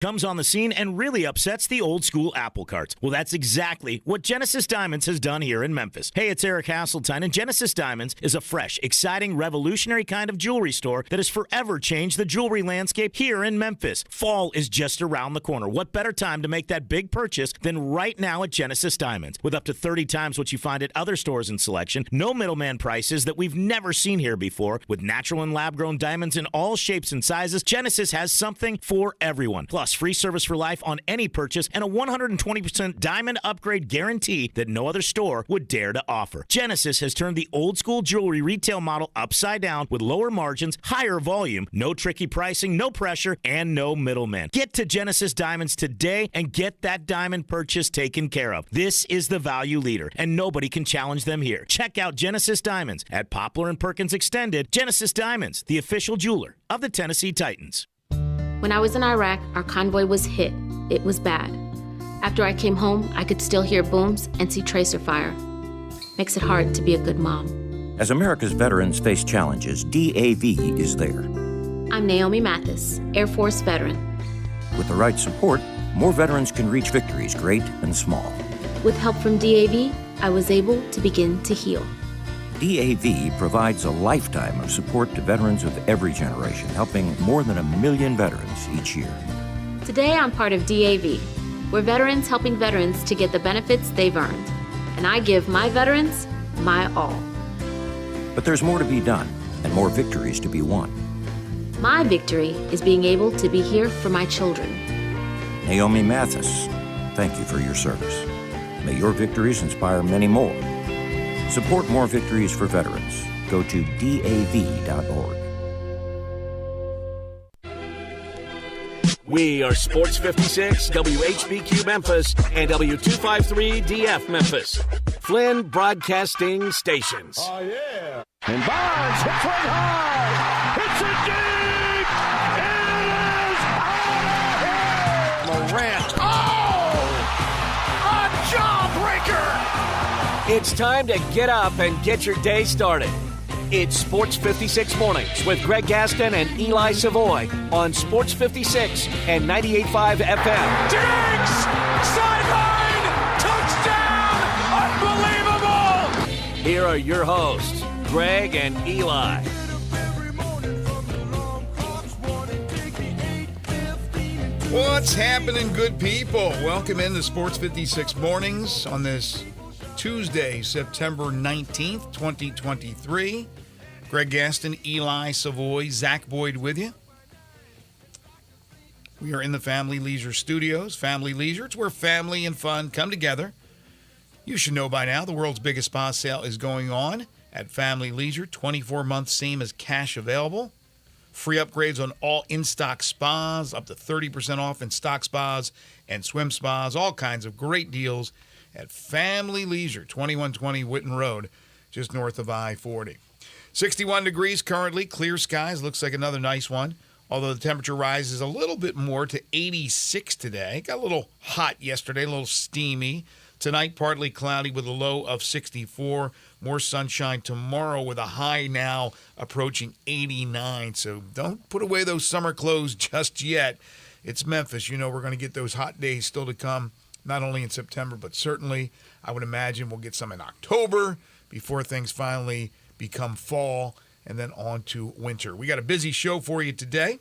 comes on the scene and really upsets the old school apple carts. Well, that's exactly what Genesis Diamonds has done here in Memphis. Hey, it's Eric Hasseltine, and Genesis Diamonds is a fresh, exciting, revolutionary kind of jewelry store that has forever changed the jewelry landscape here in Memphis. Fall is just around the corner. What better time to make that big purchase than right now at Genesis Diamonds? With up to 30 times what you find at other stores in selection, no middleman prices that we've never seen here before, with natural and lab-grown diamonds in all shapes and sizes, Genesis has something for everyone. Plus, free service for life on any purchase and a 120% diamond upgrade guarantee that no other store would dare to offer. Genesis has turned the old school jewelry retail model upside down with lower margins, higher volume, no tricky pricing, no pressure, and no middleman. Get to Genesis Diamonds today and get that diamond purchase taken care of. This is the value leader, and nobody can challenge them here. Check out Genesis Diamonds at Poplar and Perkins Extended. Genesis Diamonds, the official jeweler of the Tennessee Titans. When I was in Iraq, our convoy was hit. It was bad. After I came home, I could still hear booms and see tracer fire. Makes it hard to be a good mom. As America's veterans face challenges, DAV is there. I'm Naomi Mathis, Air Force veteran. With the right support, more veterans can reach victories great and small. With help from DAV, I was able to begin to heal. DAV provides a lifetime of support to veterans of every generation, helping more than 1 million veterans each year. Today, I'm part of DAV. We're veterans helping veterans to get the benefits they've earned. And I give my veterans my all. But there's more to be done and more victories to be won. My victory is being able to be here for my children. Naomi Mathis, thank you for your service. May your victories inspire many more. Support more victories for veterans. Go to DAV.org. We are Sports 56, WHBQ Memphis, and W253DF Memphis. Flynn Broadcasting Stations. Oh, yeah. And Barnes hits one high. Hits it deep. It is out of here. Morant. Oh! A jawbreaker. It's time to get up and get your day started. It's Sports 56 Mornings with Greg Gaston and Eli Savoy on Sports 56 and 98.5 FM. Diggs! Sideline! Touchdown! Unbelievable! Here are your hosts, Greg and Eli. What's happening, good people? Welcome into Sports 56 Mornings on this Tuesday, September 19th, 2023. Greg Gaston, Eli Savoy, Zach Boyd with you. We are in the Family Leisure Studios. Family Leisure, it's where family and fun come together. You should know by now the world's biggest spa sale is going on at Family Leisure. 24-month same as cash available. Free upgrades on all in-stock spas, up to 30% off in stock spas and swim spas. All kinds of great deals at Family Leisure, 2120 Whitten Road, just north of I-40. 61 degrees currently, clear skies. Looks like another nice one, although the temperature rises a little bit more to 86 today. Got a little hot yesterday, a little steamy. Tonight, partly cloudy with a low of 64. More sunshine tomorrow with a high now approaching 89. So don't put away those summer clothes just yet. It's Memphis. You know we're going to get those hot days still to come, not only in September, but certainly I would imagine we'll get some in October before things finally become fall and then on to winter. We got a busy show for you today.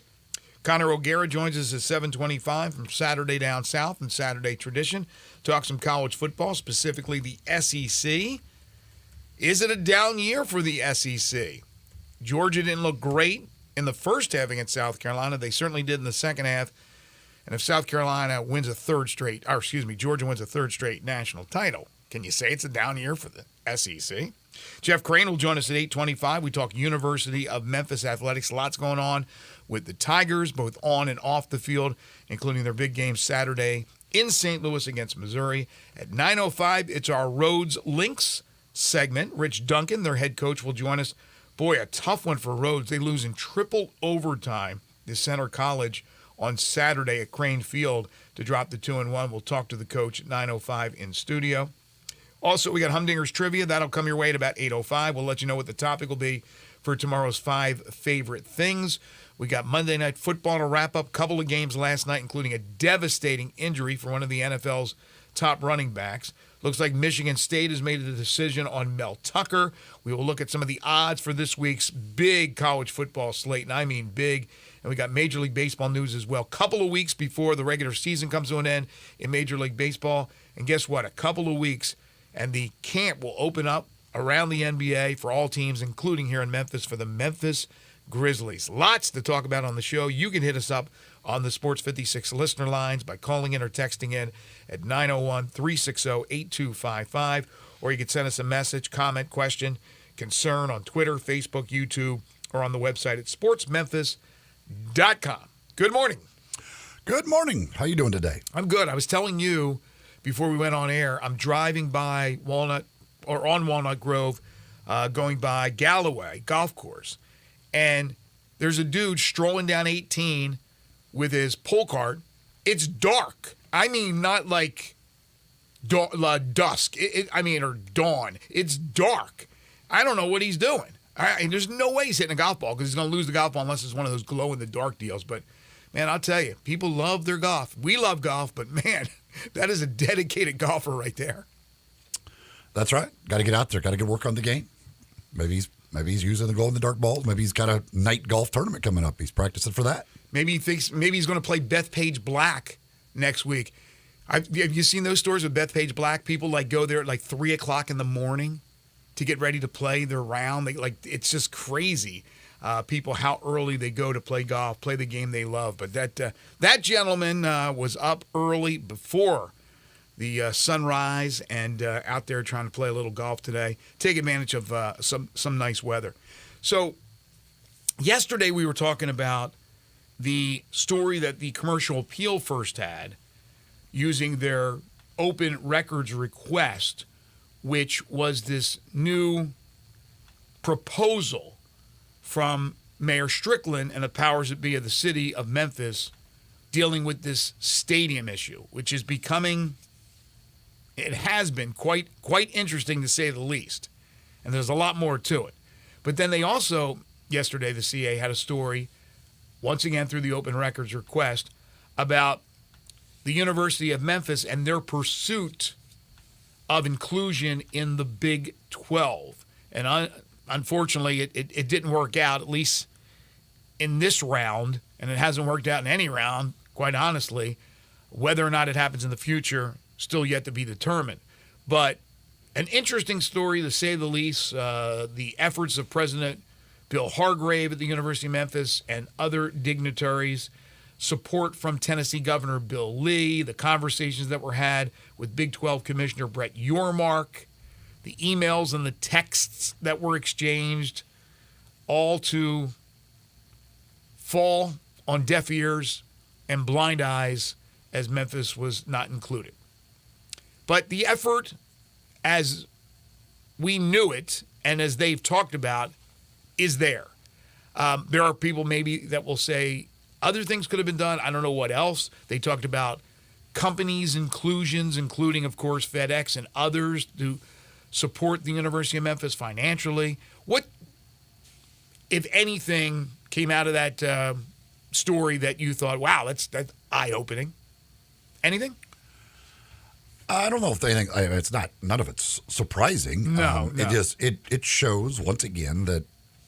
Connor O'Gara joins us at 7:25 from Saturday Down South and Saturday Tradition. Talk some college football, specifically the SEC. Is it a down year for the SEC? Georgia didn't look great in the first half against South Carolina. They certainly did in the second half. And if South Carolina wins Georgia wins a third straight national title, can you say it's a down year for the SEC? Jeff Crane will join us at 8:25. We talk University of Memphis athletics. Lots going on with the Tigers, both on and off the field, including their big game Saturday in St. Louis against Missouri. At 9:05, it's our Rhodes Lynx segment. Rich Duncan, their head coach, will join us. Boy, a tough one for Rhodes. They lose in triple overtime to Center College on Saturday at Crane Field to drop the 2-1. We'll talk to the coach at 9:05 in studio. Also, we got Humdinger's Trivia. That'll come your way at about 8:05. We'll let you know what the topic will be for tomorrow's 5 favorite things. We got Monday Night Football to wrap up. Couple of games last night, including a devastating injury for one of the NFL's top running backs. Looks like Michigan State has made a decision on Mel Tucker. We will look at some of the odds for this week's big college football slate, and I mean big. And we got Major League Baseball news as well. Couple of weeks before the regular season comes to an end in Major League Baseball. And guess what? A couple of weeks, and the camp will open up around the NBA for all teams, including here in Memphis for the Memphis Grizzlies. Lots to talk about on the show. You can hit us up on the Sports 56 listener lines by calling in or texting in at 901-360-8255, or you can send us a message, comment, question, concern on Twitter, Facebook, YouTube, or on the website at sportsmemphis.com. Good morning. Good morning. How you doing today? I'm good. I was telling you before we went on air, I'm driving by on Walnut Grove, going by Galloway Golf Course, and there's a dude strolling down 18 with his pull cart. It's dark. I mean, not like dusk. Or dawn. It's dark. I don't know what he's doing. There's no way he's hitting a golf ball because he's going to lose the golf ball unless it's one of those glow-in-the-dark deals. But, man, I'll tell you, people love their golf. We love golf, but, man, that is a dedicated golfer right there. That's right. Got to get out there. Got to get work on the game. Maybe he's using the glow-in-the-dark balls. Maybe he's got a night golf tournament coming up. He's practicing for that. Maybe he thinks he's going to play Bethpage Black next week. Have you seen those stories with Bethpage Black? People go there at 3 o'clock in the morning to get ready to play their round. It's just crazy. People how early they go to play golf, play the game they love. But that gentleman was up early before the sunrise and out there trying to play a little golf today. Take advantage of some nice weather. So yesterday we were talking about the story that the Commercial Appeal first had using their open records request, which was this new proposal from Mayor Strickland and the powers that be of the city of Memphis dealing with this stadium issue, which is becoming, it has been quite interesting to say the least. And there's a lot more to it. But then they also, yesterday, the CA had a story, once again through the open records request, about the University of Memphis and their pursuit of inclusion in the Big 12. And unfortunately, it didn't work out, at least in this round, and it hasn't worked out in any round, quite honestly. Whether or not it happens in the future, still yet to be determined. But an interesting story, to say the least. The efforts of President Bill Hargrave at the University of Memphis and other dignitaries, support from Tennessee Governor Bill Lee, the conversations that were had with Big 12 Commissioner Brett Yormark, the emails and the texts that were exchanged, all to fall on deaf ears and blind eyes as Memphis was not included. But the effort, as we knew it and as they've talked about, is there. There are people maybe that will say other things could have been done. I don't know what else. They talked about companies' inclusions, including, of course, FedEx and others, to support the University of Memphis financially. What, if anything, came out of that story that you thought, wow, that's eye-opening? Anything? I don't know if anything. It's not. None of it's surprising. No. It shows once again that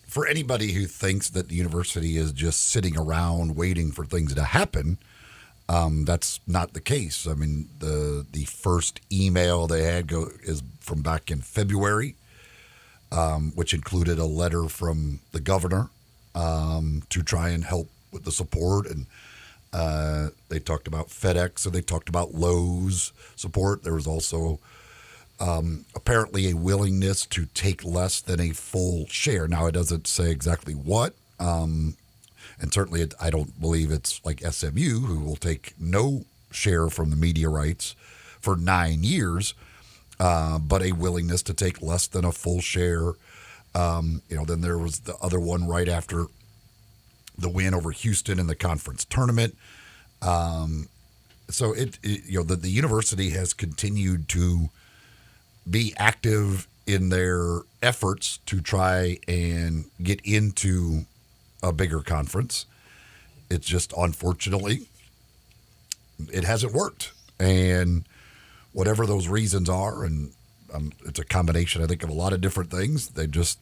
for anybody who thinks that the university is just sitting around waiting for things to happen, that's not the case. I mean, the first email they had is from back in February, which included a letter from the governor to try and help with the support, and they talked about FedEx and they talked about Lowe's support. There was also apparently a willingness to take less than a full share. Now, it doesn't say exactly what, and certainly I don't believe it's like SMU, who will take no share from the media rights for 9 years, but a willingness to take less than a full share. Then there was the other one right after the win over Houston in the conference tournament. The university has continued to be active in their efforts to try and get into a bigger conference. It's just, unfortunately, it hasn't worked. And whatever those reasons are, and it's a combination, I think, of a lot of different things. They just,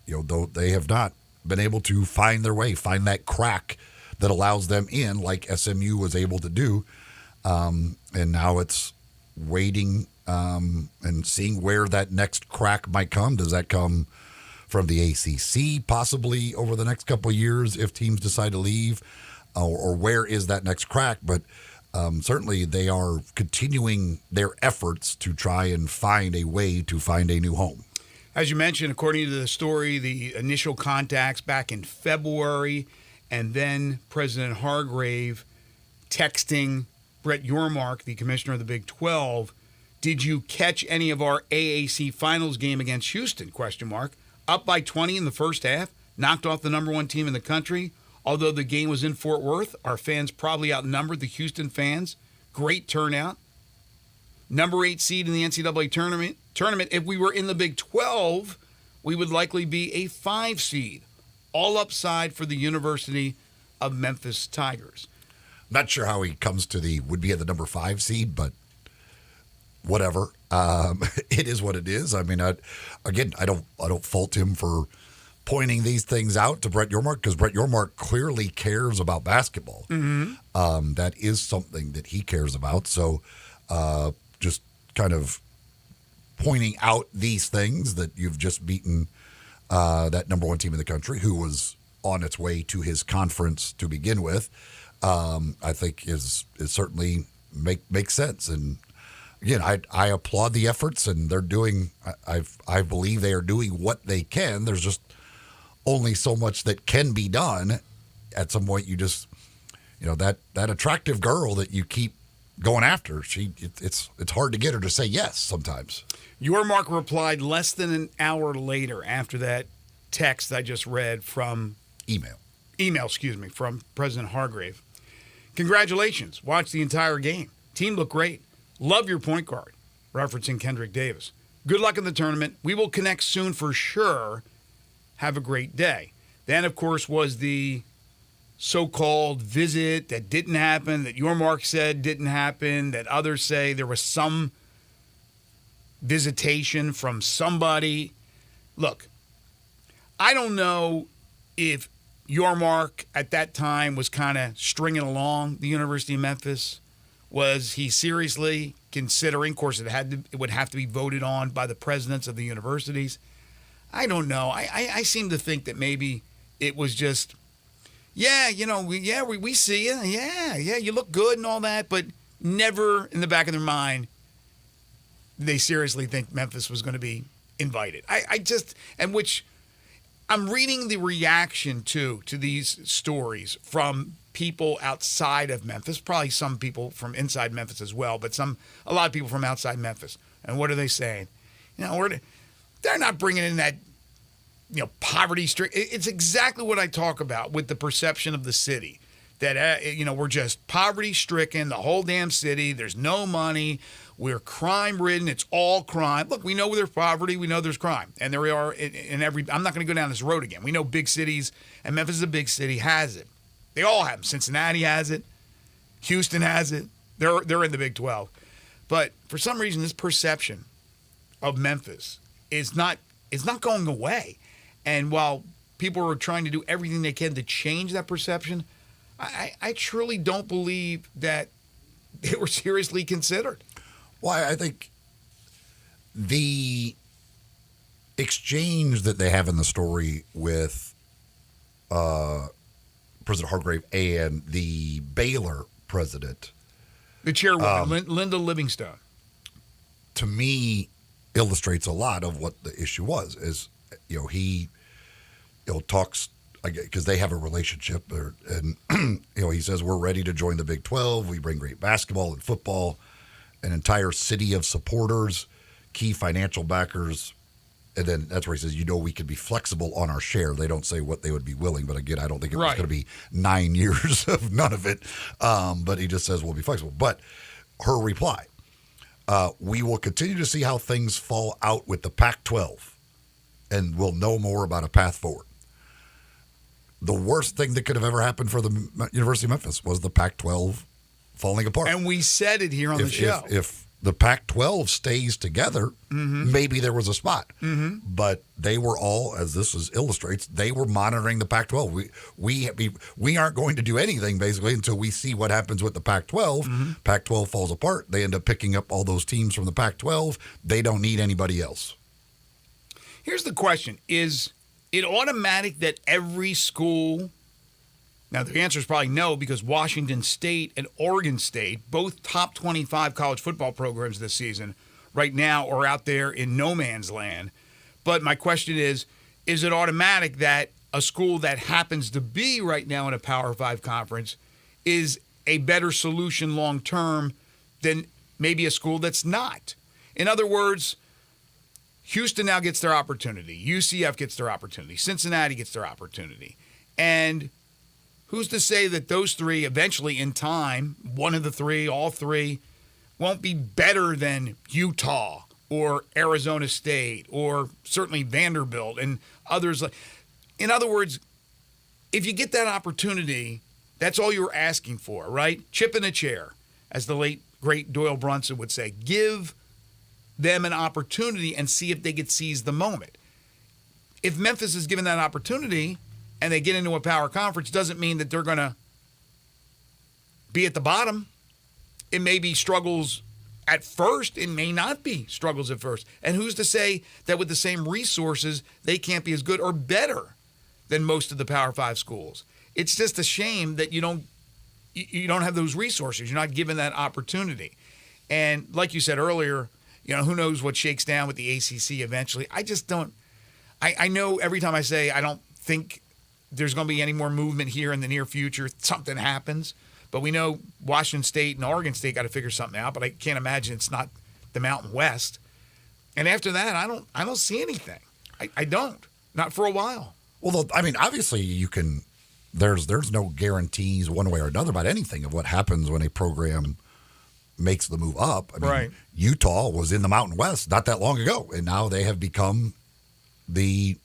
though they have not been able to find their way, find that crack that allows them in, like SMU was able to do. And now it's waiting and seeing where that next crack might come. Does that come from the ACC possibly over the next couple of years if teams decide to leave? Or where is that next crack? But certainly they are continuing their efforts to try and find a way to find a new home. As you mentioned, according to the story, the initial contacts back in February, and then President Hargrave texting Brett Yormark, the commissioner of the Big 12, did you catch any of our AAC finals game against Houston? ? Up by 20 in the first half, knocked off the number one team in the country. Although the game was in Fort Worth, our fans probably outnumbered the Houston fans. Great turnout. Number 8 seed in the NCAA tournament. If we were in the Big 12, we would likely be a 5 seed. All upside for the University of Memphis Tigers. Not sure how he comes to would be at the number 5 seed, but whatever. It is what it is. I mean, I don't fault him for pointing these things out to Brett Yormark, because Brett Yormark clearly cares about basketball. Mm-hmm. That is something that he cares about. So just kind of pointing out these things, that you've just beaten that number one team in the country who was on its way to his conference to begin with, I think is certainly makes sense. And again, I applaud the efforts, and they're doing, I believe they are doing what they can. There's just only so much that can be done. At some point, you just, that attractive girl that you keep going after, it's hard to get her to say yes sometimes. Yormark replied less than an hour later after that text I just read from email, from President Hargrave. Congratulations. Watch the entire game. Team looked great. Love your point guard, referencing Kendrick Davis. Good luck in the tournament. We will connect soon for sure. Have a great day. Then, of course, was the so-called visit that didn't happen, that Yormark said didn't happen, that others say there was some visitation from somebody. Look, I don't know if Yormark at that time was kind of stringing along the University of Memphis. Was he seriously considering? Of course, it would have to be voted on by the presidents of the universities. I don't know. I seem to think that maybe it was just, we see you. Yeah, you look good and all that, but never in the back of their mind they seriously think Memphis was going to be invited. I'm reading the reaction to these stories from people outside of Memphis, probably some people from inside Memphis as well, but a lot of people from outside Memphis. And what are they saying? They're not bringing in that, poverty strict. It's exactly what I talk about with the perception of the city, that, we're just poverty stricken, the whole damn city. There's no money. We're crime ridden. It's all crime. Look, we know there's poverty. We know there's crime. And there are in every, I'm not going to go down this road again. We know big cities, and Memphis is a big city, has it. They all have them. Cincinnati has it. Houston has it. They're in the Big 12. But for some reason, this perception of Memphis is not going away. And while people are trying to do everything they can to change that perception, I truly don't believe that they were seriously considered. Well, I think the exchange that they have in the story with President Hargrave and the Baylor president, the chairwoman, Linda Livingstone, to me illustrates a lot of what the issue was. Is he talks, because they have a relationship, and he says we're ready to join the Big 12. We bring great basketball and football, an entire city of supporters, key financial backers. And then that's where he says, we could be flexible on our share. They don't say what they would be willing, but again, I don't think it was going to be 9 years of none of it. But he just says we'll be flexible. But her reply, We will continue to see how things fall out with the Pac-12, and we'll know more about a path forward. The worst thing that could have ever happened for the University of Memphis was the Pac-12 falling apart. And we said it here on the show. If the Pac-12 stays together, maybe there was a spot. But they were all, as this illustrates, they were monitoring the Pac-12. We aren't going to do anything, basically, until we see what happens with the Pac-12. Pac-12 falls apart. They end up picking up all those teams from the Pac-12. They don't need anybody else. Here's the question. Is it automatic that every school... Now, the answer is probably no, because Washington State and Oregon State, both top 25 college football programs this season, right now are out there in no man's land. But my question is it automatic that a school that happens to be right now in a Power 5 conference is a better solution long term than maybe a school that's not? In other words, Houston now gets their opportunity. UCF gets their opportunity. Cincinnati gets their opportunity. And who's to say that those three eventually in time, one of the three, all three, won't be better than Utah or Arizona State or certainly Vanderbilt and others? In other words, if you get that opportunity, that's all you're asking for, right? Chip in a chair, as the late, great Doyle Brunson would say. Give them an opportunity and see if they could seize the moment. If Memphis is given that opportunity and they get into a power conference, doesn't mean that they're going to be at the bottom. It may be struggles at first. It may not be struggles at first. And who's to say that with the same resources, they can't be as good or better than most of the Power 5 schools? It's just a shame that you don't have those resources. You're not given that opportunity. And like you said earlier, who knows what shakes down with the ACC eventually. I just don't. I know every time I say I don't think there's going to be any more movement here in the near future, something happens. But we know Washington State and Oregon State got to figure something out, but I can't imagine it's not the Mountain West. And after that, I don't see anything. I don't. Not for a while. Well, I mean, obviously you can – there's no guarantees one way or another about anything of what happens when a program makes the move up. I mean, right. Utah was in the Mountain West not that long ago, and now they have become the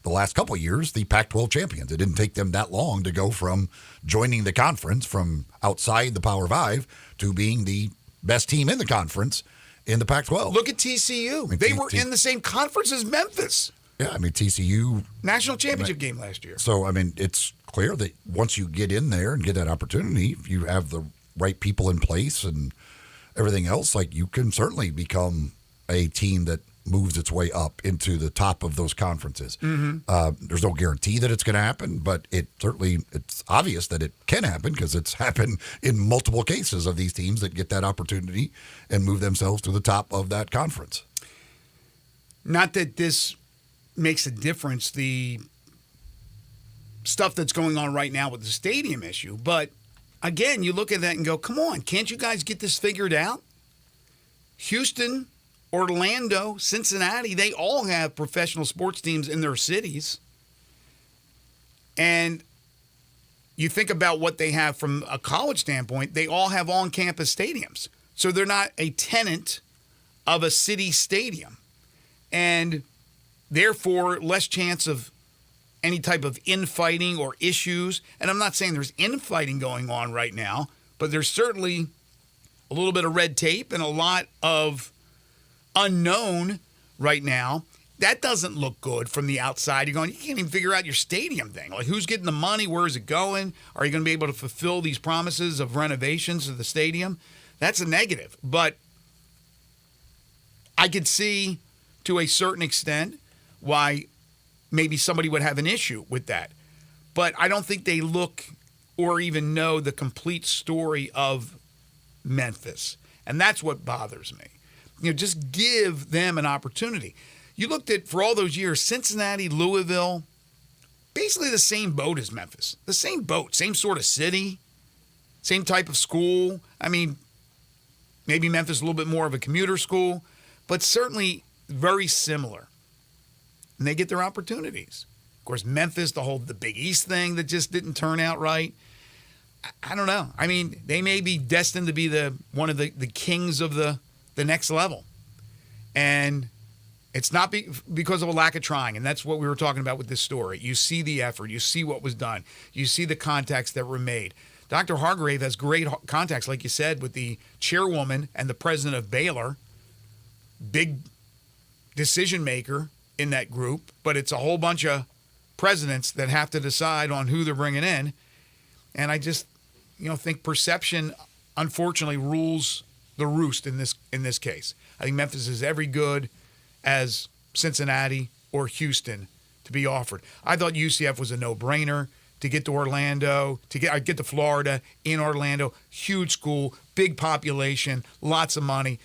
last couple of years, the Pac-12 champions. It didn't take them that long to go from joining the conference from outside the Power 5 to being the best team in the conference in the Pac-12. Look at TCU. I mean, they were in the same conference as Memphis. Yeah, I mean, TCU. National championship game last year. So, I mean, it's clear that once you get in there and get that opportunity, if you have the right people in place and everything else, like you can certainly become a team that moves its way up into the top of those conferences. There's no guarantee that it's going to happen, but it's obvious that it can happen because it's happened in multiple cases of these teams that get that opportunity and move themselves to the top of that conference. Not that this makes a difference, the stuff that's going on right now with the stadium issue, but again, you look at that and go, come on, can't you guys get this figured out? Houston, Orlando, Cincinnati, they all have professional sports teams in their cities. And you think about what they have from a college standpoint, they all have on-campus stadiums. So they're not a tenant of a city stadium. And therefore, less chance of any type of infighting or issues. And I'm not saying there's infighting going on right now, but there's certainly a little bit of red tape and a lot of unknown right now. That doesn't look good from the outside. You're going, you can't even figure out your stadium thing. Like, who's getting the money? Where is it going? Are you going to be able to fulfill these promises of renovations of the stadium? That's a negative. But I could see to a certain extent why maybe somebody would have an issue with that. But I don't think they look or even know the complete story of Memphis. And that's what bothers me. Just give them an opportunity. You looked at, for all those years, Cincinnati, Louisville, basically the same boat as Memphis. The same boat, same sort of city, same type of school. I mean, maybe Memphis a little bit more of a commuter school, but certainly very similar. And they get their opportunities. Of course, Memphis, the Big East thing that just didn't turn out right. I don't know. I mean, they may be destined to be one of the kings of the the next level. And it's not because of a lack of trying, and that's what we were talking about with this story. You see the effort. You see what was done. You see the contacts that were made. Dr. Hargrave has great contacts, like you said, with the chairwoman and the president of Baylor. Big decision maker in that group, but it's a whole bunch of presidents that have to decide on who they're bringing in. And I just, think perception, unfortunately, rules the roost in this case. I think Memphis is every good as Cincinnati or Houston to be offered. I thought UCF was a no-brainer to get to Orlando, to get to Florida, in Orlando. Huge school, big population, lots of money.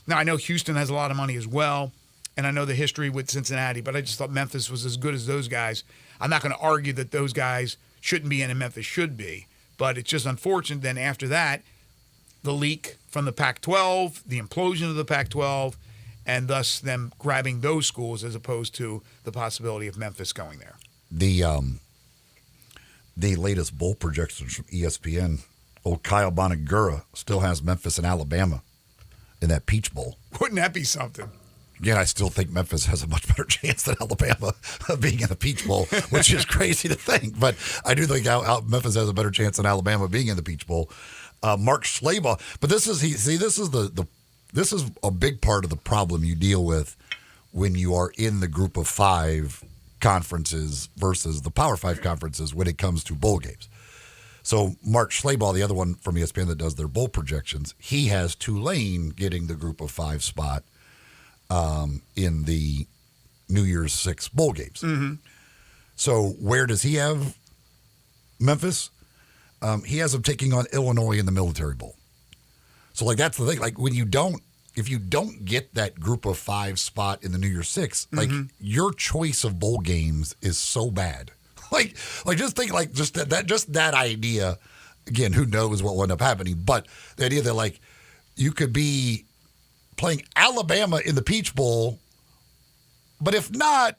Now, I know Houston has a lot of money as well, and I know the history with Cincinnati, but I just thought Memphis was as good as those guys. I'm not going to argue that those guys shouldn't be in and Memphis should be, but it's just unfortunate then after that, the leak from the Pac-12, the implosion of the Pac-12, and thus them grabbing those schools as opposed to the possibility of Memphis going there. The latest bowl projections from ESPN, old Kyle Bonagura still has Memphis and Alabama in that Peach Bowl. Wouldn't that be something? Yeah, I still think Memphis has a much better chance than Alabama of being in the Peach Bowl, which is crazy to think. But I do think Memphis has a better chance than Alabama being in the Peach Bowl. Mark Schlabach, but this is a big part of the problem you deal with when you are in the Group of Five conferences versus the Power Five conferences when it comes to bowl games. So Mark Schlabach, the other one from ESPN that does their bowl projections, he has Tulane getting the Group of Five spot in the New Year's Six bowl games. Mm-hmm. So where does he have Memphis? He has them taking on Illinois in the Military Bowl. So that's the thing. If you don't get that Group of Five spot in the New Year's Six, your choice of bowl games is so bad. Just think that idea. Again, who knows what will end up happening? But the idea that you could be playing Alabama in the Peach Bowl, but if not,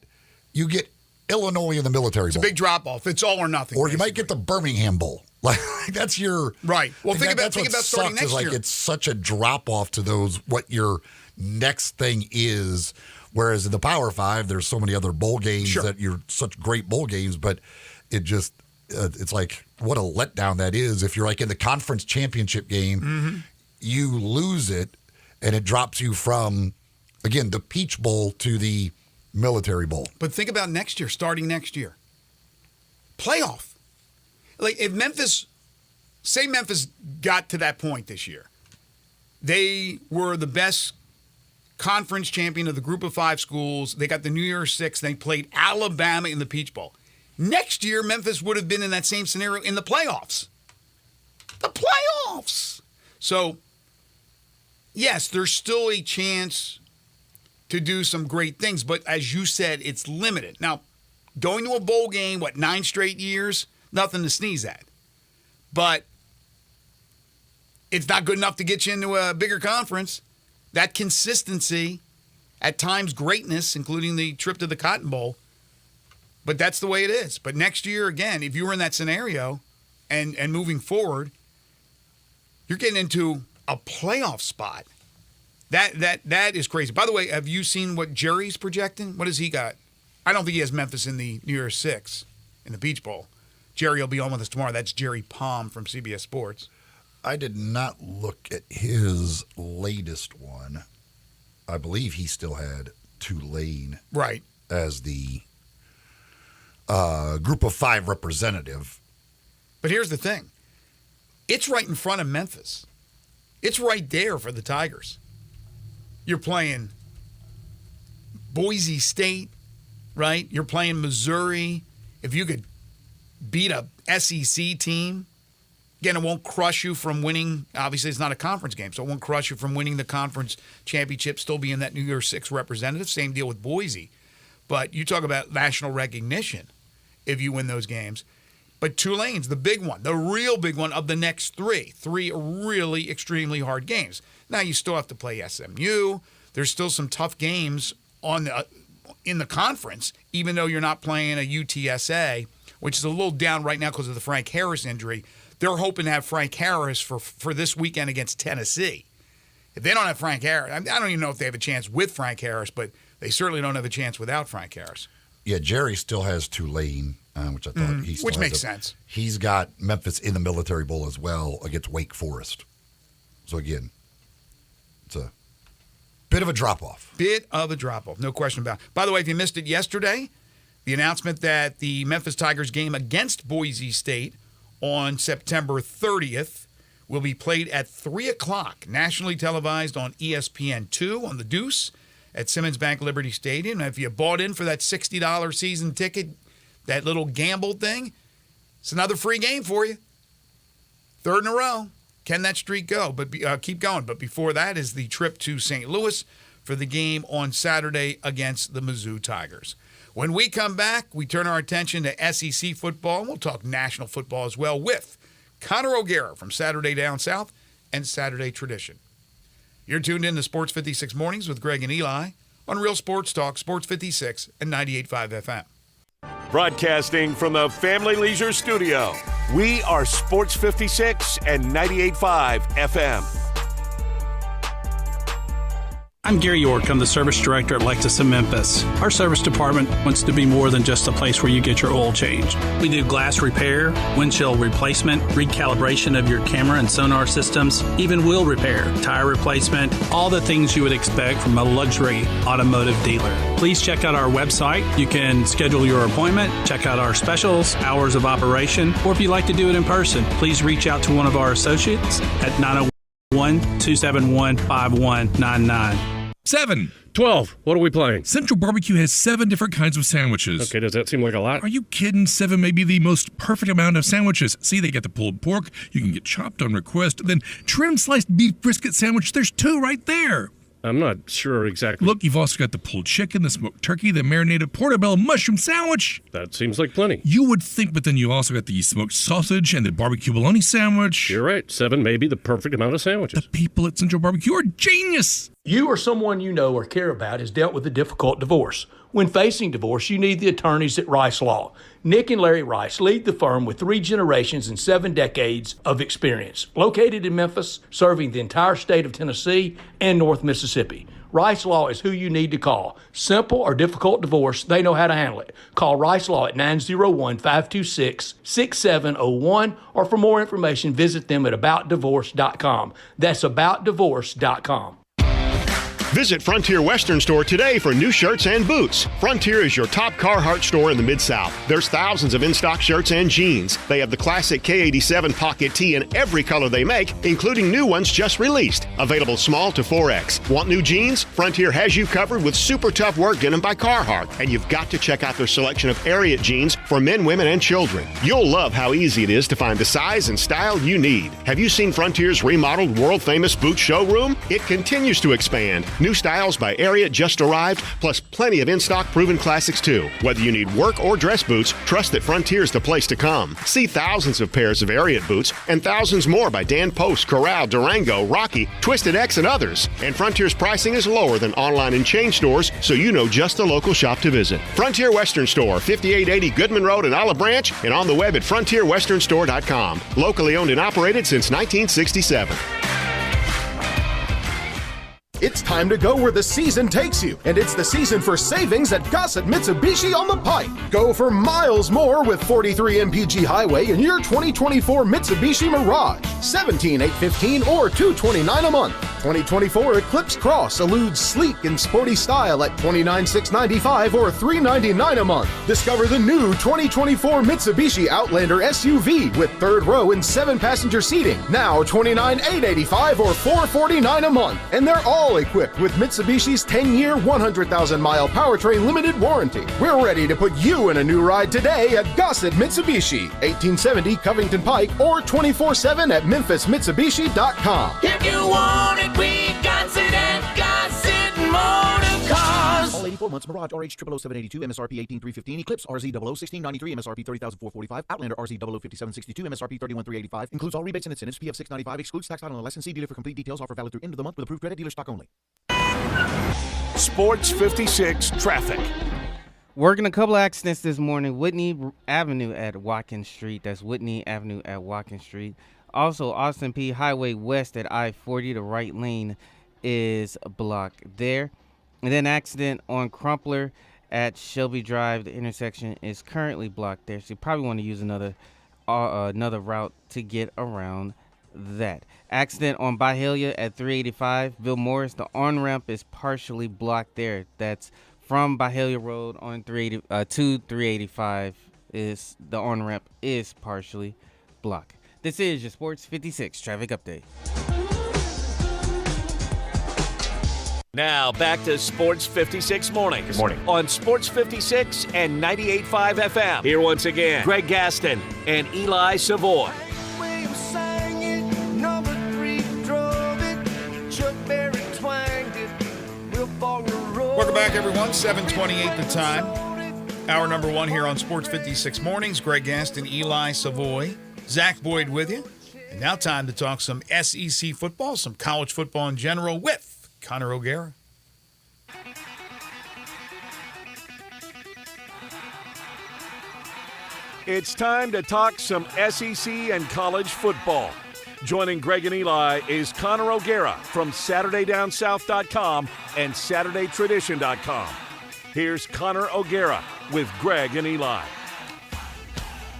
you get Illinois in the Military Bowl. It's a big drop off. It's all or nothing. Or you might get the Birmingham Bowl. That's your right. Well, think about starting next year. It's such a drop off to those what your next thing is. Whereas in the Power Five, there's so many other bowl games that you're such great bowl games, but it just it's what a letdown that is. If you're in the conference championship game, you lose it, and it drops you from again the Peach Bowl to the Military Bowl. But think about next year, starting next year, playoff. If Memphis got to that point this year, they were the best conference champion of the Group of Five schools. They got the New Year's Six. They played Alabama in the Peach Bowl. Next year, Memphis would have been in that same scenario in the playoffs. The playoffs. So, yes, there's still a chance to do some great things, but as you said, it's limited. Now, going to a bowl game, 9 straight years? Nothing to sneeze at. But it's not good enough to get you into a bigger conference. That consistency, at times greatness, including the trip to the Cotton Bowl, but that's the way it is. But next year, again, if you were in that scenario and moving forward, you're getting into a playoff spot. That is crazy. By the way, have you seen what Jerry's projecting? What has he got? I don't think he has Memphis in the New Year's Six in the Peach Bowl. Jerry will be on with us tomorrow. That's Jerry Palm from CBS Sports. I did not look at his latest one. I believe he still had Tulane as the Group of Five representative. But here's the thing. It's right in front of Memphis. It's right there for the Tigers. You're playing Boise State, right? You're playing Missouri. If you could beat a SEC team, again, it won't crush you from winning. Obviously, it's not a conference game, so it won't crush you from winning the conference championship, still being that New Year's Six representative. Same deal with Boise. But you talk about national recognition if you win those games. But Tulane's the big one, the real big one of the next three. 3 really extremely hard games. Now, you still have to play SMU. There's still some tough games in the conference, even though you're not playing a UTSA, which is a little down right now because of the Frank Harris injury. They're hoping to have Frank Harris for this weekend against Tennessee. If they don't have Frank Harris, I don't even know if they have a chance with Frank Harris, but they certainly don't have a chance without Frank Harris. Yeah, Jerry still has Tulane, which I thought he still which has makes sense. He's got Memphis in the Military Bowl as well against Wake Forest. So again, it's a bit of a drop-off. No question about it. By the way, if you missed it yesterday, the announcement that the Memphis Tigers game against Boise State on September 30th will be played at 3 o'clock, nationally televised on ESPN2 on the Deuce at Simmons Bank Liberty Stadium. Now, if you bought in for that $60 season ticket, that little gamble thing, it's another free game for you. Third in a row. Can that streak go? But keep going. But before that is the trip to St. Louis for the game on Saturday against the Mizzou Tigers. When we come back, we turn our attention to SEC football, and we'll talk national football as well with Connor O'Gara from Saturday Down South and Saturday Tradition. You're tuned in to Sports 56 Mornings with Greg and Eli on Real Sports Talk, Sports 56 and 98.5 FM. Broadcasting from the Family Leisure Studio, we are Sports 56 and 98.5 FM. I'm Gary York. I'm the service director at Lexus of Memphis. Our service department wants to be more than just a place where you get your oil changed. We do glass repair, windshield replacement, recalibration of your camera and sonar systems, even wheel repair, tire replacement, all the things you would expect from a luxury automotive dealer. Please check out our website. You can schedule your appointment, check out our specials, hours of operation, or if you'd like to do it in person, please reach out to one of our associates at 901-271-5199. 7. 12. What are we playing? Central Barbecue has 7 different kinds of sandwiches. Okay, does that seem like a lot? Are you kidding? 7 may be the most perfect amount of sandwiches. See, they get the pulled pork. You can get chopped on request. Then trim sliced beef brisket sandwich. There's 2 right there. I'm not sure exactly. Look, you've also got the pulled chicken, the smoked turkey, the marinated portobello mushroom sandwich. That seems like plenty. You would think, but then you also got the smoked sausage and the barbecue bologna sandwich. You're right. 7 may be the perfect amount of sandwiches. The people at Central Barbecue are genius. You or someone you know or care about has dealt with a difficult divorce. When facing divorce, you need the attorneys at Rice Law. Nick and Larry Rice lead the firm with 3 generations and 7 decades of experience. Located in Memphis, serving the entire state of Tennessee and North Mississippi. Rice Law is who you need to call. Simple or difficult divorce, they know how to handle it. Call Rice Law at 901-526-6701, or for more information, visit them at aboutdivorce.com. That's aboutdivorce.com. Visit Frontier Western Store today for new shirts and boots. Frontier is your top Carhartt store in the Mid-South. There's thousands of in-stock shirts and jeans. They have the classic K87 pocket tee in every color they make, including new ones just released. Available small to 4X. Want new jeans? Frontier has you covered with super tough work denim by Carhartt. And you've got to check out their selection of Ariat jeans for men, women, and children. You'll love how easy it is to find the size and style you need. Have you seen Frontier's remodeled world-famous boot showroom? It continues to expand. New styles by Ariat just arrived, plus plenty of in-stock proven classics too. Whether you need work or dress boots, trust that Frontier's the place to come. See thousands of pairs of Ariat boots and thousands more by Dan Post, Corral, Durango, Rocky, Twisted X, and others. And Frontier's pricing is lower than online and chain stores, so you know just the local shop to visit. Frontier Western Store, 5880 Goodman Road in Olive Branch, and on the web at frontierwesternstore.com. Locally owned and operated since 1967. It's time to go where the season takes you, and it's the season for savings at Gossett Mitsubishi on the Pike. Go for miles more with 43 MPG Highway in your 2024 Mitsubishi Mirage. $17,815 or $229 a month. 2024 Eclipse Cross eludes sleek and sporty style at $29,695 or $399 a month. Discover the new 2024 Mitsubishi Outlander SUV with 3rd row and 7-passenger seating. Now $29,885 or $449 a month. And they're all equipped with Mitsubishi's 10-year, 100,000-mile powertrain limited warranty. We're ready to put you in a new ride today at Gossett Mitsubishi, 1870 Covington Pike, or 24/7 at MemphisMitsubishi.com. If you want it, we got it at Gossett Motor Cars. All 84 months, Mirage RH 00782, MSRP 18315, Eclipse RZ 001693, MSRP 30445, Outlander RZ 005762, MSRP 31385. Includes all rebates and incentives. PF 695. Excludes tax title and licensee dealer for complete details. Offer valid through end of the month with approved credit dealer stock only. Sports 56 traffic. Working a couple of accidents this morning. Whitney Avenue at Watkins Street. That's Whitney Avenue at Watkins Street. Also, Austin P. Highway West at I-40. The right lane is blocked there. And then accident on Crumpler at Shelby Drive. The intersection is currently blocked there. So you probably want to use another route to get around that. Accident on Byhalia at 385. Bill Morris, the on-ramp is partially blocked there. That's from Byhalia Road on to 385. Is the on-ramp is partially blocked. This is your Sports 56 traffic update. Now back to Sports 56 Mornings. Good morning. On Sports 56 and 98.5 FM. Here once again, Greg Gaston and Eli Savoy. Welcome back, everyone. 7:28 the time. Hour number one here on Sports 56 Mornings. Greg Gaston, Eli Savoy, Zach Boyd with you. And now time to talk some SEC football, some college football in general with Connor O'Gara. It's time to talk some SEC and college football. Joining Greg and Eli is Connor O'Gara from SaturdayDownSouth.com and SaturdayTradition.com. Here's Connor O'Gara with Greg and Eli.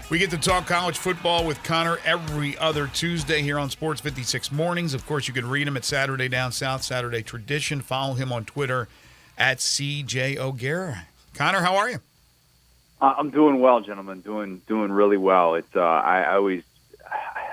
We get to talk college football with Connor every other Tuesday here on Sports 56 Mornings. Of course, you can read him at Saturday Down South, Saturday Tradition. Follow him on Twitter at CJ O'Gara. Connor, how are you? I'm doing well, gentlemen. Doing really well. It's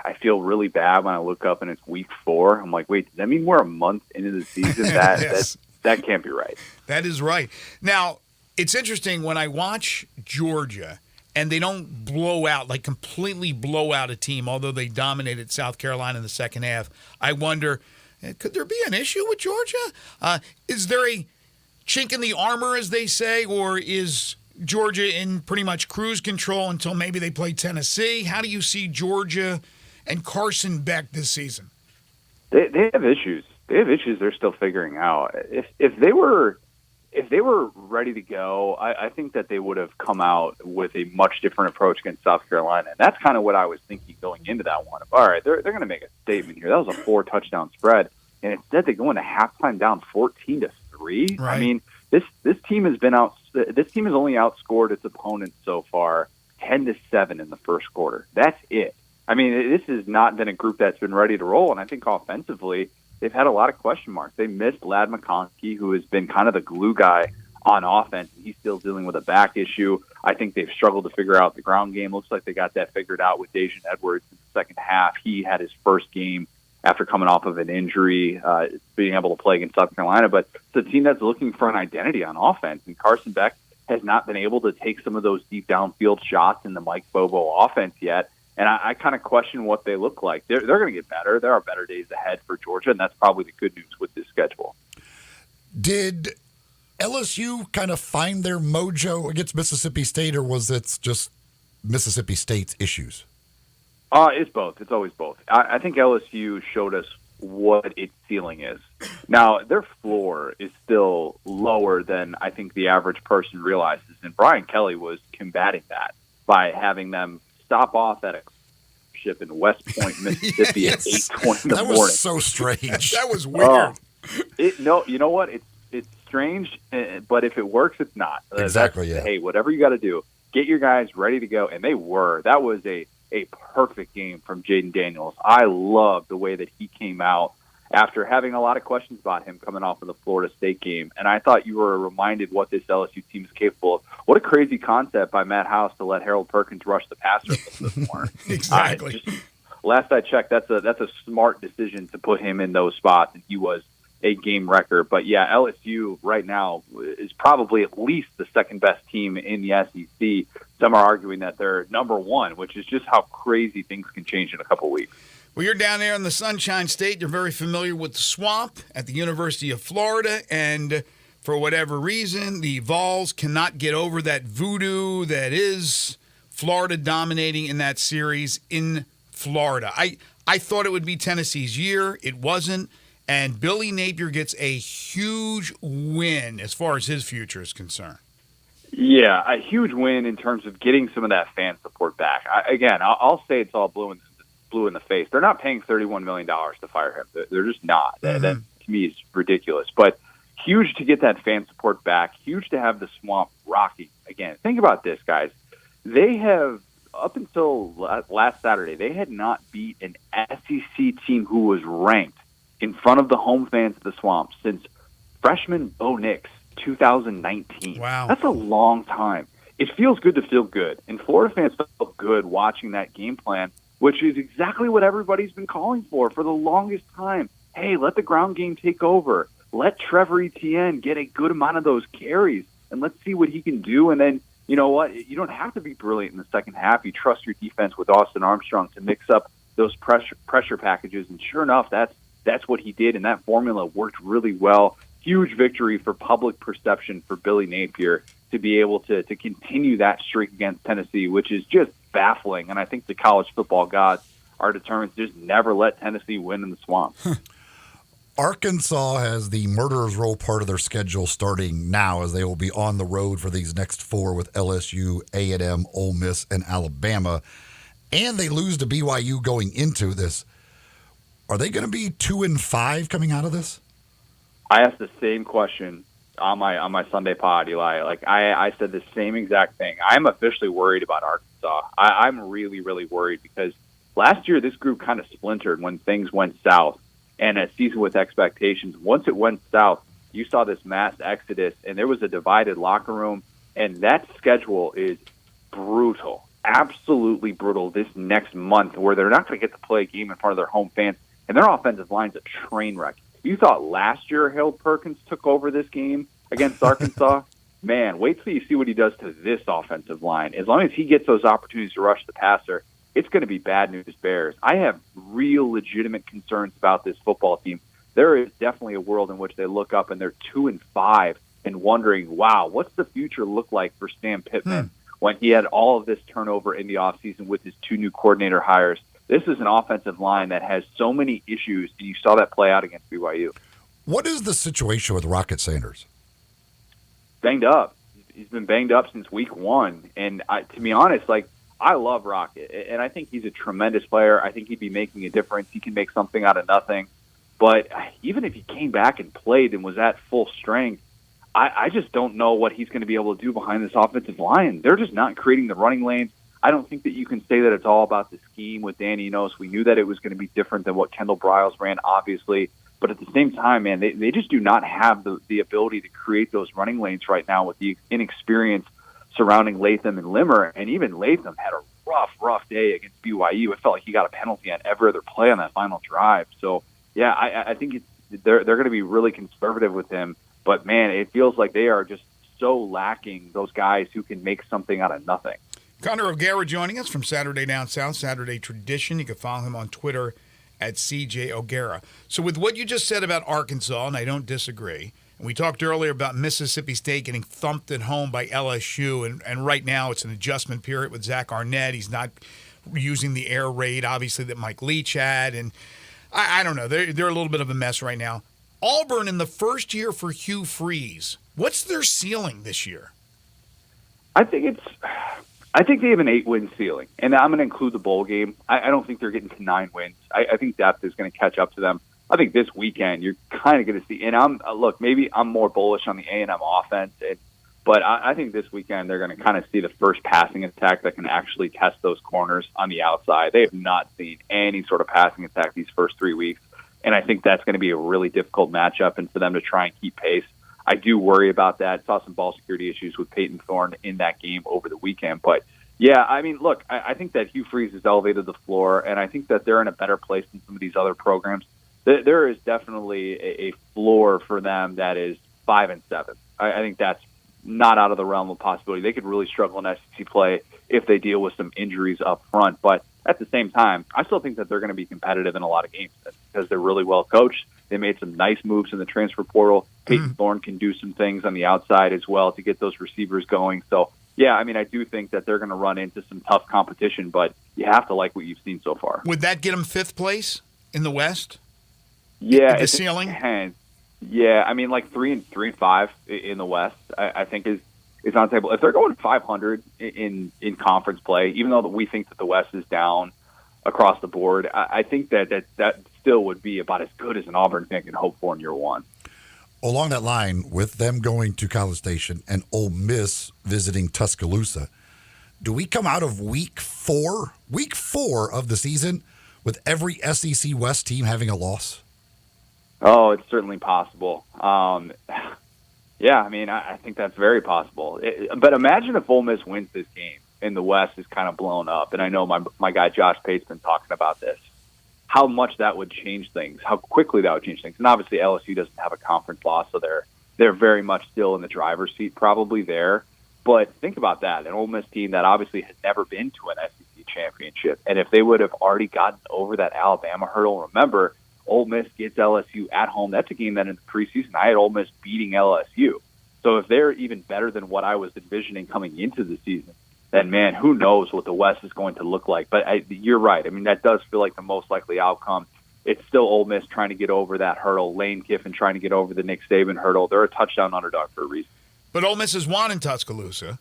I feel really bad when I look up and it's week 4. I'm like, wait, does that mean we're a month into the season? Yes. That can't be right. That is right. Now, it's interesting when I watch Georgia and they don't blow out, like completely blow out a team, although they dominated South Carolina in the second half. I wonder, could there be an issue with Georgia? Is there a chink in the armor, as they say, or is Georgia in pretty much cruise control until maybe they play Tennessee? How do you see Georgia and Carson Beck this season? They have issues. They have issues they're still figuring out. If they were ready to go, I think that they would have come out with a much different approach against South Carolina. And that's kind of what I was thinking going into that one. All right, they're going to make a statement here. That was a 4-touchdown spread, and instead they go into halftime down 14-3. Right. I mean, this team has been out. This team has only outscored its opponents so far 10-7 in the first quarter. That's it. I mean, this has not been a group that's been ready to roll, and I think offensively they've had a lot of question marks. They missed Ladd McConkey, who has been kind of the glue guy on offense. He's still dealing with a back issue. I think they've struggled to figure out the ground game. Looks like they got that figured out with Dejan Edwards in the second half. He had his first game after coming off of an injury, being able to play against South Carolina. But it's a team that's looking for an identity on offense, and Carson Beck has not been able to take some of those deep downfield shots in the Mike Bobo offense yet. And I kind of question what they look like. They're going to get better. There are better days ahead for Georgia, and that's probably the good news with this schedule. Did LSU kind of find their mojo against Mississippi State, or was it just Mississippi State's issues? It's both. It's always both. I think LSU showed us what its ceiling is. Now, their floor is still lower than I think the average person realizes, and Brian Kelly was combating that by having them stop off at a ship in West Point, Mississippi at 8:20 in the morning. That was so strange. That was weird. You know what? It's strange, but if it works, it's not. Exactly, yeah. Hey, whatever you got to do, get your guys ready to go, and they were. That was a perfect game from Jaden Daniels. I love the way that he came out after having a lot of questions about him coming off of the Florida State game. And I thought you were reminded what this LSU team is capable of. What a crazy concept by Matt House to let Harold Perkins rush the passer a little bit more. Exactly. Last I checked, that's a smart decision to put him in those spots, and he was a game wrecker. But, yeah, LSU right now is probably at least the second-best team in the SEC. Some are arguing that they're number one, which is just how crazy things can change in a couple weeks. Well, you're down there in the Sunshine State. You're very familiar with the Swamp at the University of Florida, and for whatever reason, the Vols cannot get over that voodoo that is Florida dominating in that series in Florida. I thought it would be Tennessee's year. It wasn't, and Billy Napier gets a huge win as far as his future is concerned. Yeah, a huge win in terms of getting some of that fan support back. I'll say it's all blue in the face. They're not paying $31 million to fire him. They're just not. That to me is ridiculous. But huge to get that fan support back. Huge to have the Swamp rocking again. Think about this, guys. They have, up until last Saturday, they had not beat an SEC team who was ranked in front of the home fans of the Swamp since freshman Bo Nix, 2019. Wow. That's a long time. It feels good to feel good. And Florida fans felt good watching that game plan, which is exactly what everybody's been calling for the longest time. Hey, let the ground game take over. Let Trevor Etienne get a good amount of those carries, and let's see what he can do. And then, you know what? You don't have to be brilliant in the second half. You trust your defense with Austin Armstrong to mix up those pressure packages. And sure enough, that's what he did, and that formula worked really well. Huge victory for public perception for Billy Napier to be able to continue that streak against Tennessee, which is just baffling. And I think the college football gods are determined to just never let Tennessee win in the Swamp. Arkansas has the Murderers Row part of their schedule starting now, as they will be on the road for these next 4 with LSU, A&M, Ole Miss, and Alabama. And they lose to BYU going into this. Are they going to be 2-5 coming out of this? I asked the same question on my Sunday pod, Eli. Like I said the same exact thing. I'm officially worried about Arkansas. I'm really, really worried because last year this group kind of splintered when things went south. And a season with expectations, once it went south, you saw this mass exodus, and there was a divided locker room. And that schedule is brutal, absolutely brutal this next month, where they're not going to get to play a game in front of their home fans, and their offensive line's a train wreck. You thought last year Harold Perkins took over this game against Arkansas? Man, wait till you see what he does to this offensive line. As long as he gets those opportunities to rush the passer, it's going to be bad news Bears. I have real legitimate concerns about this football team. There is definitely a world in which they look up and they're 2-5 and wondering, wow, what's the future look like for Sam Pittman when he had all of this turnover in the offseason with his 2 new coordinator hires? This is an offensive line that has so many issues, and you saw that play out against BYU. What is the situation with Rocket Sanders? Banged up. He's been banged up since week 1. And to be honest, I love Rocket, and I think he's a tremendous player. I think he'd be making a difference. He can make something out of nothing. But even if he came back and played and was at full strength, I just don't know what he's going to be able to do behind this offensive line. They're just not creating the running lanes. I don't think that you can say that it's all about the scheme with Dan Enos. We knew that it was going to be different than what Kendall Briles ran, obviously. But at the same time, man, they just do not have the ability to create those running lanes right now with the inexperience surrounding Latham and Limmer. And even Latham had a rough day against BYU. It felt like he got a penalty on every other play on that final drive. So, yeah, I think they're going to be really conservative with him. But, man, it feels like they are just so lacking those guys who can make something out of nothing. Connor O'Gara joining us from Saturday Down South, Saturday Tradition. You can follow him on Twitter at CJ O'Gara. So with what you just said about Arkansas, and I don't disagree, and we talked earlier about Mississippi State getting thumped at home by LSU, and right now it's an adjustment period with Zach Arnett. He's not using the air raid, obviously, that Mike Leach had, and I don't know. They're a little bit of a mess right now. Auburn in the first year for Hugh Freeze. What's their ceiling this year? I think they have an 8-win ceiling, and I'm going to include the bowl game. I don't think they're getting to 9 wins. I think depth is going to catch up to them. I think this weekend you're kind of going to see, and maybe I'm more bullish on the A&M offense, but I think this weekend they're going to kind of see the first passing attack that can actually test those corners on the outside. They have not seen any sort of passing attack these first 3 weeks, and I think that's going to be a really difficult matchup, and for them to try and keep pace. I do worry about that. Saw some ball security issues with Peyton Thorne in that game over the weekend. But, yeah, I mean, look, I think that Hugh Freeze has elevated the floor, and I think that they're in a better place than some of these other programs. There is definitely a floor for them that is 5-7. I think that's not out of the realm of possibility. They could really struggle in SEC play if they deal with some injuries up front. But at the same time, I still think that they're going to be competitive in a lot of games because they're really well coached. They made some nice moves in the transfer portal. Peyton Thorne can do some things on the outside as well to get those receivers going. So, yeah, I mean, I do think that they're going to run into some tough competition, but you have to like what you've seen so far. Would that get them 5th place in the West? Yeah. The ceiling? Yeah, I mean, like 3-5 in the West, I think is on the table. If they're going 500 in conference play, even though we think that the West is down across the board, I think that still would be about as good as an Auburn fan can hope for in year one. Along that line, with them going to College Station and Ole Miss visiting Tuscaloosa, do we come out of week four of the season, with every SEC West team having a loss? Oh, it's certainly possible. Yeah, I mean, I think that's very possible. But imagine if Ole Miss wins this game and the West is kind of blown up. And I know my guy Josh Pate's been talking about this. How much that would change things, how quickly that would change things. And obviously LSU doesn't have a conference loss, so they're very much still in the driver's seat, probably there. But think about that, an Ole Miss team that obviously has never been to an SEC championship. And if they would have already gotten over that Alabama hurdle, remember, Ole Miss gets LSU at home. That's a game that in the preseason I had Ole Miss beating LSU. So if they're even better than what I was envisioning coming into the season, then, man, who knows what the West is going to look like. But you're right. I mean, that does feel like the most likely outcome. It's still Ole Miss trying to get over that hurdle, Lane Kiffin trying to get over the Nick Saban hurdle. They're a touchdown underdog for a reason. But Ole Miss has won in Tuscaloosa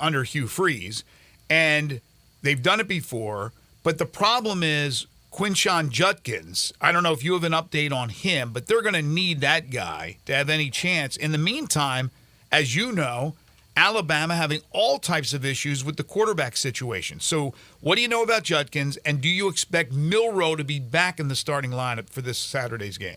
under Hugh Freeze, and they've done it before. But the problem is Quinshon Judkins. I don't know if you have an update on him, but they're going to need that guy to have any chance. In the meantime, as you know, Alabama having all types of issues with the quarterback situation. So what do you know about Judkins, and do you expect Milroe to be back in the starting lineup for this Saturday's game?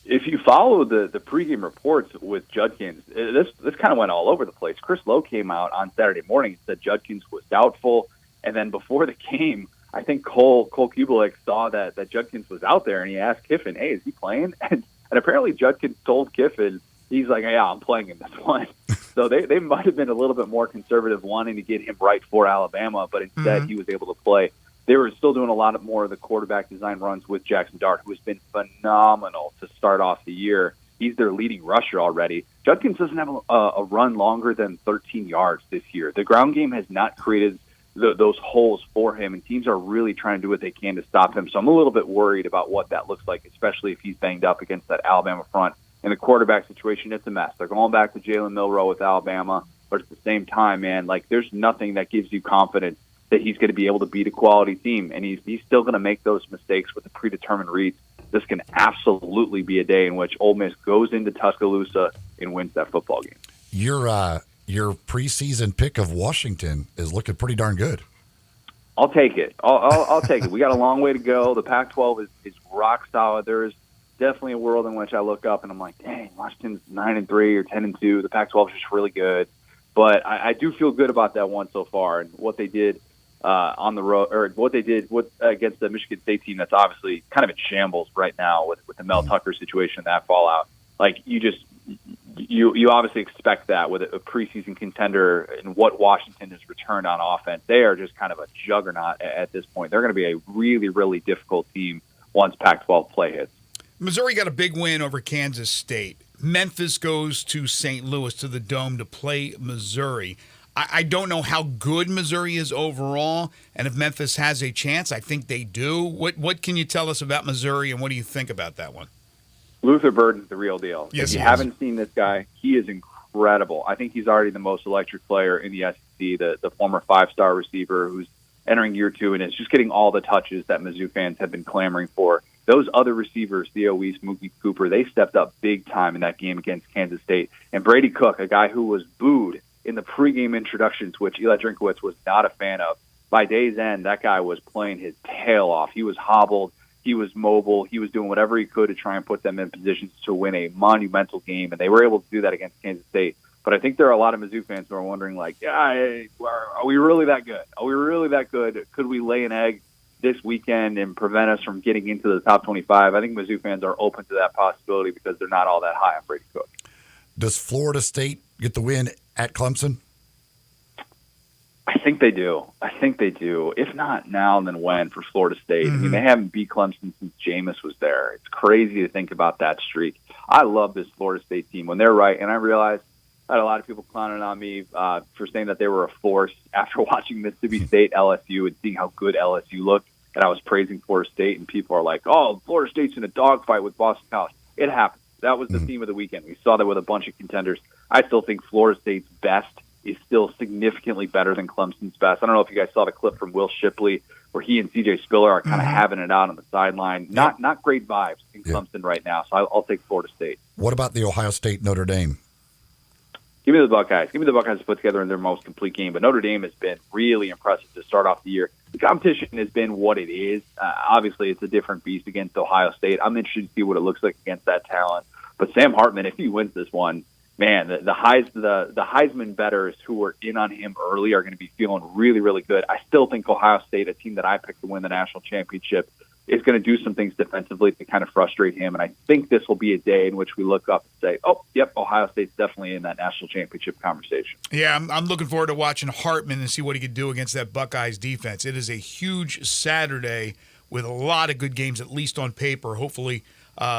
If you follow the pregame reports with Judkins, this kind of went all over the place. Chris Lowe came out on Saturday morning and said Judkins was doubtful, and then before the game, I think Cole Kubelik saw that Judkins was out there, and he asked Kiffin, hey, is he playing? And apparently Judkins told Kiffin, he's like, yeah, I'm playing in this one. So they might have been a little bit more conservative wanting to get him right for Alabama, but instead he was able to play. They were still doing a lot more of the quarterback design runs with Jackson Dart, who has been phenomenal to start off the year. He's their leading rusher already. Judkins doesn't have a run longer than 13 yards this year. The ground game has not created those holes for him, and teams are really trying to do what they can to stop him. So I'm a little bit worried about what that looks like, especially if he's banged up against that Alabama front. In the quarterback situation, it's a mess. They're going back to Jalen Milroe with Alabama, but at the same time, man, like there's nothing that gives you confidence that he's going to be able to beat a quality team, and he's still going to make those mistakes with the predetermined reads. This can absolutely be a day in which Ole Miss goes into Tuscaloosa and wins that football game. Your preseason pick of Washington is looking pretty darn good. I'll take it. I'll take it. We got a long way to go. The Pac-12 is rock solid. There is definitely a world in which I look up and I'm like, dang, Washington's 9-3 or 10-2. The Pac-12 is just really good. But I do feel good about that one so far, and what they did on the road, or what they did against the Michigan State team that's obviously kind of in shambles right now with the Mel Tucker situation, that fallout. Like you obviously expect that with a preseason contender and what Washington has returned on offense. They are just kind of a juggernaut at this point. They're going to be a really, really difficult team once Pac-12 play hits. Missouri got a big win over Kansas State. Memphis goes to St. Louis to the Dome to play Missouri. I don't know how good Missouri is overall, and if Memphis has a chance, I think they do. What can you tell us about Missouri, and what do you think about that one? Luther Burden's the real deal. Yes, if you haven't seen this guy, he is incredible. I think he's already the most electric player in the SEC, the former five-star receiver who's entering year two and is just getting all the touches that Mizzou fans have been clamoring for. Those other receivers, Theo Weiss, Mookie Cooper, they stepped up big time in that game against Kansas State. And Brady Cook, a guy who was booed in the pregame introductions, which Eli Drinkowitz was not a fan of, by day's end, that guy was playing his tail off. He was hobbled. He was mobile. He was doing whatever he could to try and put them in positions to win a monumental game, and they were able to do that against Kansas State. But I think there are a lot of Mizzou fans who are wondering, like, are we really that good? Are we really that good? Could we lay an egg this weekend and prevent us from getting into the top 25? I think Mizzou fans are open to that possibility because they're not all that high on Brady Cook. Does Florida State get the win at Clemson? I think they do. If not now, then when for Florida State? I mean, they haven't beat Clemson since Jameis was there. It's crazy to think about that streak. I love this Florida State team when they're right, and I realize I had a lot of people clowning on me for saying that they were a force after watching Mississippi State, LSU, and seeing how good LSU looked, and I was praising Florida State, and people are like, oh, Florida State's in a dogfight with Boston College. It happened. That was the theme of the weekend. We saw that with a bunch of contenders. I still think Florida State's best is still significantly better than Clemson's best. I don't know if you guys saw the clip from Will Shipley where he and C.J. Spiller are kind of having it out on the sideline. Not great vibes in Clemson right now, so I'll take Florida State. What about the Ohio State Notre Dame? Give me the Buckeyes. Give me the Buckeyes to put together in their most complete game. But Notre Dame has been really impressive to start off the year. The competition has been what it is. Obviously, it's a different beast against Ohio State. I'm interested to see what it looks like against that talent. But Sam Hartman, if he wins this one, man, the Heisman bettors who were in on him early are going to be feeling really, really good. I still think Ohio State, a team that I picked to win the national championship, is going to do some things defensively to kind of frustrate him. And I think this will be a day in which we look up and say, oh, yep, Ohio State's definitely in that national championship conversation. Yeah, I'm looking forward to watching Hartman and see what he can do against that Buckeyes defense. It is a huge Saturday with a lot of good games, at least on paper. Hopefully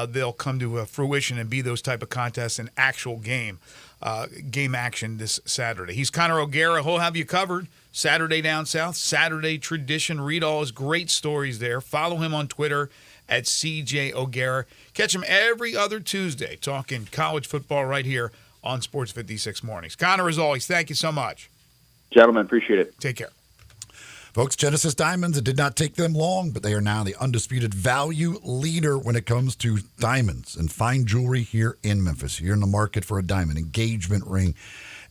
they'll come to fruition and be those type of contests in actual game action this Saturday. He's Connor O'Gara. He'll have you covered Saturday Down South, Saturday Tradition. Read all his great stories there. Follow him on Twitter at CJ O'Gara. Catch him every other Tuesday talking college football right here on Sports 56 Mornings. Connor, as always, thank you so much. Gentlemen, appreciate it. Take care. Folks, Genesis Diamonds, it did not take them long, but they are now the undisputed value leader when it comes to diamonds and fine jewelry here in Memphis. You're in the market for a diamond, engagement ring,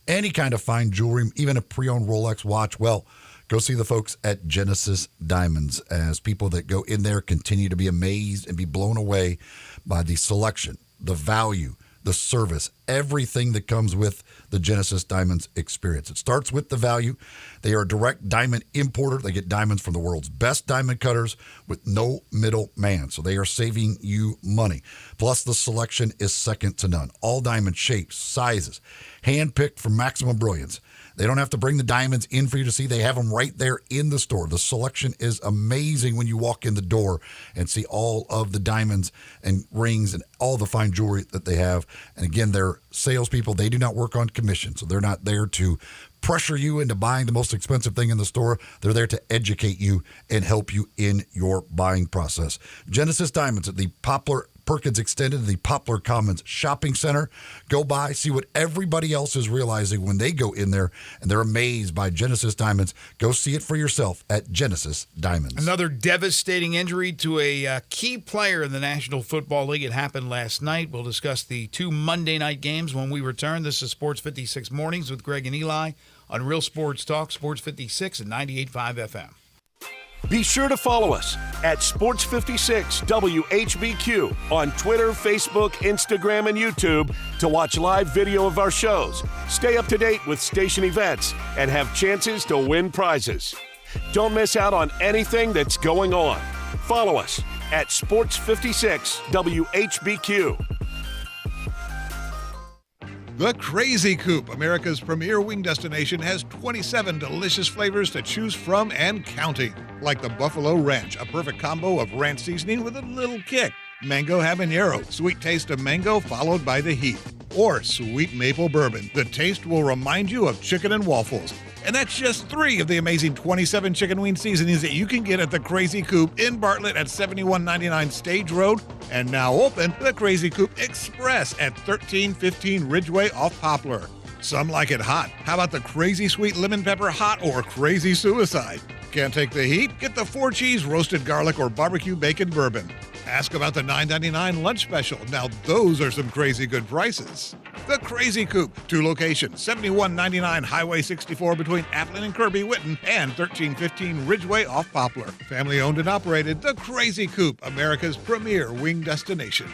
any kind of fine jewelry, even a pre-owned Rolex watch. Well, go see the folks at Genesis Diamonds, as people that go in there continue to be amazed and be blown away by the selection, the value, the service, everything that comes with the Genesis Diamonds experience. It starts with the value. They are a direct diamond importer. They get diamonds from the world's best diamond cutters with no middle man. So they are saving you money. Plus, the selection is second to none. All diamond shapes, sizes, handpicked for maximum brilliance. They don't have to bring the diamonds in for you to see. They have them right there in the store. The selection is amazing when you walk in the door and see all of the diamonds and rings and all the fine jewelry that they have. And again, they're salespeople. They do not work on commission, so they're not there to pressure you into buying the most expensive thing in the store. They're there to educate you and help you in your buying process. Genesis Diamonds at the Poplar Perkins Extended, the Poplar Commons Shopping Center. Go by, see what everybody else is realizing when they go in there, and they're amazed by Genesis Diamonds. Go see it for yourself at Genesis Diamonds. Another devastating injury to a key player in the National Football League. It happened last night. We'll discuss the 2 Monday night games when we return. This is Sports 56 Mornings with Greg and Eli on Real Sports Talk, Sports 56 and 98.5 FM. Be sure to follow us at Sports 56 WHBQ on Twitter, Facebook, Instagram, and YouTube to watch live video of our shows, stay up to date with station events, and have chances to win prizes. Don't miss out on anything that's going on. Follow us at Sports 56 WHBQ. The Crazy Coop, America's premier wing destination, has 27 delicious flavors to choose from and counting. Like the Buffalo Ranch, a perfect combo of ranch seasoning with a little kick. Mango Habanero, sweet taste of mango followed by the heat. Or Sweet Maple Bourbon, the taste will remind you of chicken and waffles. And that's just 3 of the amazing 27 chicken wing seasonings that you can get at the Crazy Coop in Bartlett at 7199 Stage Road. And now open the Crazy Coop Express at 1315 Ridgeway off Poplar. Some like it hot. How about the Crazy Sweet Lemon Pepper Hot or Crazy Suicide? Can't take the heat? Get the 4-cheese roasted garlic or barbecue bacon bourbon. Ask about the $9.99 lunch special. Now those are some crazy good prices. The Crazy Coop, 2 locations, 7199 Highway 64 between Appleton and Kirby-Witten and 1315 Ridgeway off Poplar. Family owned and operated, The Crazy Coop, America's premier wing destination.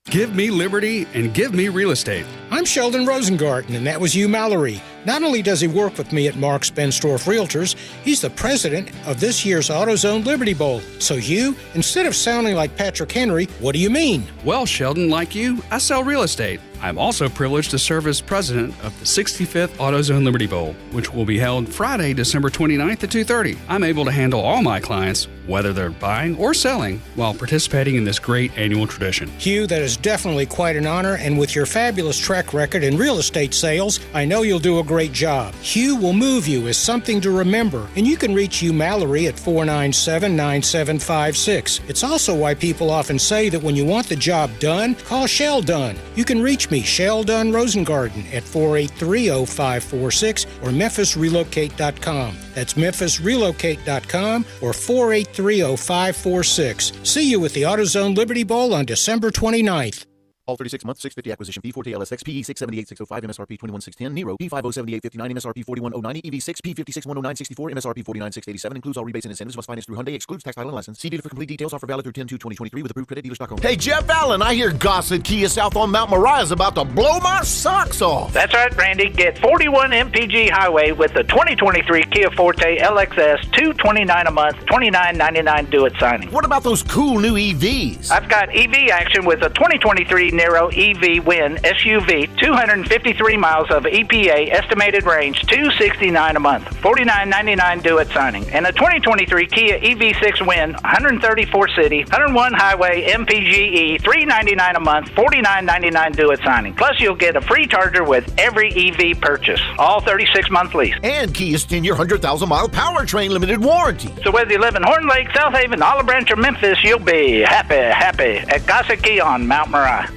Give me liberty and give me real estate. I'm Sheldon Rosengarten, and that was Hugh Mallory. Not only does he work with me at Marks Benstorff Realtors, he's the president of this year's AutoZone Liberty Bowl. So Hugh, instead of sounding like Patrick Henry, what do you mean? Well, Sheldon, like you, I sell real estate. I'm also privileged to serve as president of the 65th AutoZone Liberty Bowl, which will be held Friday, December 29th at 2:30. I'm able to handle all my clients, whether they're buying or selling, while participating in this great annual tradition. Hugh, that is definitely quite an honor, and with your fabulous track track record in real estate sales, I know you'll do a great job. Hugh will move you as something to remember, and you can reach Hugh Mallory at 497-9756. It's also why people often say that when you want the job done, call Shell Dunn. You can reach me, Shell Dunn Rosengarten, at 483-0546 or MemphisRelocate.com. That's MemphisRelocate.com or 483-0546. See you at the AutoZone Liberty Bowl on December 29th. All 36 months, 650 acquisition fee, Forte LSX, PE 678605, MSRP 21610, Nero P507859, MSRP 41090, EV6 P5610964, MSRP 49687, includes all rebates and incentives, must finance through Hyundai, excludes tax, title, and license. See dealer for complete details. Offer valid through 10/2/2023 with approved credit dealers.com. Hey, Jeff Allen, I hear Gossett Kia South on Mount Moriah is about to blow my socks off. That's right, Randy. Get 41 MPG Highway with the 2023 Kia Forte LXS, $229 a month, $29.99 due at signing. What about those cool new EVs? I've got EV action with the 2023 Nero EV Win SUV, 253 miles of EPA, estimated range $269 a month, $49.99 due at signing. And the 2023 Kia EV6 Win, 134 city, 101 highway MPGE, $399 a month, $49.99 due at signing. Plus, you'll get a free charger with every EV purchase, all 36-month lease. And Kia's 10-year, 100,000-mile powertrain limited warranty. So whether you live in Horn Lake, South Haven, Olive Branch, or Memphis, you'll be happy at Gossett Kia on Mount Moriah.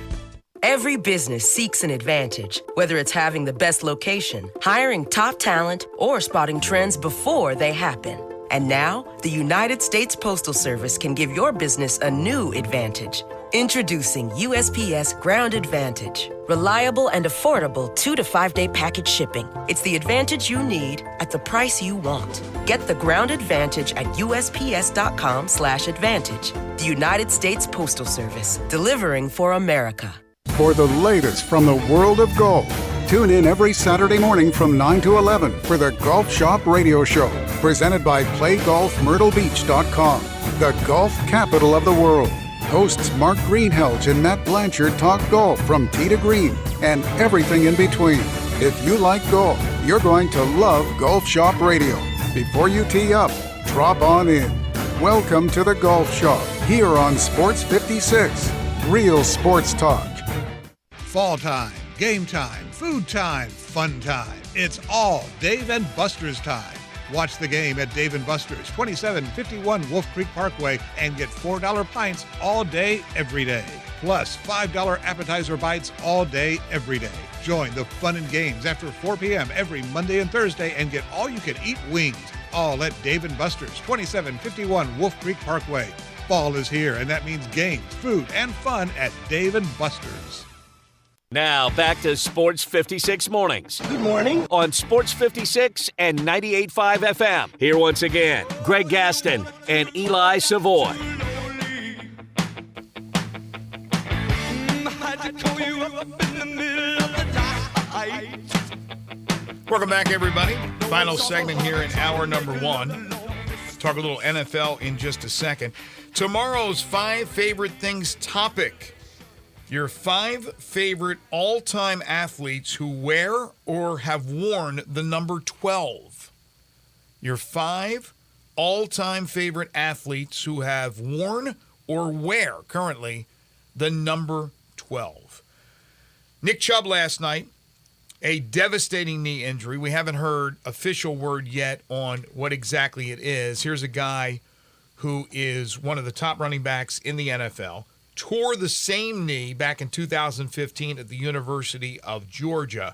Every business seeks an advantage, whether it's having the best location, hiring top talent, or spotting trends before they happen. And now, the United States Postal Service can give your business a new advantage. Introducing USPS Ground Advantage. Reliable and affordable 2 to 5 day package shipping. It's the advantage you need at the price you want. Get the Ground Advantage at USPS.com/advantage. The United States Postal Service, delivering for America. For the latest from the world of golf, tune in every Saturday morning from 9 to 11 for the Golf Shop Radio Show, presented by PlayGolfMyrtleBeach.com, the golf capital of the world. Hosts Mark Greenhelge and Matt Blanchard talk golf from tee to green and everything in between. If you like golf, you're going to love Golf Shop Radio. Before you tee up, drop on in. Welcome to the Golf Shop, here on Sports 56. Real sports talk. Fall time, game time, food time, fun time. It's all Dave and Buster's time. Watch the game at Dave & Buster's, 2751 Wolf Creek Parkway, and get $4 pints all day, every day. Plus $5 appetizer bites all day, every day. Join the fun and games after 4 p.m. every Monday and Thursday and get all-you-can-eat wings. All at Dave & Buster's, 2751 Wolf Creek Parkway. Fall is here, and that means games, food, and fun at Dave & Buster's. Now back to Sports 56 Mornings. Good morning. On Sports 56 and 98.5 FM. Here once again, Greg Gaston and Eli Savoy. Welcome back, everybody. Final segment here in hour number 1. Talk a little NFL in just a second. Tomorrow's 5 favorite things topic. Your 5 favorite all-time athletes who wear or have worn the number 12. Your 5 all-time favorite athletes who have worn or wear currently the number 12. Nick Chubb last night, a devastating knee injury. We haven't heard official word yet on what exactly it is. Here's a guy who is one of the top running backs in the NFL. Tore the same knee back in 2015 at the University of Georgia.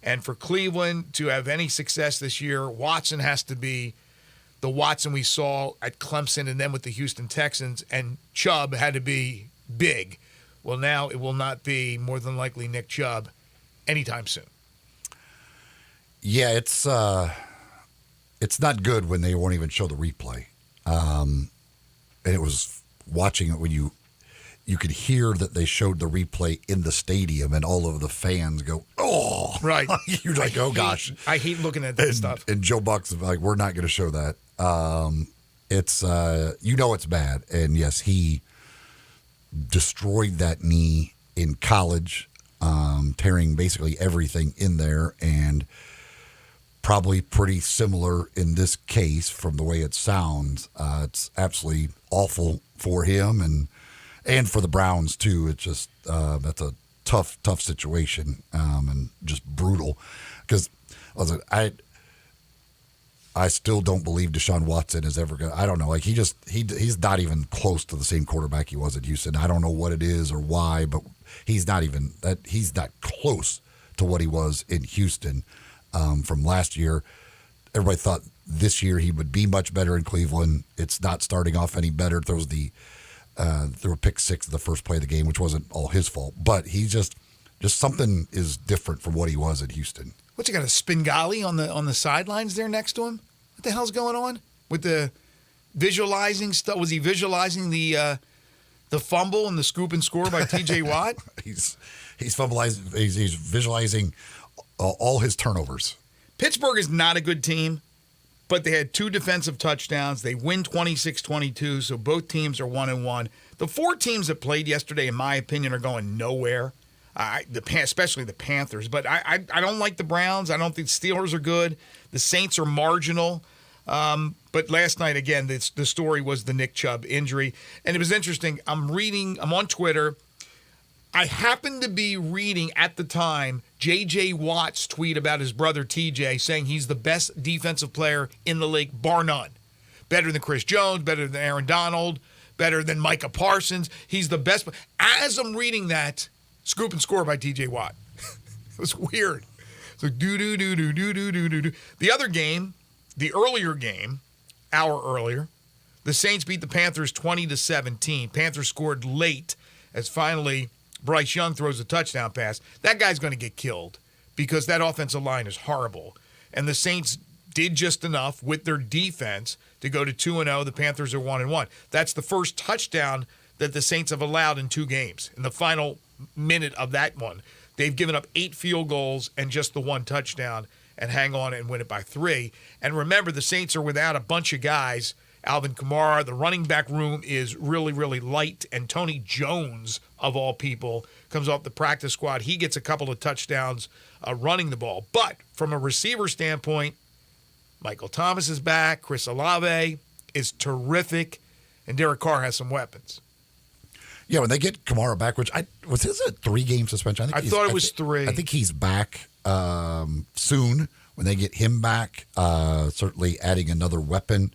And for Cleveland to have any success this year, Watson has to be the Watson we saw at Clemson and then with the Houston Texans, and Chubb had to be big. Well, now it will not be, more than likely, Nick Chubb anytime soon. Yeah, it's not good when they won't even show the replay. And it was watching it when you could hear that they showed the replay in the stadium, and all of the fans go, "Oh!" Right. You're like, "Oh gosh!" I hate looking at that stuff. And Joe Buck's like, "We're not going to show that." It's it's bad, and yes, he destroyed that knee in college, tearing basically everything in there, and probably pretty similar in this case from the way it sounds. It's absolutely awful for him and for the Browns too. It's just that's a tough situation and just brutal. Because I still don't believe Deshaun Watson is ever going to, I don't know. Like he's not even close to the same quarterback he was at Houston. I don't know what it is or why, but he's not close to what he was in Houston from last year. Everybody thought this year he would be much better in Cleveland. It's not starting off any better. Throws threw a pick six at the first play of the game, which wasn't all his fault, but he's just something is different from what he was at Houston. What's he got, a Spingali on the sidelines there next to him? What the hell's going on with the visualizing stuff? Was he visualizing the fumble and the scoop and score by T.J. Watt? He's visualizing all his turnovers. Pittsburgh is not a good team, but they had 2 defensive touchdowns. They win 26-22, so both teams are 1-1. The 4 teams that played yesterday, in my opinion, are going nowhere. Especially the Panthers. But I don't like the Browns. I don't think Steelers are good. The Saints are marginal. But last night, again, the story was the Nick Chubb injury. And it was interesting. I'm on Twitter. I happened to be reading at the time J.J. Watt's tweet about his brother T.J. saying he's the best defensive player in the league, bar none. Better than Chris Jones, better than Aaron Donald, better than Micah Parsons. He's the best. As I'm reading that, scoop and score by T.J. Watt. It was weird. It's like do. The other game, the earlier game, hour earlier, the Saints beat the Panthers 20-17. Panthers scored late as finally Bryce Young throws a touchdown pass. That guy's going to get killed because that offensive line is horrible. And the Saints did just enough with their defense to go to 2-0. The Panthers are 1-1. That's the first touchdown that the Saints have allowed in 2 games. In the final minute of that one, they've given up 8 field goals and just the 1 touchdown and hang on and win it by 3. And remember, the Saints are without a bunch of guys. Alvin Kamara, the running back room is really, really light. And Tony Jones, of all people, comes off the practice squad. He gets a couple of touchdowns running the ball. But from a receiver standpoint, Michael Thomas is back. Chris Olave is terrific. And Derek Carr has some weapons. Yeah, when they get Kamara back, which was his a 3-game suspension? I thought it was 3. I think he's back soon. When they get him back, certainly adding another weapon.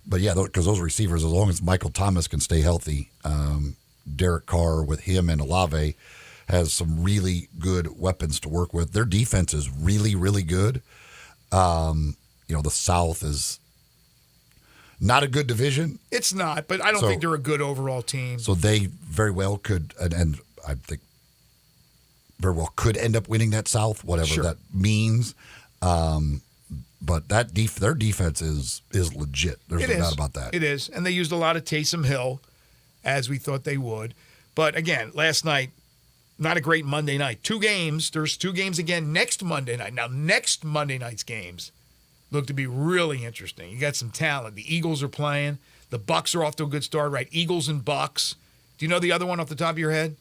But yeah, because those receivers, as long as Michael Thomas can stay healthy, Derek Carr with him and Olave has some really good weapons to work with. Their defense is really, really good. The South is not a good division. It's not, but I don't think they're a good overall team. So they very well could, and I think very well could end up winning that South, whatever that means. But their defense is legit. There's no doubt about that. It is, and they used a lot of Taysom Hill, as we thought they would. But again, last night, not a great Monday night. 2 games. There's 2 games again next Monday night. Now, next Monday night's games look to be really interesting. You got some talent. The Eagles are playing. The Bucks are off to a good start, right? Eagles and Bucks. Do you know the other one off the top of your head?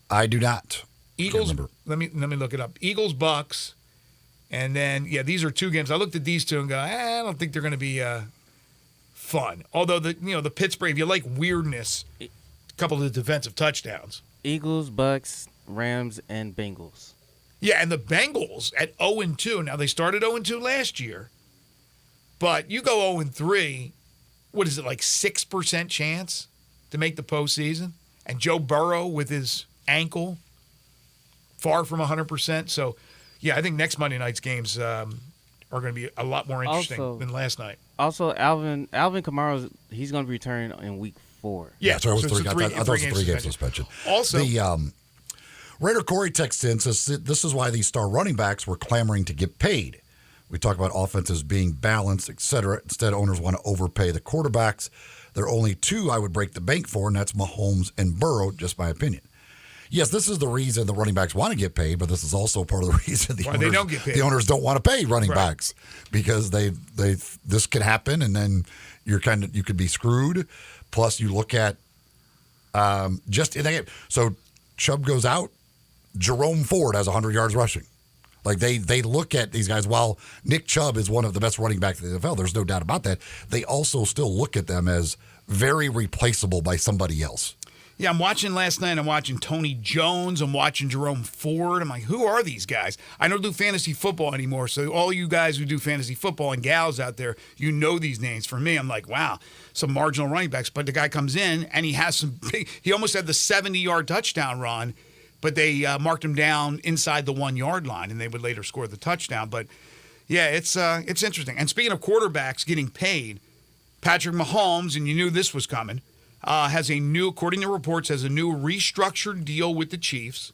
I do not. Eagles. Let me look it up. Eagles, Bucks. And then, these are 2 games. I looked at these 2 and go, I don't think they're going to be fun. Although, the Pittsburgh, if you like weirdness, a couple of the defensive touchdowns. Eagles, Bucks, Rams, and Bengals. Yeah, and the Bengals at 0-2. Now, they started 0-2 last year. But you go 0-3, what is it, like 6% chance to make the postseason? And Joe Burrow with his ankle, far from 100%. So, yeah, I think next Monday night's games are going to be a lot more interesting than last night. Also, Alvin Kamara, he's going to return in week 4. Yeah, so I thought it was a 3-game suspension. Also, the Raider Corey texts in, says this is why these star running backs were clamoring to get paid. We talk about offenses being balanced, etc. Instead, owners want to overpay the quarterbacks. There are only 2 I would break the bank for, and that's Mahomes and Burrow, just my opinion. Yes, this is the reason the running backs want to get paid, but this is also part of the reason they don't get paid. The owners don't want to pay running backs because this could happen, and then you could be screwed. Plus, you look at just in that game. So Chubb goes out. Jerome Ford has 100 yards rushing. Like they look at these guys. While Nick Chubb is one of the best running backs in the NFL, there's no doubt about that. They also still look at them as very replaceable by somebody else. Yeah, I'm watching last night. I'm watching Tony Jones. I'm watching Jerome Ford. I'm like, who are these guys? I don't do fantasy football anymore. So all you guys who do fantasy football and gals out there, you know these names. For me, I'm like, wow, some marginal running backs. But the guy comes in and he has some big, he almost had the 70-yard touchdown run, but they marked him down inside the 1-yard line, and they would later score the touchdown. But yeah, it's interesting. And speaking of quarterbacks getting paid, Patrick Mahomes, and you knew this was coming, has a new, according to reports, has a new restructured deal with the Chiefs.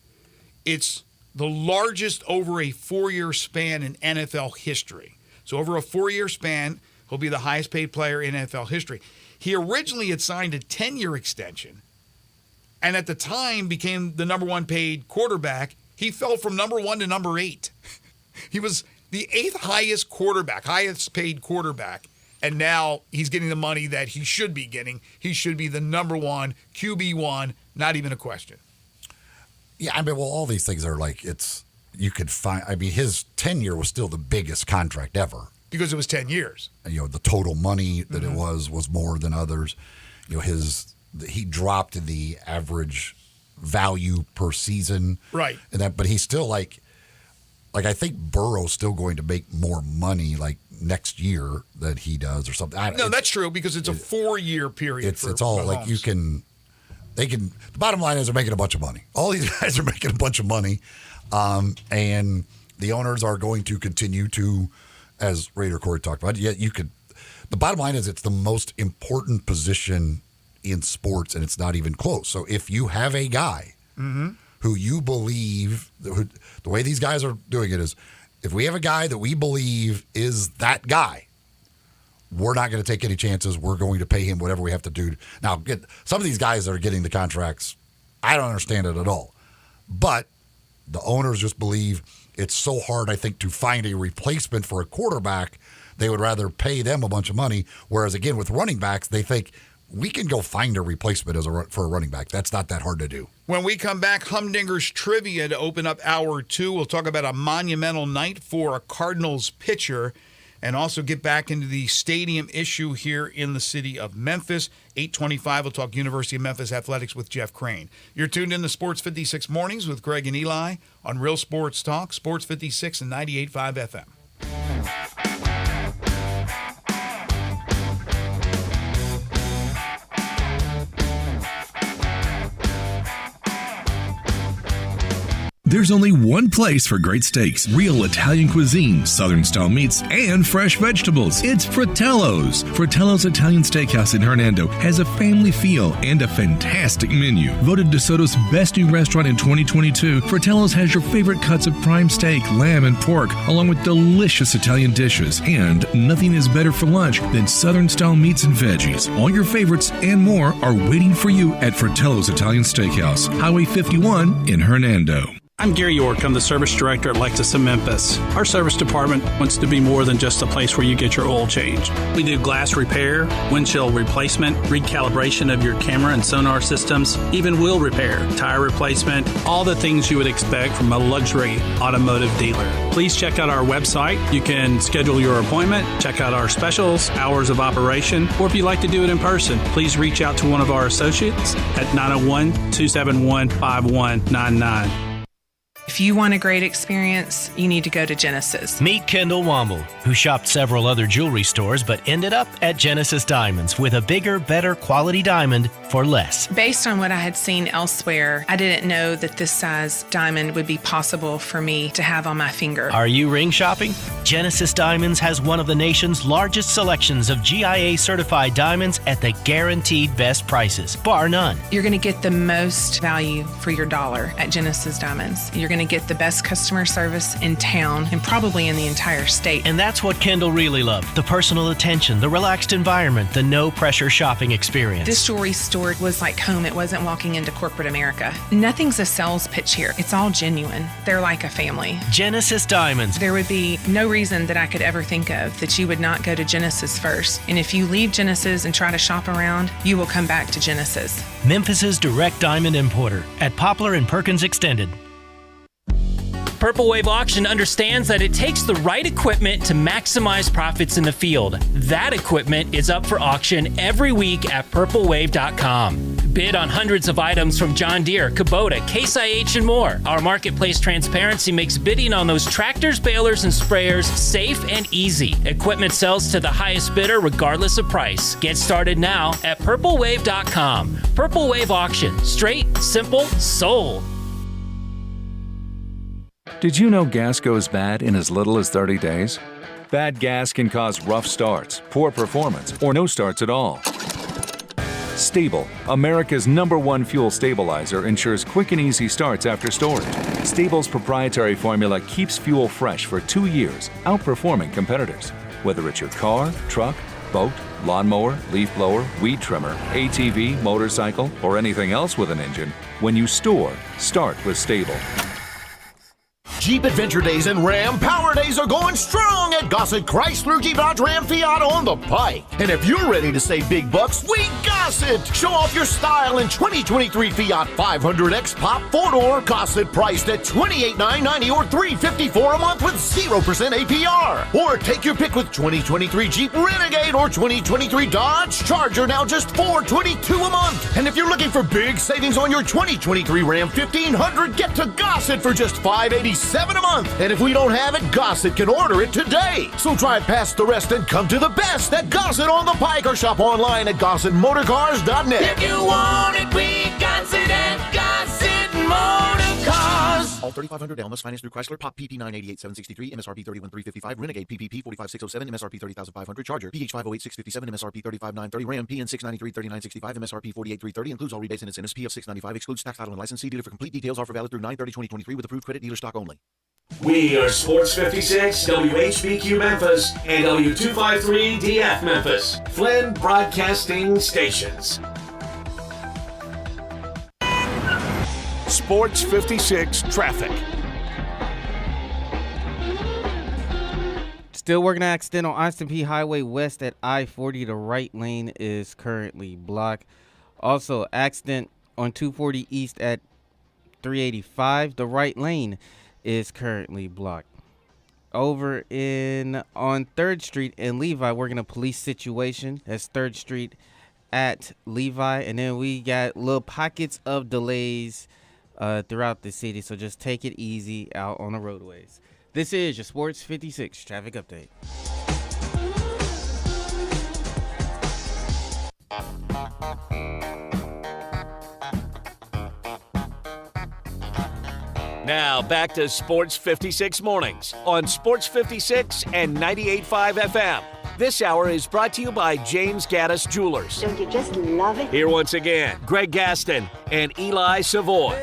It's the largest over a 4-year span in NFL history. So over a 4-year span, he'll be the highest paid player in NFL history. He originally had signed a 10-year extension, and at the time became the number 1 paid quarterback. He fell from number 1 to number 8. He was the 8th highest quarterback, highest paid quarterback. And now he's getting the money that he should be getting. He should be the number 1, QB1, not even a question. Yeah, I mean, well, all these things are like, you could find, I mean, his tenure was still the biggest contract ever. Because it was 10 years. You know, the total money that it was more than others. You know, he dropped the average value per season. Right. But he's still like I think Burrow's still going to make more money like next year than he does or something. No, that's true because it's a 4-year period. It's all Mahomes. Like they can. The bottom line is they're making a bunch of money. All these guys are making a bunch of money, and the owners are going to continue to, as Raider Corey talked about. Yeah, you could. The bottom line is it's the most important position in sports, and it's not even close. So if you have a guy who you believe, the way these guys are doing it is, if we have a guy that we believe is that guy, we're not going to take any chances. We're going to pay him whatever we have to do. Now, some of these guys that are getting the contracts, I don't understand it at all. But the owners just believe it's so hard, I think, to find a replacement for a quarterback. They would rather pay them a bunch of money. Whereas, again, with running backs, they think we can go find a replacement for a running back. That's not that hard to do. When we come back, Humdinger's Trivia to open up Hour 2. We'll talk about a monumental night for a Cardinals pitcher and also get back into the stadium issue here in the city of Memphis. 8:25, we'll talk University of Memphis Athletics with Jeff Crane. You're tuned in to Sports 56 Mornings with Greg and Eli on Real Sports Talk, Sports 56 and 98.5 FM. There's only one place for great steaks, real Italian cuisine, Southern-style meats, and fresh vegetables. It's Fratello's. Fratello's Italian Steakhouse in Hernando has a family feel and a fantastic menu. Voted DeSoto's best new restaurant in 2022, Fratello's has your favorite cuts of prime steak, lamb, and pork, along with delicious Italian dishes. And nothing is better for lunch than Southern-style meats and veggies. All your favorites and more are waiting for you at Fratello's Italian Steakhouse, Highway 51 in Hernando. I'm Gary York. I'm the service director at Lexus of Memphis. Our service department wants to be more than just a place where you get your oil changed. We do glass repair, windshield replacement, recalibration of your camera and sonar systems, even wheel repair, tire replacement, all the things you would expect from a luxury automotive dealer. Please check out our website. You can schedule your appointment, check out our specials, hours of operation, or if you'd like to do it in person, please reach out to one of our associates at 901-271-5199. If you want a great experience, you need to go to Genesis. Meet Kendall Womble, who shopped several other jewelry stores but ended up at Genesis Diamonds with a bigger, better quality diamond for less. Based on what I had seen elsewhere, I didn't know that this size diamond would be possible for me to have on my finger. Are you ring shopping? Genesis Diamonds has one of the nation's largest selections of GIA-certified diamonds at the guaranteed best prices, bar none. You're going to get the most value for your dollar at Genesis Diamonds. You're going to get the best customer service in town and probably in the entire state. And that's what Kendall really loved. The personal attention, the relaxed environment, the no-pressure shopping experience. This jewelry store was like home. It wasn't walking into corporate America. Nothing's a sales pitch here. It's all genuine. They're like a family. Genesis Diamonds. There would be no reason that I could ever think of that you would not go to Genesis first. And if you leave Genesis and try to shop around, you will come back to Genesis. Memphis's direct diamond importer at Poplar and Perkins Extended. Purple Wave Auction understands that it takes the right equipment to maximize profits in the field. That equipment is up for auction every week at purplewave.com. Bid on hundreds of items from John Deere, Kubota, Case IH, and more. Our marketplace transparency makes bidding on those tractors, balers, and sprayers safe and easy. Equipment sells to the highest bidder regardless of price. Get started now at purplewave.com. Purple Wave Auction. Straight, simple, sold. Did you know gas goes bad in as little as 30 days? Bad gas can cause rough starts, poor performance, or no starts at all. Stable, America's #1 fuel stabilizer, ensures quick and easy starts after storage. Stable's proprietary formula keeps fuel fresh for 2 years, outperforming competitors. Whether it's your car, truck, boat, lawnmower, leaf blower, weed trimmer, ATV, motorcycle, or anything else with an engine, when you store, start with Stable. Jeep Adventure Days and Ram Power Days are going strong at Gossett Chrysler Jeep Dodge Ram Fiat on the Pike. And if you're ready to save big bucks, we Gossett! Show off your style in 2023 Fiat 500X Pop 4-door, Gossett priced at $28,990 or $354 a month with 0% APR. Or take your pick with 2023 Jeep Renegade or 2023 Dodge Charger, now just $422 a month. And if you're looking for big savings on your 2023 Ram 1500, get to Gossett for just $587 a month. And if we don't have it, Gossett can order it today. So drive past the rest and come to the best at Gossett on the Pike, or shop online at GossettMotorCars.net. If you want it, we got it at Gossett Motor Cars. All 3500 Elmas financed through Chrysler. Pop PP 988,763. MSRP 31,355. Renegade PPP 45,607. MSRP 30,500. Charger PH 508,657. MSRP 35,930. Ram PN 693 3965. MSRP 48,330. Includes all rebates and incentives. PF 695. Excludes tax, title, and license. See dealer for complete details. Offer valid through 9/30/2023 with approved credit dealer stock only. We are Sports 56, WHBQ Memphis, and W253DF Memphis, Flynn Broadcasting Stations. Sports 56 traffic. Still working an accident on Austin P Highway West at I-40. The right lane is currently blocked. Also, accident on 240 East at 385. The right lane is currently blocked. Over on 3rd Street in Levi, we're in a police situation. That's 3rd Street at Levi. And then we got little pockets of delays throughout the city. So just take it easy out on the roadways. This is your Sports 56 traffic update. Now back to Sports 56 Mornings on Sports 56 and 98.5 FM. This hour is brought to you by James Gaddis Jewelers. Don't you just love it? Here once again, Greg Gaston and Eli Savoy.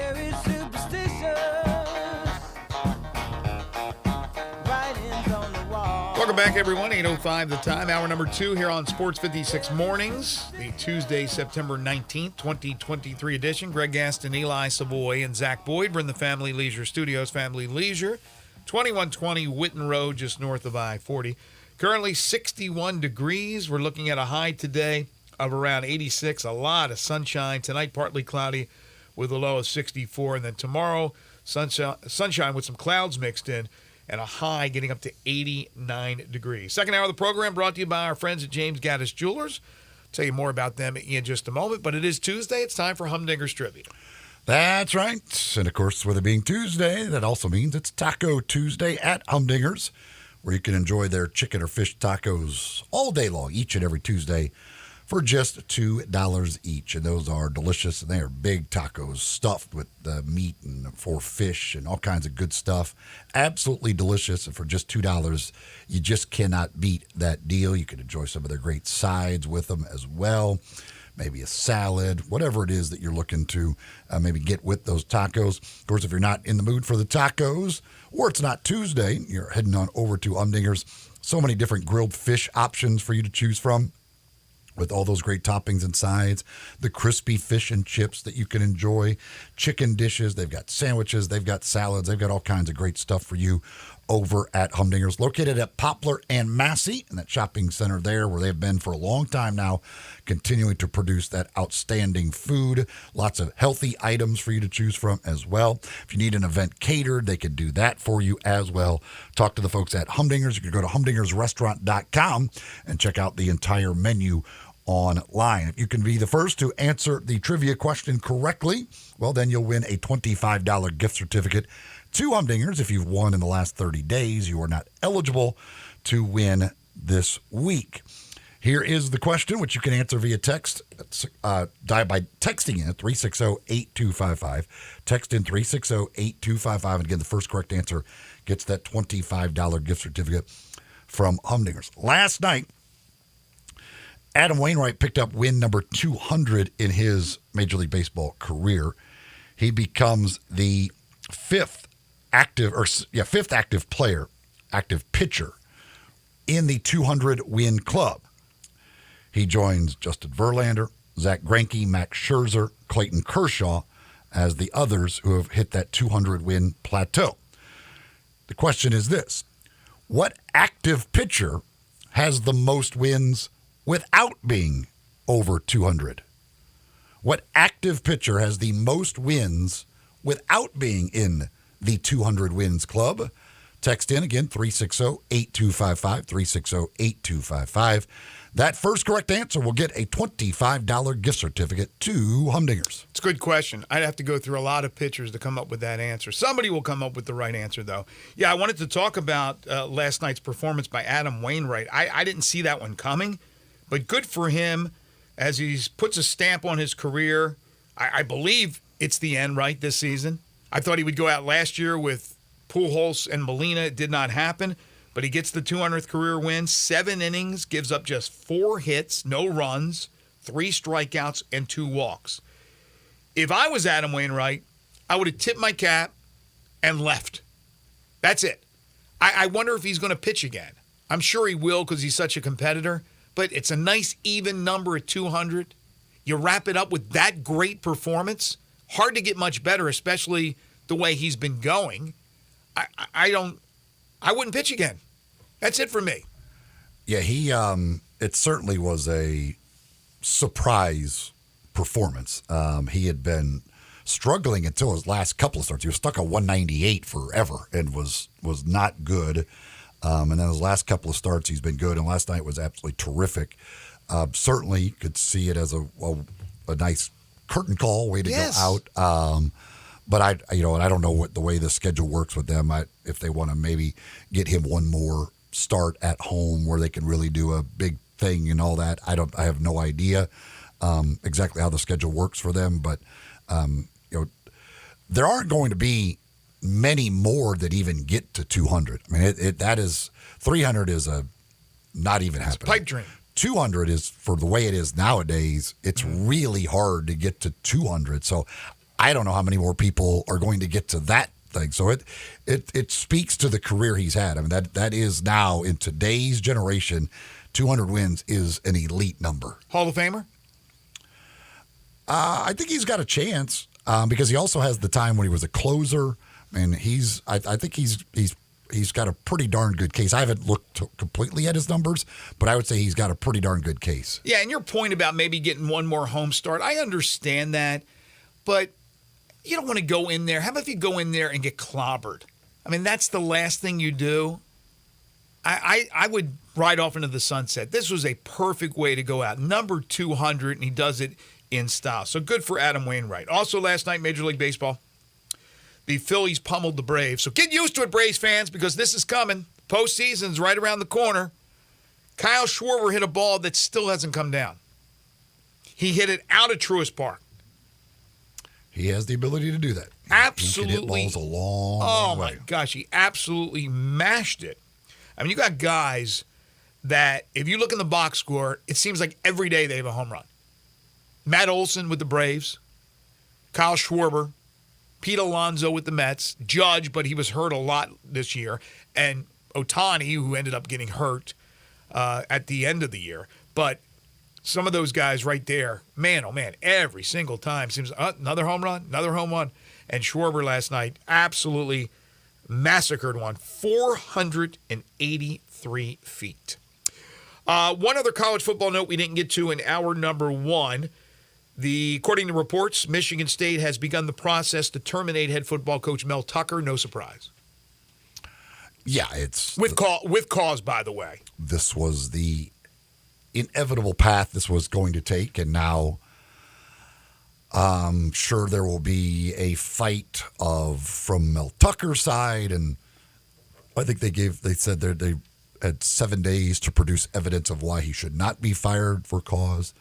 Welcome back, everyone. 8:05 the time. Hour number 2 here on Sports 56 Mornings. The Tuesday, September 19th, 2023 edition. Greg Gaston, Eli Savoy, and Zach Boyd. We're in the Family Leisure Studios. Family Leisure, 2120 Witten Road, just north of I-40. Currently 61 degrees. We're looking at a high today of around 86. A lot of sunshine. Tonight, partly cloudy with a low of 64. And then tomorrow, sunshine with some clouds mixed in, and a high getting up to 89 degrees. Second hour of the program brought to you by our friends at James Gaddis Jewelers. Tell you more about them in just a moment, but it is Tuesday. It's time for Humdinger's Trivia. That's right. And of course, with it being Tuesday, that also means it's Taco Tuesday at Humdinger's, where you can enjoy their chicken or fish tacos all day long, each and every Tuesday, for just $2 each. And those are delicious, and they are big tacos stuffed with meat and for fish and all kinds of good stuff. Absolutely delicious, and for just $2, you just cannot beat that deal. You can enjoy some of their great sides with them as well. Maybe a salad, whatever it is that you're looking to maybe get with those tacos. Of course, if you're not in the mood for the tacos, or it's not Tuesday, you're heading on over to Humdinger's. So many different grilled fish options for you to choose from, with all those great toppings and sides, the crispy fish and chips that you can enjoy, chicken dishes, they've got sandwiches, they've got salads, they've got all kinds of great stuff for you over at Humdinger's, located at Poplar and Massey, in that shopping center there where they've been for a long time now, continuing to produce that outstanding food. Lots of healthy items for you to choose from as well. If you need an event catered, they can do that for you as well. Talk to the folks at Humdinger's. You can go to humdingersrestaurant.com and check out the entire menu online. If you can be the first to answer the trivia question correctly, well, then you'll win a $25 gift certificate to Humdingers. If you've won in the last 30 days, you are not eligible to win this week. Here is the question, which you can answer via text by texting in 360-8255. Text in 360-8255. And again, the first correct answer gets that $25 gift certificate from Humdingers. Last night, Adam Wainwright picked up win number 200 in his Major League Baseball career. He becomes the fifth active pitcher in the 200-win club. He joins Justin Verlander, Zach Greinke, Max Scherzer, Clayton Kershaw as the others who have hit that 200-win plateau. The question is this: what active pitcher has the most wins without being over 200? What active pitcher has the most wins without being in the 200 wins club? Text in again, 360-8255, 360-8255. That first correct answer will get a $25 gift certificate to Humdingers. It's a good question. I'd have to go through a lot of pitchers to come up with that answer. Somebody will come up with the right answer, though. Yeah, I wanted to talk about last night's performance by Adam Wainwright. I didn't see that one coming, but good for him as he puts a stamp on his career. I believe it's the end, right, this season. I thought he would go out last year with Pujols and Molina. It did not happen. But he gets the 200th career win, 7 innings, gives up just 4 hits, no runs, 3 strikeouts, and 2 walks. If I was Adam Wainwright, I would have tipped my cap and left. That's it. I wonder if he's going to pitch again. I'm sure he will because he's such a competitor, but it's a nice even number at 200. You wrap it up with that great performance. Hard to get much better, especially the way he's been going. I wouldn't pitch again. That's it for me. Yeah, it certainly was a surprise performance. He had been struggling until his last couple of starts. He was stuck at 198 forever and was not good. And then his last couple of starts, he's been good. And last night was absolutely terrific. Certainly could see it as a nice curtain call, way to go out. But I don't know what the way the schedule works with them. If they want to maybe get him one more start at home where they can really do a big thing and all that. I have no idea exactly how the schedule works for them. But there aren't going to be many more that even get to 200. I mean, that is 300 is not even happening. It's a pipe dream. 200 is, for the way it is nowadays, it's really hard to get to 200. So I don't know how many more people are going to get to that thing. So it speaks to the career he's had. I mean, that is now, in today's generation, 200 wins is an elite number. Hall of Famer? I think he's got a chance because he also has the time when he was a closer. And I think he's got a pretty darn good case. I haven't looked completely at his numbers, but I would say he's got a pretty darn good case. Yeah, and your point about maybe getting one more home start, I understand that, but you don't want to go in there. How about if you go in there and get clobbered? I mean, that's the last thing you do. I would ride off into the sunset. This was a perfect way to go out. Number 200, and he does it in style. So good for Adam Wainwright. Also last night, Major League Baseball, the Phillies pummeled the Braves. So get used to it, Braves fans, because this is coming. Postseason's right around the corner. Kyle Schwarber hit a ball that still hasn't come down. He hit it out of Truist Park. He has the ability to do that. Absolutely. He can hit balls a long way. Oh, my gosh. He absolutely mashed it. I mean, you got guys that, if you look in the box score, it seems like every day they have a home run. Matt Olson with the Braves. Kyle Schwarber. Pete Alonso with the Mets. Judge, but he was hurt a lot this year. And Ohtani, who ended up getting hurt at the end of the year. But some of those guys right there, man, oh man, every single time seems another home run. And Schwarber last night absolutely massacred one, 483 feet. One other college football note we didn't get to in hour number 1. According to reports, Michigan State has begun the process to terminate head football coach Mel Tucker. No surprise. Yeah, it's with cause, by the way. This was the inevitable path this was going to take, and now I'm sure there will be a fight from Mel Tucker's side, and I think they said they had 7 days to produce evidence of why he should not be fired for cause.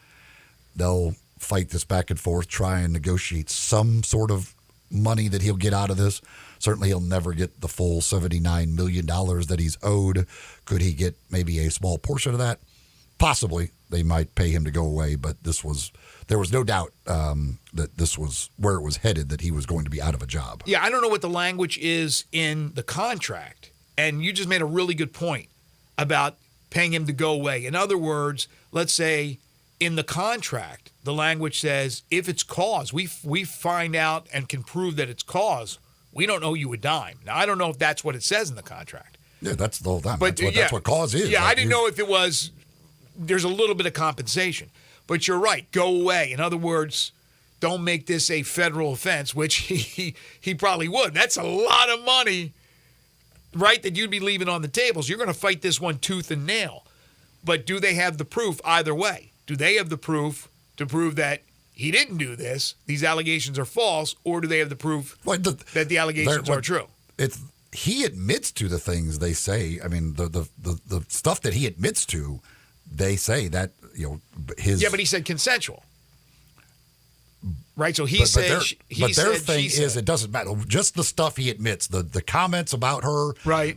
They'll fight this back and forth, try and negotiate some sort of money that he'll get out of this. Certainly he'll never get the full $79 million that he's owed. Could he get maybe a small portion of that? Possibly. They might pay him to go away, but there was no doubt that this was where it was headed, that he was going to be out of a job. Yeah, I don't know what the language is in the contract, and you just made a really good point about paying him to go away. In other words, let's say in the contract, the language says if it's cause, we find out and can prove that it's cause, we don't owe you a dime. Now, I don't know if that's what it says in the contract. Yeah, that's the whole time. But that's what cause is. Yeah, I didn't know if it was, there's a little bit of compensation. But you're right, go away. In other words, don't make this a federal offense, which he probably would. That's a lot of money, right, that you'd be leaving on the tables. You're going to fight this one tooth and nail. But do they have the proof either way? Do they have the proof to prove that he didn't do this, these allegations are false, or do they have the proof that the allegations are true? He admits to the things they say. I mean, the stuff that he admits to, they say that, his... Yeah, but he said consensual. Right, so he said... But their thing is, it doesn't matter. Just the stuff he admits, the comments about her... Right.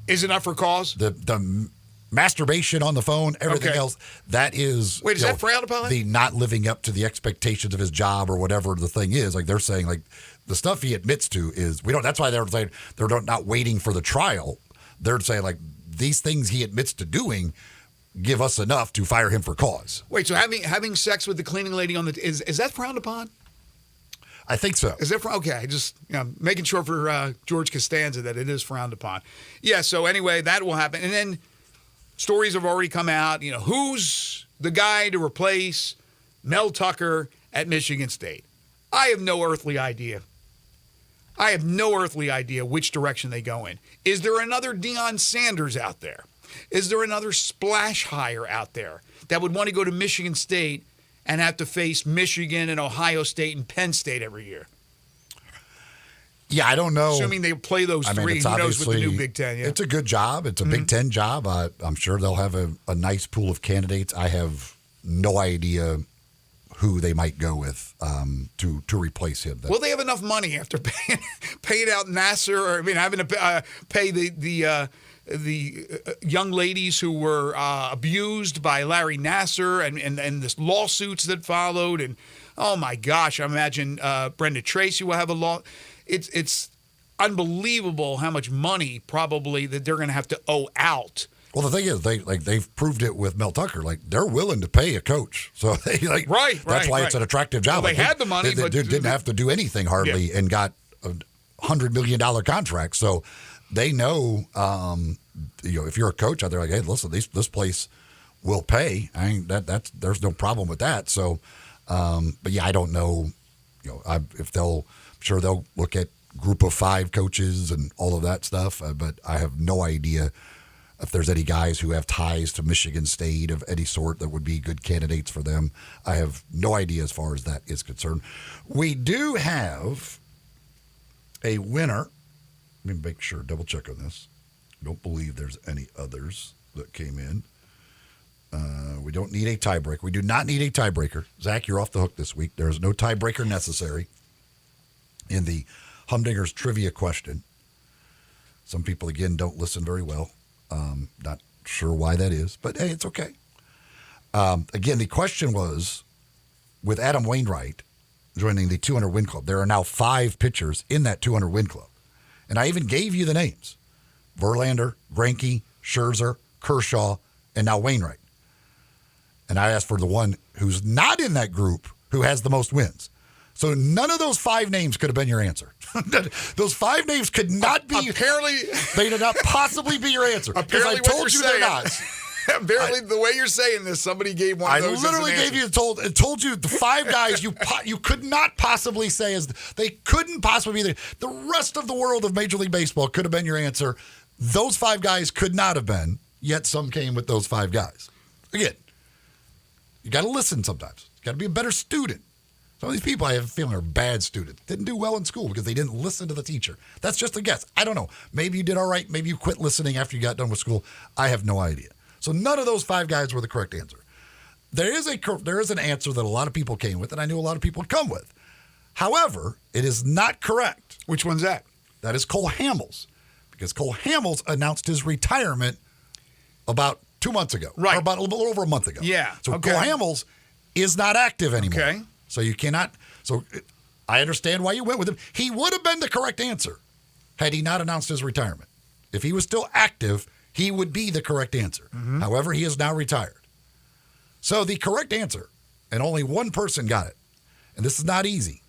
Is enough for cause? The masturbation on the phone, everything else, that is... Wait, is that frowned upon? The not living up to the expectations of his job or whatever the thing is. Like, they're saying, like, the stuff he admits to is... That's why they're saying they're not waiting for the trial. They're saying, like, these things he admits to doing give us enough to fire him for cause. Wait, so having sex with the cleaning lady on the... Is that frowned upon? I think so. Is that okay? Just making sure for George Costanza that it is frowned upon. Yeah, so anyway, that will happen. And then stories have already come out. Who's the guy to replace Mel Tucker at Michigan State? I have no earthly idea. I have no earthly idea which direction they go in. Is there another Deion Sanders out there? Is there another splash hire out there that would want to go to Michigan State and have to face Michigan and Ohio State and Penn State every year? Yeah, I don't know. Assuming they play those three, who knows with the new Big Ten? Yeah. It's a good job. It's a Big Ten job. I'm sure they'll have a nice pool of candidates. I have no idea who they might go with to replace him. Will they have enough money after paying out Nasser, or having to pay the young ladies who were abused by Larry Nasser and the lawsuits that followed? And oh my gosh, I imagine Brenda Tracy will have a law. It's unbelievable how much money probably that they're going to have to owe out. Well, the thing is, they've proved it with Mel Tucker. Like, they're willing to pay a coach, so they That's why it's an attractive job. Well, they had the money, but didn't have to do anything hardly, and got a $100 million contract. So they know, if you're a coach out there, like, hey, listen, this place will pay. There's no problem with that. So, but yeah, I don't know, if I'm sure they'll look at group of 5 coaches and all of that stuff. But I have no idea if there's any guys who have ties to Michigan State of any sort that would be good candidates for them. I have no idea as far as that is concerned. We do have a winner. Let me make sure, double check on this. I don't believe there's any others that came in. We don't need a tiebreaker. We do not need a tiebreaker. Zach, you're off the hook this week. There is no tiebreaker necessary in the Humdinger's trivia question. Some people, again, don't listen very well. Not sure why that is, but hey, it's okay. Again, the question was, with Adam Wainwright joining the 200 win club, there are now 5 pitchers in that 200 win club. And I even gave you the names: Verlander, Greinke, Scherzer, Kershaw, and now Wainwright. And I asked for the one who's not in that group who has the most wins. So none of those 5 names could have been your answer. Those 5 names could not be. Apparently, they did not possibly be your answer. Apparently, I told you they're not. Apparently, the way you're saying this, somebody gave one of those. I literally gave you told you the 5 guys you could not possibly say as they couldn't possibly be there. The rest of the world of Major League Baseball could have been your answer. Those 5 guys could not have been. Yet some came with those 5 guys. again, you got to listen sometimes. You got to be a better student. Some of these people, I have a feeling, are bad students. Didn't do well in school because they didn't listen to the teacher. That's just a guess. I don't know. Maybe you did all right. Maybe you quit listening after you got done with school. I have no idea. So none of those 5 guys were the correct answer. There is an answer that a lot of people came with, and I knew a lot of people would come with. However, it is not correct. Which one's that? That is Cole Hamels, because Cole Hamels announced his retirement about 2 months ago. Right. Or about a little over a month ago. Yeah. So okay. Cole Hamels is not active anymore. Okay. So you cannot. So I understand why you went with him. He would have been the correct answer had he not announced his retirement. If he was still active, he would be the correct answer. Mm-hmm. However, he is now retired. So the correct answer, and only one person got it, and this is not easy.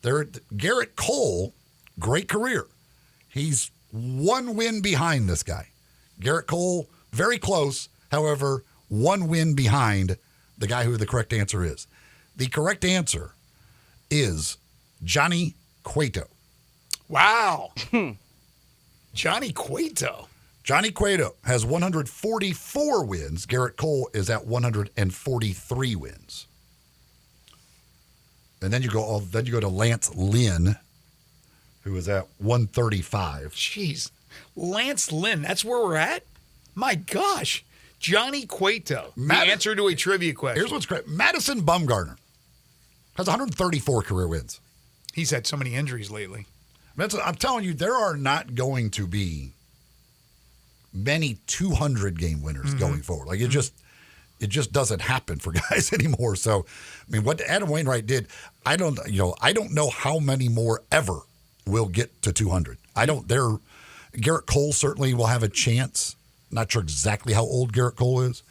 Garrett Cole, great career. He's 1 win behind this guy. Garrett Cole, very close. However, 1 win behind the guy who the correct answer is. The correct answer is Johnny Cueto. Wow. Johnny Cueto. Johnny Cueto has 144 wins. Garrett Cole is at 143 wins. And then you go to Lance Lynn, who is at 135. Jeez. Lance Lynn, that's where we're at? My gosh. Johnny Cueto, the answer to a trivia question. Here's what's great. Madison Bumgarner has 134 career wins. He's had so many injuries lately. I'm telling you, there are not going to be many 200-game winners going forward. Like, it just doesn't happen for guys anymore. So, I mean, what Adam Wainwright did, I don't know how many more ever will get to 200. Garrett Cole certainly will have a chance. Not sure exactly how old Garrett Cole is,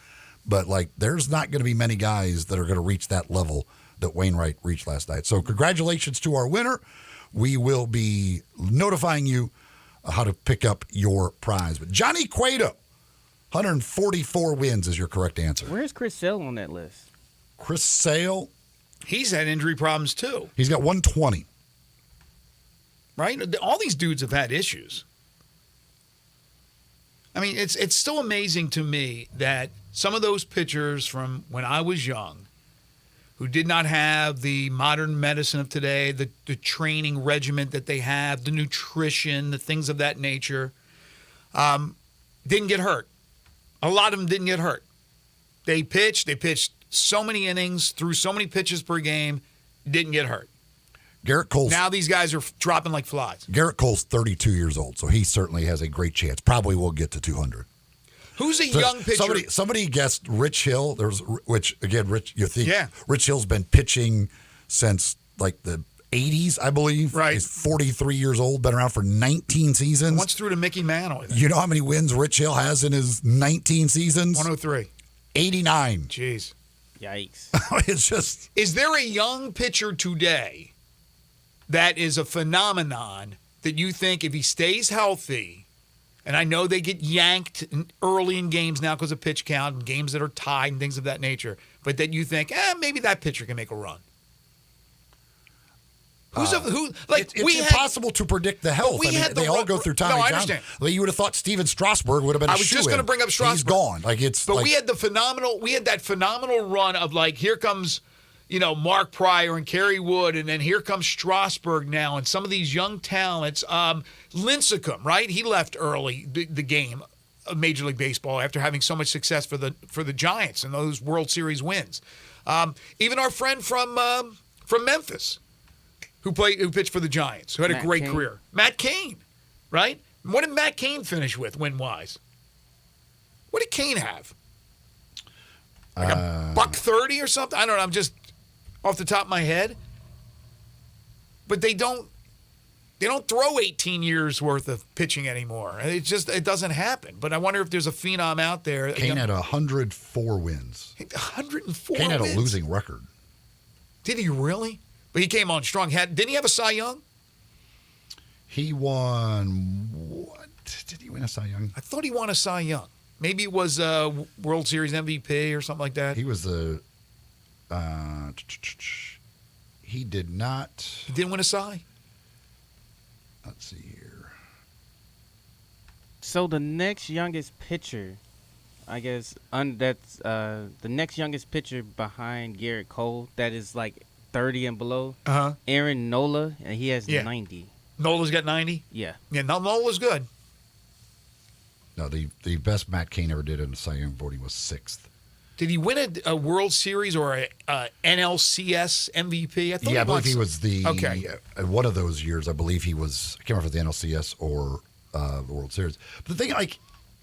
but there's not going to be many guys that are going to reach that level that Wainwright reached last night. So congratulations to our winner. We will be notifying you how to pick up your prize. But Johnny Cueto, 144 wins is your correct answer. Where's Chris Sale on that list? Chris Sale. He's had injury problems too. He's got 120. Right? All these dudes have had issues. I mean, it's still amazing to me that some of those pitchers from when I was young who did not have the modern medicine of today, the training regimen that they have, the nutrition, the things of that nature, didn't get hurt. A lot of them didn't get hurt. They pitched so many innings, threw so many pitches per game, didn't get hurt. Garrett Cole's now these guys are dropping like flies. Garrett Cole's 32 years old, so he certainly has a great chance. Probably will get to 200. Who's a young pitcher? Somebody guessed Rich Hill. Rich Rich Hill's been pitching since the 80s, I believe. Right. He's 43 years old, been around for 19 seasons. Once through to Mickey Mantle. I think. You know how many wins Rich Hill has in his 19 seasons? 103. 89. Jeez. Yikes. It's just. Is there a young pitcher today that is a phenomenon that you think if he stays healthy, and I know they get yanked early in games now because of pitch count and games that are tied and things of that nature, but that you think, maybe that pitcher can make a run? It's impossible to predict the health. They all go through Tommy John. I understand. You would have thought Steven Strasburg would have been a I was just going to bring up Strasburg. He's gone. We had that phenomenal run of here comes, Mark Pryor and Kerry Wood, and then here comes Strasburg now, and some of these young talents. Lincecum, right? He left early the game of Major League Baseball after having so much success for the Giants and those World Series wins. Even our friend from Memphis, who pitched for the Giants, who had a great career. Matt Cain, right? What did Matt Cain finish with win-wise? What did Cain have? A $130 or something? I don't know. I'm just off the top of my head. But they don't throw 18 years worth of pitching anymore. It doesn't happen. But I wonder if there's a phenom out there. Cain had 104 wins. 104 Cain had wins? a losing record. Did he really? But he came on strong. Didn't he have a Cy Young? He won what? Did he win a Cy Young? I thought he won a Cy Young. Maybe it was World Series MVP or something like that. He was the. He did not. He didn't win a Cy? Let's see here. So the next youngest pitcher I guess that's the next youngest pitcher behind Garrett Cole. That is like 30 and below. Aaron Nola, and he has 90. Nola's got 90? Yeah. Yeah, Nola's good. No, the best Matt Cain ever did in the Cy Young voting was 6th. Did he win a World Series or a NLCS MVP? I believe he was the one of those years. I believe he was. I can't remember if it was the NLCS or the World Series. But the thing,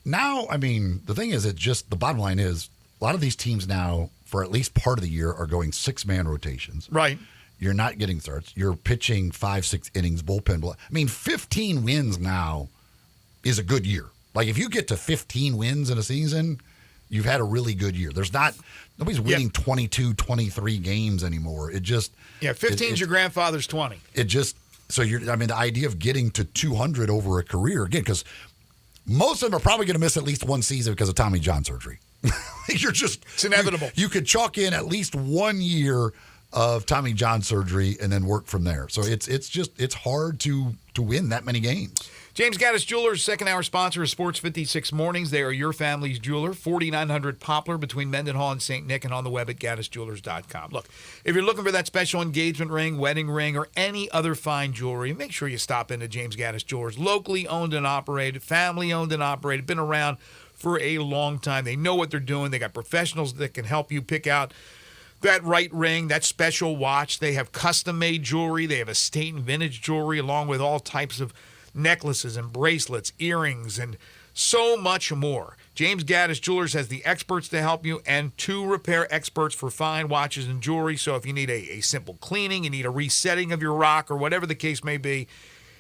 now, the thing is, the bottom line is a lot of these teams now, for at least part of the year, are going 6-man rotations. Right. You're not getting starts. You're pitching 5-6 innings, bullpen. 15 wins now is a good year. Like, if you get to 15 wins in a season, you've had a really good year. Nobody's winning 22, 23 games anymore. 15 is your grandfather's 20. The idea of getting to 200 over a career, again, because most of them are probably going to miss at least one season because of Tommy John surgery. It's inevitable. You could chalk in at least 1 year of Tommy John surgery and then work from there. So it's hard to win that many games. James Gaddis Jewelers, second hour sponsor of Sports 56 Mornings. They are your family's jeweler, 4900 Poplar between Mendenhall and St. Nick, and on the web at gaddisjewelers.com. Look, if you're looking for that special engagement ring, wedding ring, or any other fine jewelry, make sure you stop into James Gaddis Jewelers. Locally owned and operated, family owned and operated, been around for a long time. They know what they're doing. They got professionals that can help you pick out that right ring, that special watch. They have custom-made jewelry. They have estate and vintage jewelry along with all types of necklaces and bracelets, earrings, and so much more. James Gaddis Jewelers has the experts to help you and 2 repair experts for fine watches and jewelry. So if you need a simple cleaning, you need a resetting of your rock, or whatever the case may be,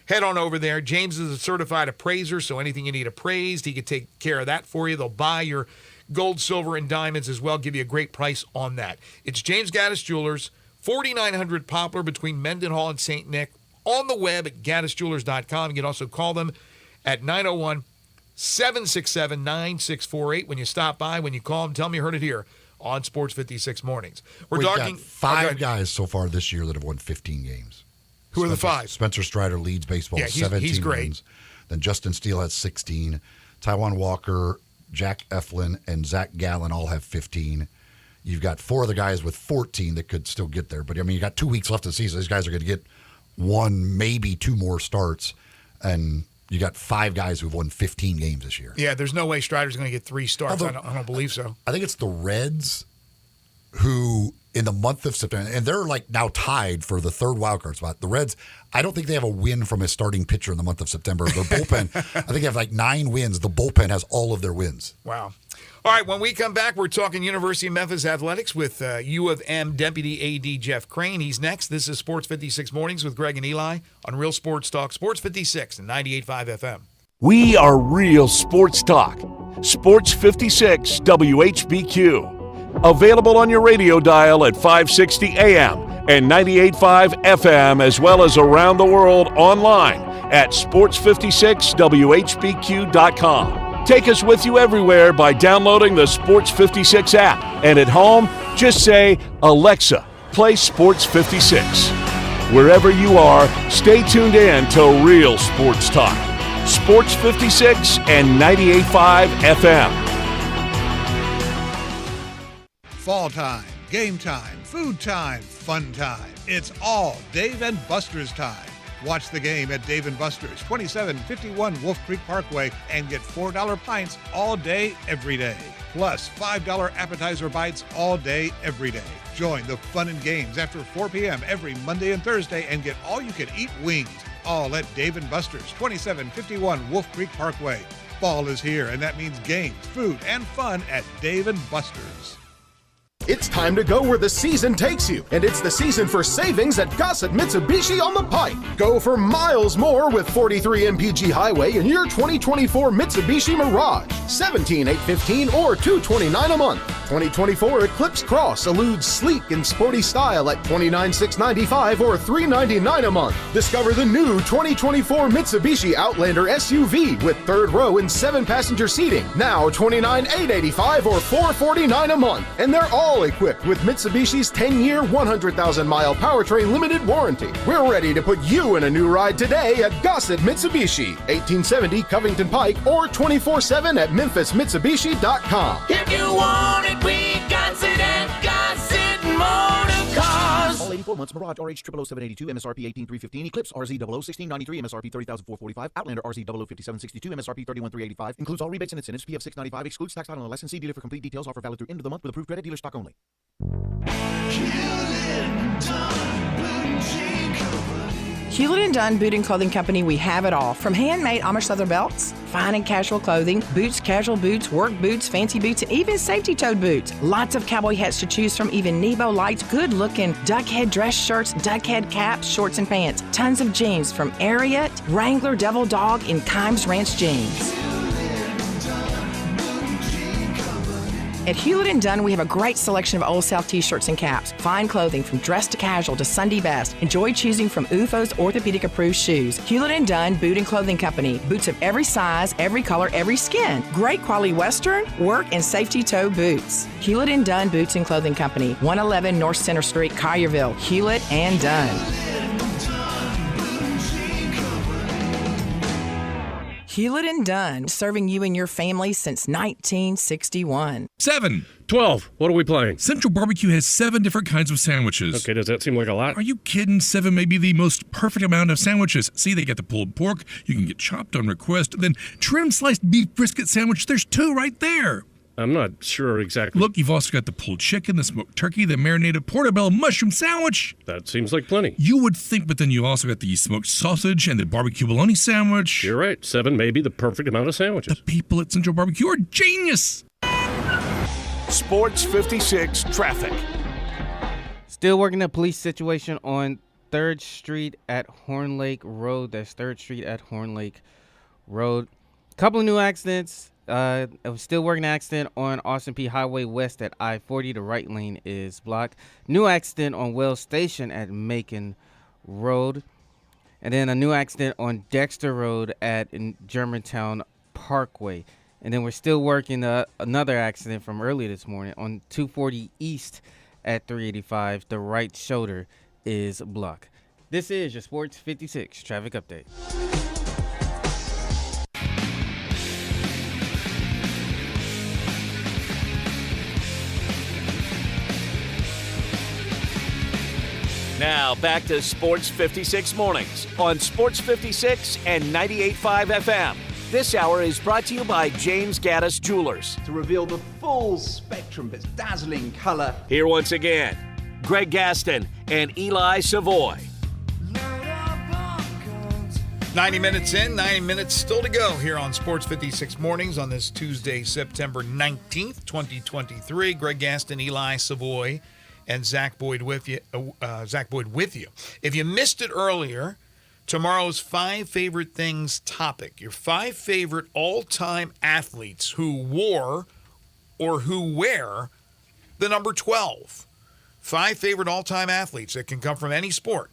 head on over there. James is a certified appraiser, so anything you need appraised, he can take care of that for you. They'll buy your gold, silver, and diamonds as well, give you a great price on that. It's James Gaddis Jewelers, 4900 Poplar between Mendenhall and St. Nick. On the web at gaddisjewelers.com. You can also call them at 901-767-9648 when you stop by. When you call them, tell them you heard it here on Sports 56 Mornings. We've got 5 guys so far this year that have won 15 games. Who are the 5? Spencer Strider leads baseball, 17 he's great. wins. Then Justin Steele has 16. Taijuan Walker, Jack Eflin, and Zach Gallen all have 15. You've got 4 other guys with 14 that could still get there. But, you got 2 weeks left of the season. These guys are going to get 1, maybe 2 more starts, and you got 5 guys who've won 15 games this year. Yeah, there's no way Strider's going to get 3 starts. I don't believe so. I think it's the Reds who, in the month of September, and they're now tied for the 3rd wildcard spot. The Reds, I don't think they have a win from a starting pitcher in the month of September. Their bullpen, I think they have 9 wins. The bullpen has all of their wins. Wow. All right, when we come back, we're talking University of Memphis athletics with U of M Deputy AD Jeff Crane. He's next. This is Sports 56 Mornings with Greg and Eli on Real Sports Talk, Sports 56 and 98.5 FM. We are Real Sports Talk. Sports 56 WHBQ. Available on your radio dial at 560 AM and 98.5 FM, as well as around the world online at sports56whbq.com. Take us with you everywhere by downloading the Sports 56 app. And at home, just say, Alexa, play Sports 56. Wherever you are, stay tuned in to Real Sports Talk. Sports 56 and 98.5 FM. Fall time, game time, food time, fun time. It's all Dave and Buster's time. Watch the game at Dave & Buster's, 2751 Wolf Creek Parkway, and get $4 pints all day, every day. Plus $5 appetizer bites all day, every day. Join the fun and games after 4 p.m. every Monday and Thursday and get all-you-can-eat wings. All at Dave & Buster's, 2751 Wolf Creek Parkway. Fall is here, and that means games, food, and fun at Dave & Buster's. It's time to go where the season takes you, and it's the season for savings at Gossett Mitsubishi on the Pike. Go for miles more with 43 MPG Highway in your 2024 Mitsubishi Mirage. $17,815 or $229 a month. 2024 Eclipse Cross eludes sleek and sporty style at $29,695 or $399 a month. Discover the new 2024 Mitsubishi Outlander SUV with third row and 7-passenger seating. Now $29,885 or $449 a month. And they're all equipped with Mitsubishi's 10-year, 100,000-mile powertrain limited warranty. We're ready to put you in a new ride today at Gossett Mitsubishi, 1870 Covington Pike, or 24/7 at memphismitsubishi.com. If you want it, we got it at Gossett Motor Cars. All 84 months, Mirage RH 00782, MSRP 18315, Eclipse RZ 001693, MSRP 30445, Outlander RZ 005762, MSRP 31385. Includes all rebates and incentives. PF 695. Excludes tax title and license. See dealer for complete details. Offer valid through end of the month with approved credit. Dealer stock only. Hewlett & Dunn Boot and Clothing Company, we have it all. From handmade Amish leather belts, fine and casual clothing, boots, casual boots, work boots, fancy boots, and even safety-toed boots. Lots of cowboy hats to choose from, even Nebo lights, good-looking duck head dress shirts, duck head caps, shorts, and pants. Tons of jeans from Ariat, Wrangler, Devil Dog, and Kimes Ranch jeans. At Hewlett & Dunn, we have a great selection of Old South t-shirts and caps, fine clothing from dress to casual to Sunday best. Enjoy choosing from UFO's orthopedic approved shoes. Hewlett & Dunn Boot and Clothing Company. Boots of every size, every color, every skin. Great quality Western, work, and safety toe boots. Hewlett & Dunn Boots and Clothing Company. 111 North Center Street, Collierville. Hewlett & Dunn. Hewlett & Dunn, serving you and your family since 1961. 7. 12. What are we playing? Central Barbecue has 7 different kinds of sandwiches. Okay, does that seem like a lot? Are you kidding? 7 may be the most perfect amount of sandwiches. See, they get the pulled pork. You can get chopped on request. Then trim sliced beef brisket sandwich. There's 2 right there. I'm not sure exactly. Look, you've also got the pulled chicken, the smoked turkey, the marinated portobello mushroom sandwich. That seems like plenty. You would think, but then you also got the smoked sausage and the barbecue bologna sandwich. You're right. 7 may be the perfect amount of sandwiches. The people at Central Barbecue are genius. Sports 56 traffic. Still working a police situation on 3rd Street at Horn Lake Road. That's 3rd Street at Horn Lake Road. Couple of new accidents. Still working an accident on Austin P Highway West at I-40. The right lane is blocked. New accident on Wells Station at Macon Road. And then a new accident on Dexter Road at Germantown Parkway. And then we're still working another accident from earlier this morning on 240 East at 385. The right shoulder is blocked. This is your Sports 56 traffic update. Now back to Sports 56 mornings on Sports 56 and 98.5 FM. This hour is brought to you by James Gaddis Jewelers. To reveal the full spectrum of its dazzling color. Here once again, Greg Gaston and Eli Savoy. 90 minutes in, 90 minutes still to go here on Sports 56 mornings on this Tuesday, September 19th, 2023. Greg Gaston, Eli Savoy, and Zach Boyd with you. If you missed it earlier, tomorrow's 5 favorite things topic. Your 5 favorite all-time athletes who wore or who wear the number 12. 5 favorite all-time athletes that can come from any sport.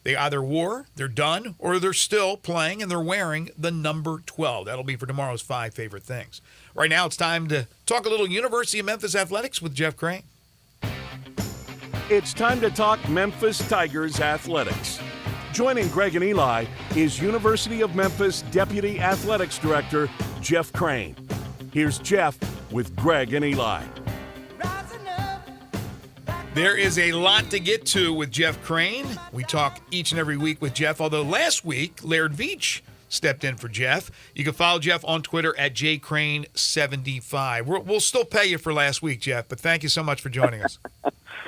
They either wore, they're done, or they're still playing and they're wearing the number 12. That'll be for tomorrow's 5 favorite things. Right now it's time to talk a little University of Memphis athletics with Jeff Crane. It's time to talk Memphis Tigers athletics. Joining Greg and Eli is University of Memphis Deputy Athletics Director Jeff Crane. Here's Jeff with Greg and Eli. There is a lot to get to with Jeff Crane. We talk each and every week with Jeff, although last week Laird Veach stepped in for Jeff. You can follow Jeff on Twitter at jcrane75. We'll still pay you for last week, Jeff, but thank you so much for joining us.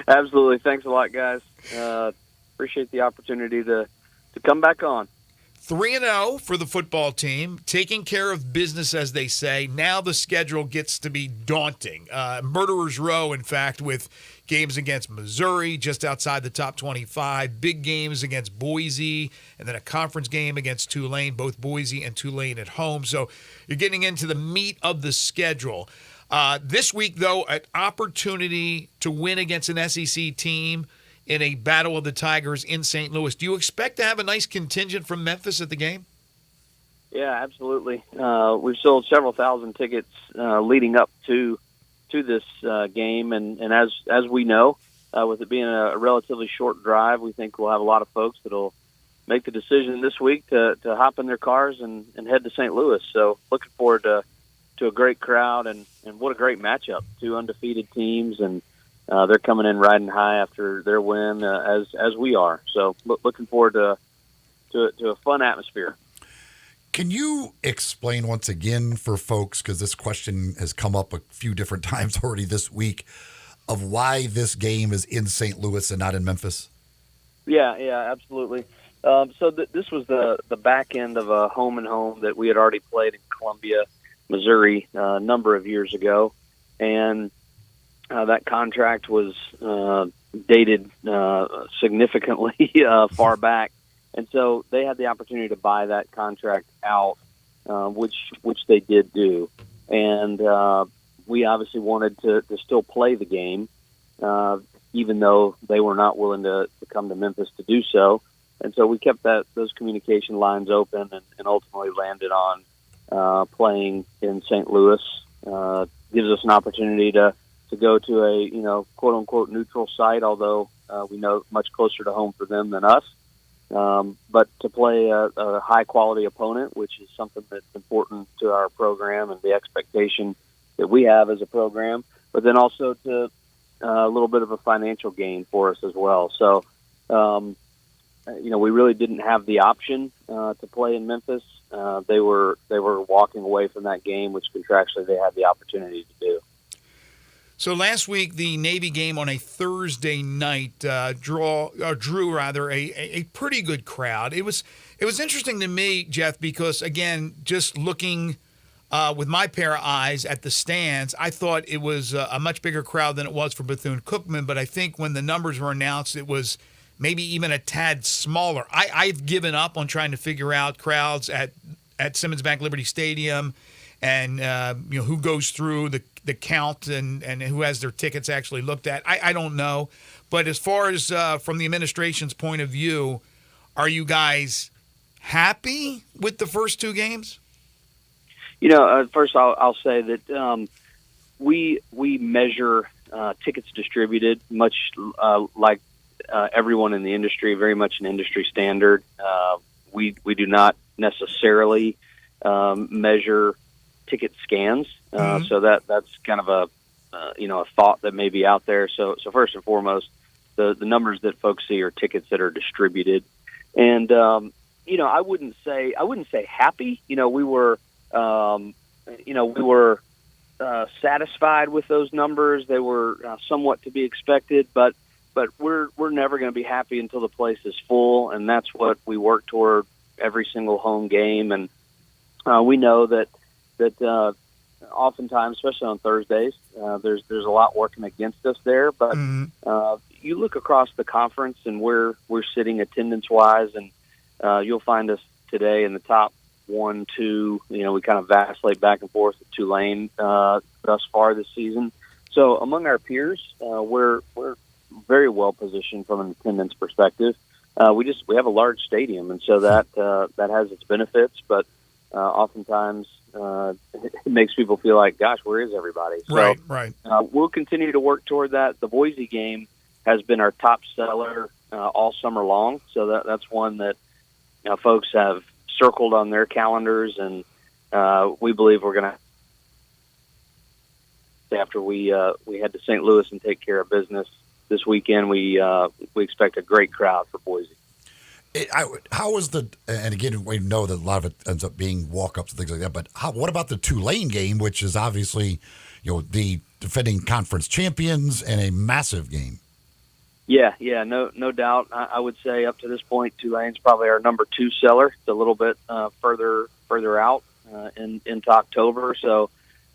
Absolutely. Thanks a lot, guys. Appreciate the opportunity to come back on. 3-0 for the football team, taking care of business, as they say. Now the schedule gets to be daunting. Murderer's Row, in fact, with games against Missouri, just outside the top 25, big games against Boise, and then a conference game against Tulane, both Boise and Tulane at home. So you're getting into the meat of the schedule. This week, though, an opportunity to win against an SEC team in a Battle of the Tigers in St. Louis. Do you expect to have a nice contingent from Memphis at the game? Yeah, absolutely. We've sold several thousand tickets leading up to this game, and as we know, with it being a relatively short drive, we think we'll have a lot of folks that'll make the decision this week to hop in their cars and head to St. Louis. So looking forward to a great crowd, and what a great matchup. Two undefeated teams, and they're coming in riding high after their win, as we are. So looking forward to a fun atmosphere. Can you explain once again for folks, because this question has come up a few different times already this week, of why this game is in St. Louis and not in Memphis? Yeah, absolutely. So this was the back end of a home and home that we had already played in Columbia, Missouri, a number of years ago, and that contract was dated significantly far back. And so they had the opportunity to buy that contract out, which they did do. And we obviously wanted to still play the game, even though they were not willing to come to Memphis to do so. And so we kept those communication lines open and ultimately landed on playing in St. Louis. Gives us an opportunity to go to a quote-unquote neutral site, although we know much closer to home for them than us. But to play a high-quality opponent, which is something that's important to our program and the expectation that we have as a program, but then also to a little bit of a financial gain for us as well. So, we really didn't have the option to play in Memphis. They were walking away from that game, which contractually they had the opportunity to do. So last week, the Navy game on a Thursday night drew a pretty good crowd. It was interesting to me, Jeff, because again, just looking with my pair of eyes at the stands, I thought it was a much bigger crowd than it was for Bethune-Cookman. But I think when the numbers were announced, it was maybe even a tad smaller. I've given up on trying to figure out crowds at Simmons Bank Liberty Stadium, and who goes through the count and who has their tickets actually looked at. I don't know. But as far as from the administration's point of view, are you guys happy with the first two games? First I'll say that we measure tickets distributed much like everyone in the industry, very much an industry standard. We do not necessarily measure ticket scans. So that's kind of a thought that may be out there. So first and foremost, the numbers that folks see are tickets that are distributed. And, I wouldn't say happy. We were satisfied with those numbers. They were somewhat to be expected, but we're never going to be happy until the place is full. And that's what we work toward every single home game. And we know that oftentimes, especially on Thursdays, there's a lot working against us there. But you look across the conference and where we're sitting attendance-wise, and you'll find us today in the top 1, 2. We kind of vacillate back and forth with Tulane thus far this season. So among our peers, we're very well positioned from an attendance perspective. We have a large stadium, and so that has its benefits, but oftentimes it makes people feel like, gosh, where is everybody? So, right. We'll continue to work toward that. The Boise game has been our top seller all summer long, so that's one that folks have circled on their calendars, and we believe we're going to, after we head to St. Louis and take care of business this weekend, we expect a great crowd for Boise. How was and again, we know that a lot of it ends up being walk-ups and things like that, but what about the Tulane game, which is obviously, the defending conference champions and a massive game? Yeah, no doubt. I would say up to this point, Tulane's probably our number 2 seller. It's a little bit further out into October, so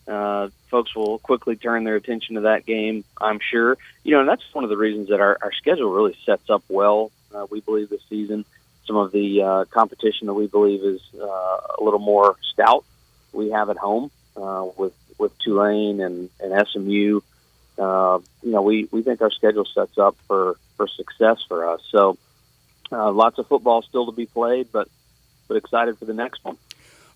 folks will quickly turn their attention to that game, I'm sure. And that's one of the reasons that our schedule really sets up well, we believe, this season. Some of the competition that we believe is a little more stout we have at home with with Tulane and SMU. We think our schedule sets up for success for us. So lots of football still to be played, but excited for the next one.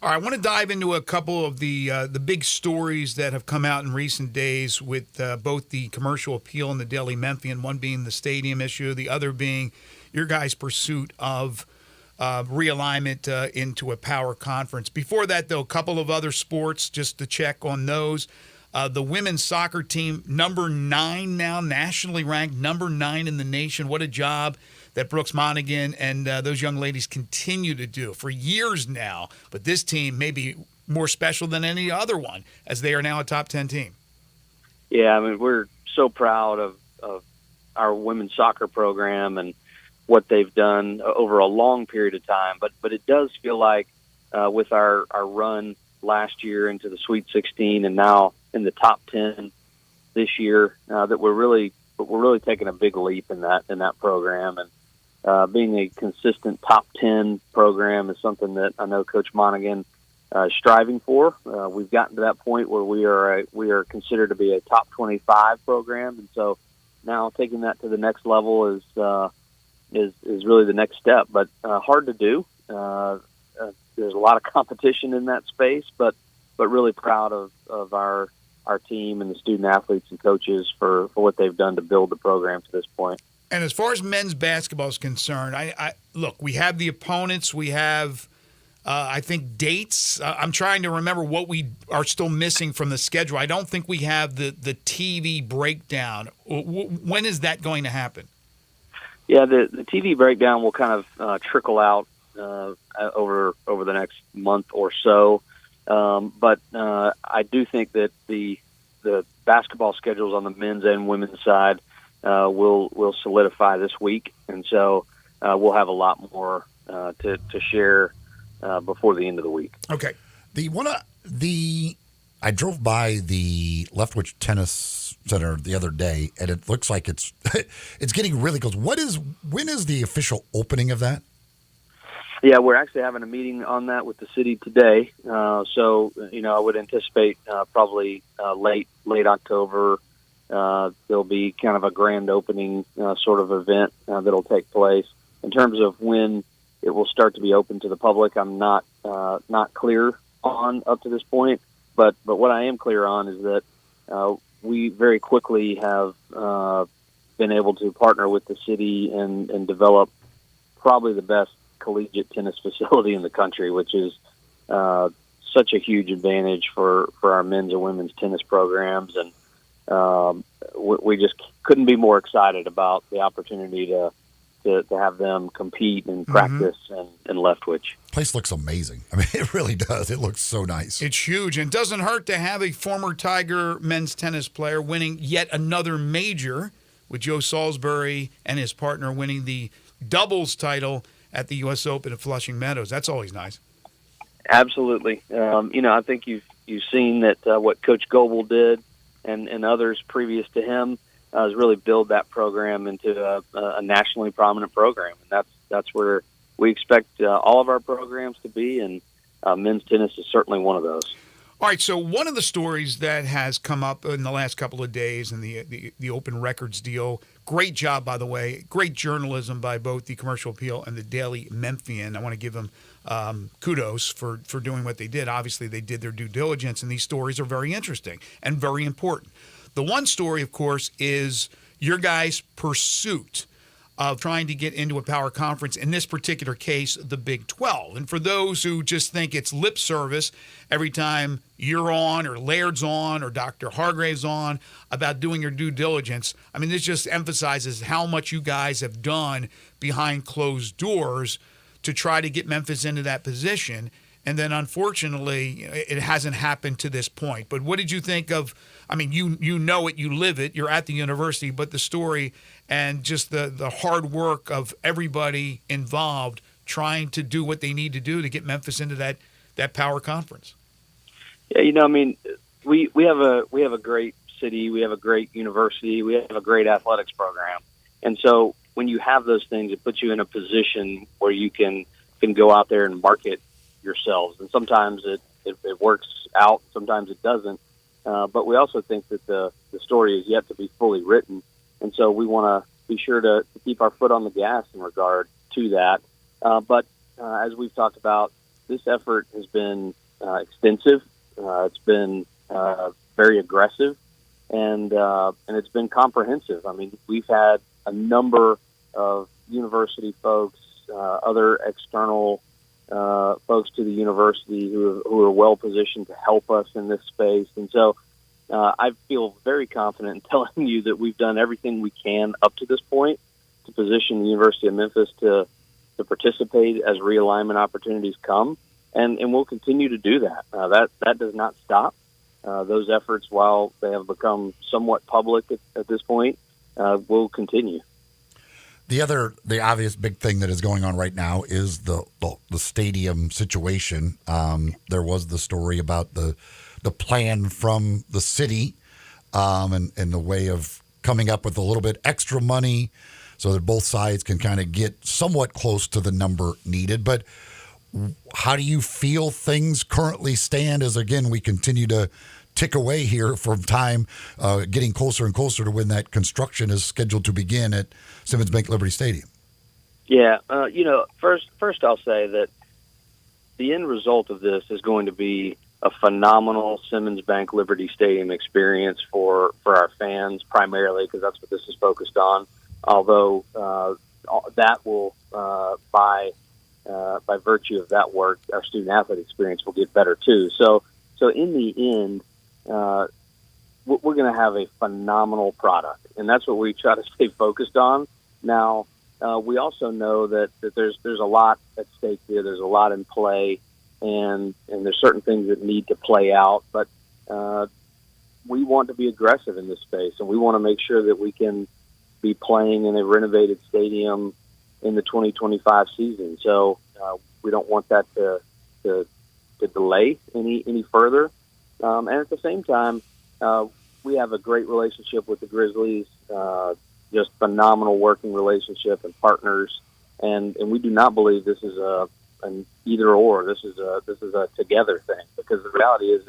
All right, I want to dive into a couple of the big stories that have come out in recent days with both the commercial appeal and the Daily Memphian, one being the stadium issue, the other being your guys' pursuit of realignment into a power conference. Before that, though, a couple of other sports, just to check on those. The women's soccer team, number 9 now, nationally ranked, number 9 in the nation. What a job that Brooks Monaghan and those young ladies continue to do for years now. But this team may be more special than any other one, as they are now a top 10 team. Yeah, I mean, we're so proud of our women's soccer program and what they've done over a long period of time. But it does feel like with our run last year into the Sweet 16 and now in the top 10 this year, that we're really taking a big leap in that program. And being a consistent top 10 program is something that I know Coach Monaghan is striving for. We've gotten to that point where we are considered to be a top 25 program, and so now taking that to the next level is really the next step. But hard to do. There's a lot of competition in that space, but really proud of our team and the student athletes and coaches for what they've done to build the program to this point. And as far as men's basketball is concerned, I look, we have the opponents, we have, I think, dates. I'm trying to remember what we are still missing from the schedule. I don't think we have the TV breakdown. When is that going to happen? Yeah, the TV breakdown will kind of trickle out over the next month or so. But I do think that the basketball schedules on the men's and women's side will solidify this week, and so we'll have a lot more to share before the end of the week. Okay. I drove by the Leftwich Tennis Center the other day, and it looks like it's getting really close. When is the official opening of that? Yeah, we're actually having a meeting on that with the city today. So I would anticipate probably late October. There'll be kind of a grand opening sort of event that'll take place. In terms of when it will start to be open to the public, I'm not clear on up to this point. But what I am clear on is that we very quickly have been able to partner with the city and develop probably the best collegiate tennis facility in the country, which is such a huge advantage for our men's and women's tennis programs. And we just couldn't be more excited about the opportunity to have them compete and practice in Leftwich. Place looks amazing. I mean, it really does. It looks so nice. It's huge, and doesn't hurt to have a former Tiger men's tennis player winning yet another major, with Joe Salisbury and his partner winning the doubles title at the U.S. Open at Flushing Meadows. That's always nice. Absolutely. I think you've seen that what Coach Goebel did and others previous to him is really build that program into a nationally prominent program, and that's where we expect all of our programs to be, and men's tennis is certainly one of those. All right, so one of the stories that has come up in the last couple of days in the Open Records deal, great job, by the way, great journalism by both the Commercial Appeal and the Daily Memphian. I want to give them kudos for doing what they did. Obviously, they did their due diligence, and these stories are very interesting and very important. The one story, of course, is your guys' pursuit of trying to get into a power conference, in this particular case, the Big 12. And for those who just think it's lip service every time you're on or Laird's on or Dr. Hargrave's on about doing your due diligence, I mean, this just emphasizes how much you guys have done behind closed doors to try to get Memphis into that position. And then, unfortunately, it hasn't happened to this point. But what did you think of, I mean, you know it, you live it, you're at the university, but the story and just the hard work of everybody involved trying to do what they need to do to get Memphis into that power conference? Yeah, I mean, we have a great city, we have a great university, we have a great athletics program. And so when you have those things, it puts you in a position where you can go out there and market yourselves. And sometimes it works out, sometimes it doesn't. but we also think that the story is yet to be fully written. And so we want to be sure to keep our foot on the gas in regard to that. But as we've talked about, this effort has been extensive. It's been very aggressive, and it's been comprehensive. I mean, we've had a number of university folks, other external folks to the university who are well positioned to help us in this space. And so I feel very confident in telling you that we've done everything we can up to this point to position the University of Memphis to participate as realignment opportunities come, and we'll continue to do that. That does not stop. Those efforts, while they have become somewhat public at this point, will continue. The obvious big thing that is going on right now is the stadium situation. There was the story about the plan from the city and the way of coming up with a little bit extra money so that both sides can kind of get somewhat close to the number needed. But how do you feel things currently stand as, again, we continue to tick away here from time, getting closer and closer to when that construction is scheduled to begin at Simmons Bank Liberty Stadium? Yeah, first I'll say that the end result of this is going to be a phenomenal Simmons Bank Liberty Stadium experience for our fans, primarily because that's what this is focused on. Although that will, by virtue of that work, our student athlete experience will get better too. So in the end, we're going to have a phenomenal product, and that's what we try to stay focused on. Now, we also know that there's a lot at stake here. There's a lot in play, and there's certain things that need to play out. But we want to be aggressive in this space, and we want to make sure that we can be playing in a renovated stadium in the 2025 season. So we don't want that to delay any further. And at the same time, we have a great relationship with the Grizzlies, just phenomenal working relationship and partners. And we do not believe this is an either or. This is a together thing, because the reality is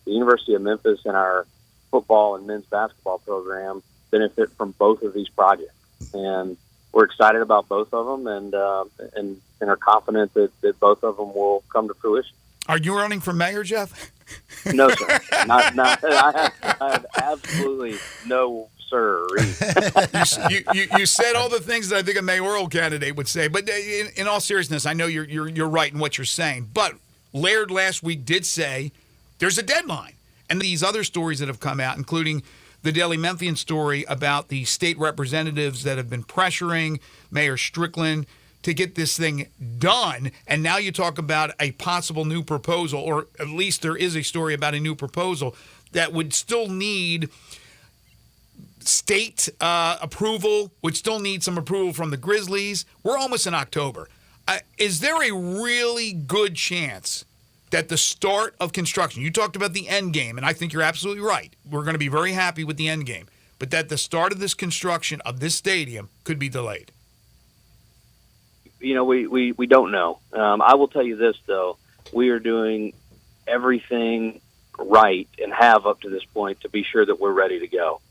the University of Memphis and our football and men's basketball program benefit from both of these projects. And we're excited about both of them, and are confident that both of them will come to fruition. Are you running for mayor, Jeff? No, sir. Not. I have absolutely no sir. You said all the things that I think a mayoral candidate would say. But in all seriousness, I know you're right in what you're saying. But Laird last week did say there's a deadline. And these other stories that have come out, including the Daily Memphian story about the state representatives that have been pressuring Mayor Strickland to get this thing done. And now you talk about a possible new proposal, or at least there is a story about a new proposal that would still need state approval, would still need some approval from the Grizzlies. We're almost in October. Is there a really good chance that the start of construction, you talked about the end game, and I think you're absolutely right. We're going to be very happy with the end game, but that the start of this construction of this stadium could be delayed? You know, we don't know. I will tell you this, though. We are doing everything right and have up to this point to be sure that we're ready to go.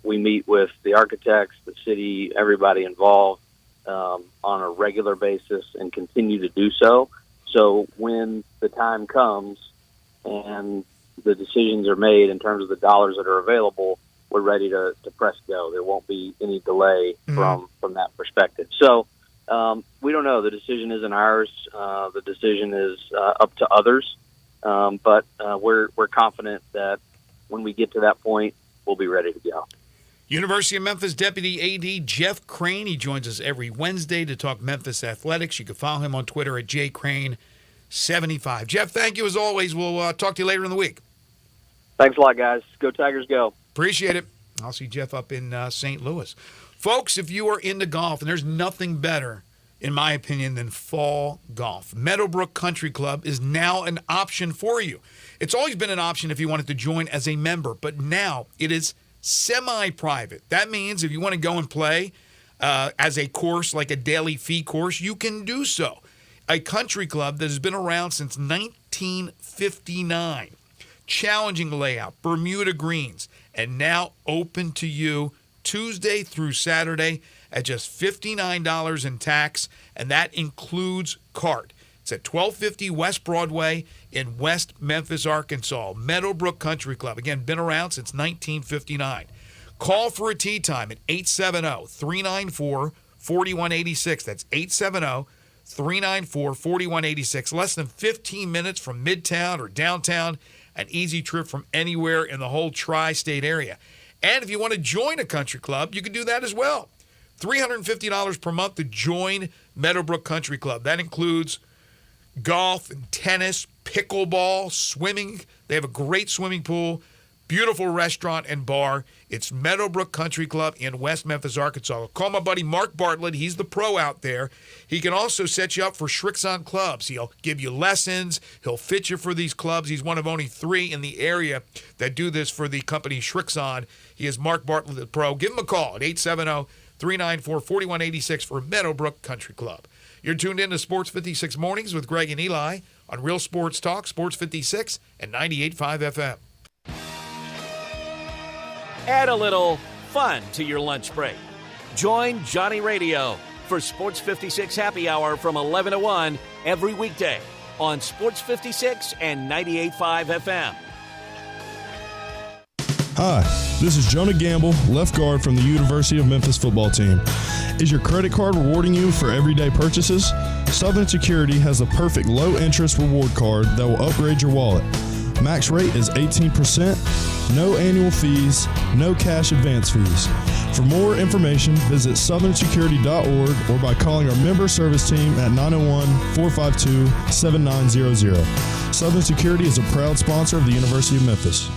We meet with the architects, the city, everybody involved on a regular basis and continue to do so. So when the time comes and the decisions are made in terms of the dollars that are available, we're ready to press go. There won't be any delay from that perspective. So we don't know. The decision isn't ours. The decision is up to others. But we're confident that when we get to that point, we'll be ready to go. University of Memphis Deputy AD Jeff Crane. He joins us every Wednesday to talk Memphis athletics. You can follow him on Twitter at jcrane75. Jeff, thank you as always. We'll talk to you later in the week. Thanks a lot, guys. Go Tigers, go. Appreciate it. I'll see Jeff up in St. Louis. Folks, if you are into golf, and there's nothing better, in my opinion, than fall golf, Meadowbrook Country Club is now an option for you. It's always been an option if you wanted to join as a member, but now it is semi-private. That means if you want to go and play as a course, like a daily fee course, you can do so. A country club that has been around since 1959. challenging layout, Bermuda greens, and now open to you Tuesday through Saturday at just $59 in tax, and that includes cart. It's at 1250 West Broadway in West Memphis, Arkansas. Meadowbrook Country Club. Again, been around since 1959. Call for a tee time at 870-394-4186. That's 870-394-4186. Less than 15 minutes from Midtown or downtown. An easy trip from anywhere in the whole tri-state area. And if you want to join a country club, you can do that as well. $350 per month to join Meadowbrook Country Club. That includes golf and tennis, pickleball, swimming. They have a great swimming pool, beautiful restaurant and bar. It's Meadowbrook Country Club in West Memphis, Arkansas. Call my buddy Mark Bartlett. He's the pro out there. He can also set you up for Shrixon clubs. He'll give you lessons. He'll fit you for these clubs. He's one of only 3 in the area that do this for the company Shrixon. He is Mark Bartlett, the pro. Give him a call at 870-394-4186 for Meadowbrook Country Club. You're tuned in to Sports 56 Mornings with Greg and Eli on Real Sports Talk, Sports 56 and 98.5 FM. Add a little fun to your lunch break. Join Johnny Radio for Sports 56 Happy Hour from 11 to 1 every weekday on Sports 56 and 98.5 FM. Hi, this is Jonah Gamble, left guard from the University of Memphis football team. Is your credit card rewarding you for everyday purchases? Southern Security has a perfect low-interest reward card that will upgrade your wallet. Max rate is 18%, no annual fees, no cash advance fees. For more information, visit southernsecurity.org or by calling our member service team at 901-452-7900. Southern Security is a proud sponsor of the University of Memphis.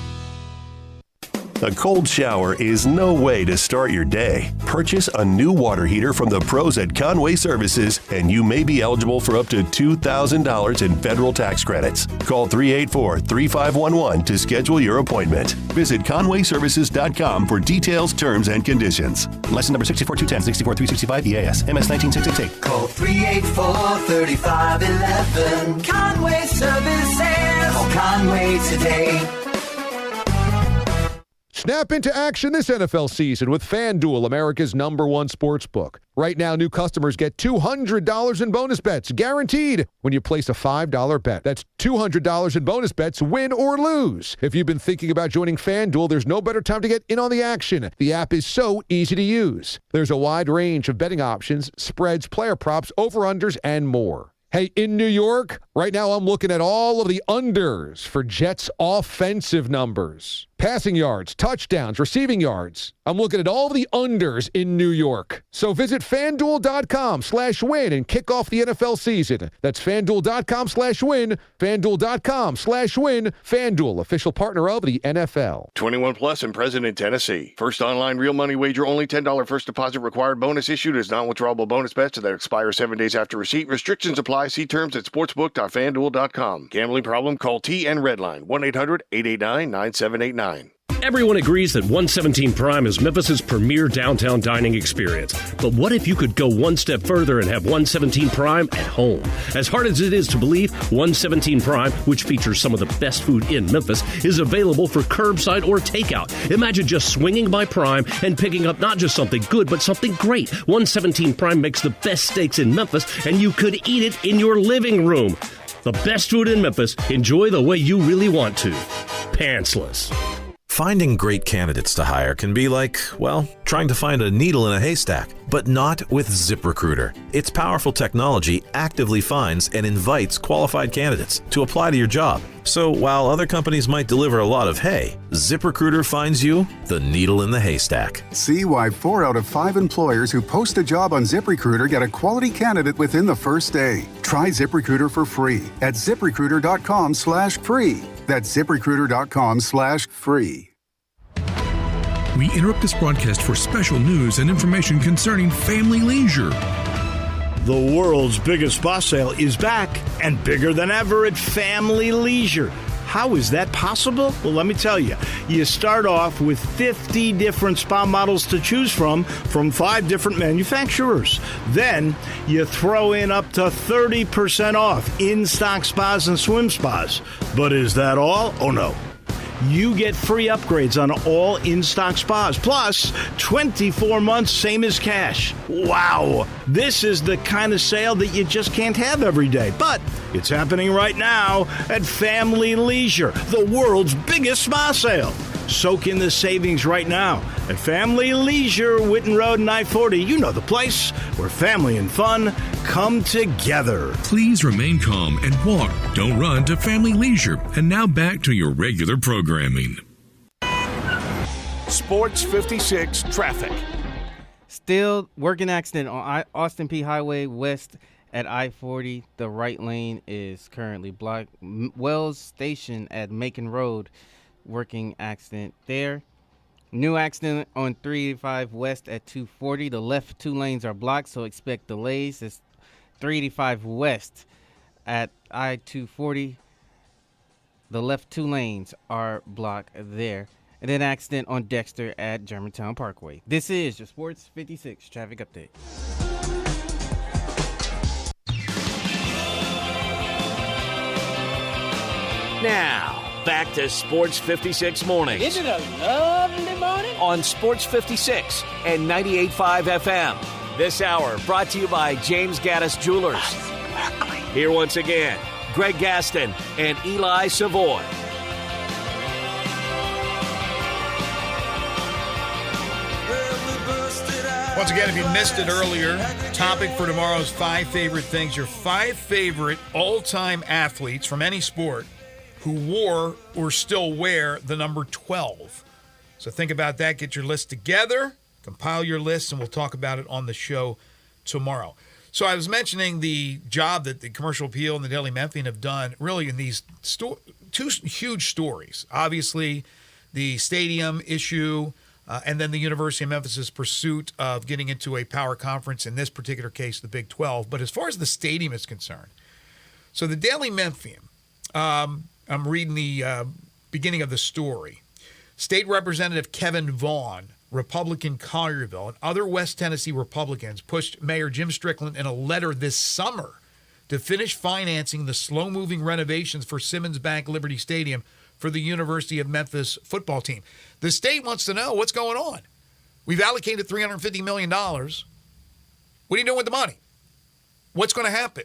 A cold shower is no way to start your day. Purchase a new water heater from the pros at Conway Services, and you may be eligible for up to $2,000 in federal tax credits. Call 384-3511 to schedule your appointment. Visit conwayservices.com for details, terms, and conditions. License number 64210, 64365 EAS, MS 19688. Call 384-3511. Conway Services. Call Conway today. Snap into action this NFL season with FanDuel, America's #1 sports book. Right now, new customers get $200 in bonus bets, guaranteed, when you place a $5 bet. That's $200 in bonus bets, win or lose. If you've been thinking about joining FanDuel, there's no better time to get in on the action. The app is so easy to use. There's a wide range of betting options, spreads, player props, over-unders, and more. Hey, in New York, right now I'm looking at all of the unders for Jets offensive numbers. Passing yards, touchdowns, receiving yards. I'm looking at all of the unders in New York. So visit FanDuel.com/win and kick off the NFL season. That's FanDuel.com/win, FanDuel.com/win. FanDuel, official partner of the NFL. 21 plus and present in Tennessee. First online real money wager, only $10 first deposit required. Bonus issued as non-withdrawable bonus bets that expire 7 days after receipt. Restrictions apply. See terms at sportsbook.fanduel.com. Gambling problem? Call TN Redline 1-800-889-9789. Everyone agrees that 117 Prime is Memphis' premier downtown dining experience. But what if you could go one step further and have 117 Prime at home? As hard as it is to believe, 117 Prime, which features some of the best food in Memphis, is available for curbside or takeout. Imagine just swinging by Prime and picking up not just something good, but something great. 117 Prime makes the best steaks in Memphis, and you could eat it in your living room. The best food in Memphis. Enjoy the way you really want to. Pantsless. Finding great candidates to hire can be like, well, trying to find a needle in a haystack, but not with ZipRecruiter. Its powerful technology actively finds and invites qualified candidates to apply to your job. So while other companies might deliver a lot of hay, ZipRecruiter finds you the needle in the haystack. See why 4 out of 5 employers who post a job on ZipRecruiter get a quality candidate within the first day. Try ZipRecruiter for free at ZipRecruiter.com/free. That's ZipRecruiter.com/free. We interrupt this broadcast for special news and information concerning family leisure. The world's biggest spa sale is back and bigger than ever at Family Leisure. How is that possible? Well, let me tell you. You start off with 50 different spa models to choose from 5 different manufacturers. Then you throw in up to 30% off in-stock spas and swim spas. But is that all? Oh, no. you get free upgrades on all in-stock spas, plus 24 months same as cash. Wow! This is the kind of sale that you just can't have every day, but it's happening right now at Family Leisure, the world's biggest spa sale. Soak in the savings right now at Family Leisure, Witten Road and I-40. You know the place where family and fun come together. Please remain calm and walk. Don't run to Family Leisure. And now back to your regular programming. Sports 56 traffic. Still working accident on Austin P Highway West at I-40. The right lane is currently blocked. Wells Station at Macon Road. Working accident there. New accident on 385 West at 240. The left two lanes are blocked, so expect delays. It's 385 West at I-240. The left two lanes are blocked there. And then accident on Dexter at Germantown Parkway. This is your Sports 56 traffic update. Now, back to Sports 56 mornings. Isn't it a lovely morning? On Sports 56 and 98.5 FM. This hour brought to you by James Gaddis Jewelers. Here once again, Greg Gaston and Eli Savoy. Once again, if you missed it earlier, topic for tomorrow's 5 favorite things. Your 5 favorite all-time athletes from any sport who wore or still wear the number 12. So think about that. Get your list together, compile your list, and we'll talk about it on the show tomorrow. So I was mentioning the job that the Commercial Appeal and the Daily Memphian have done really in these two huge stories. Obviously, the stadium issue, and then the University of Memphis' pursuit of getting into a power conference, in this particular case, the Big 12. But as far as the stadium is concerned, so the Daily Memphian, I'm reading the beginning of the story. State Representative Kevin Vaughn, Republican Collierville, and other West Tennessee Republicans pushed Mayor Jim Strickland in a letter this summer to finish financing the slow-moving renovations for Simmons Bank Liberty Stadium for the University of Memphis football team. The state wants to know what's going on. We've allocated $350 million. What are you doing with the money? What's going to happen?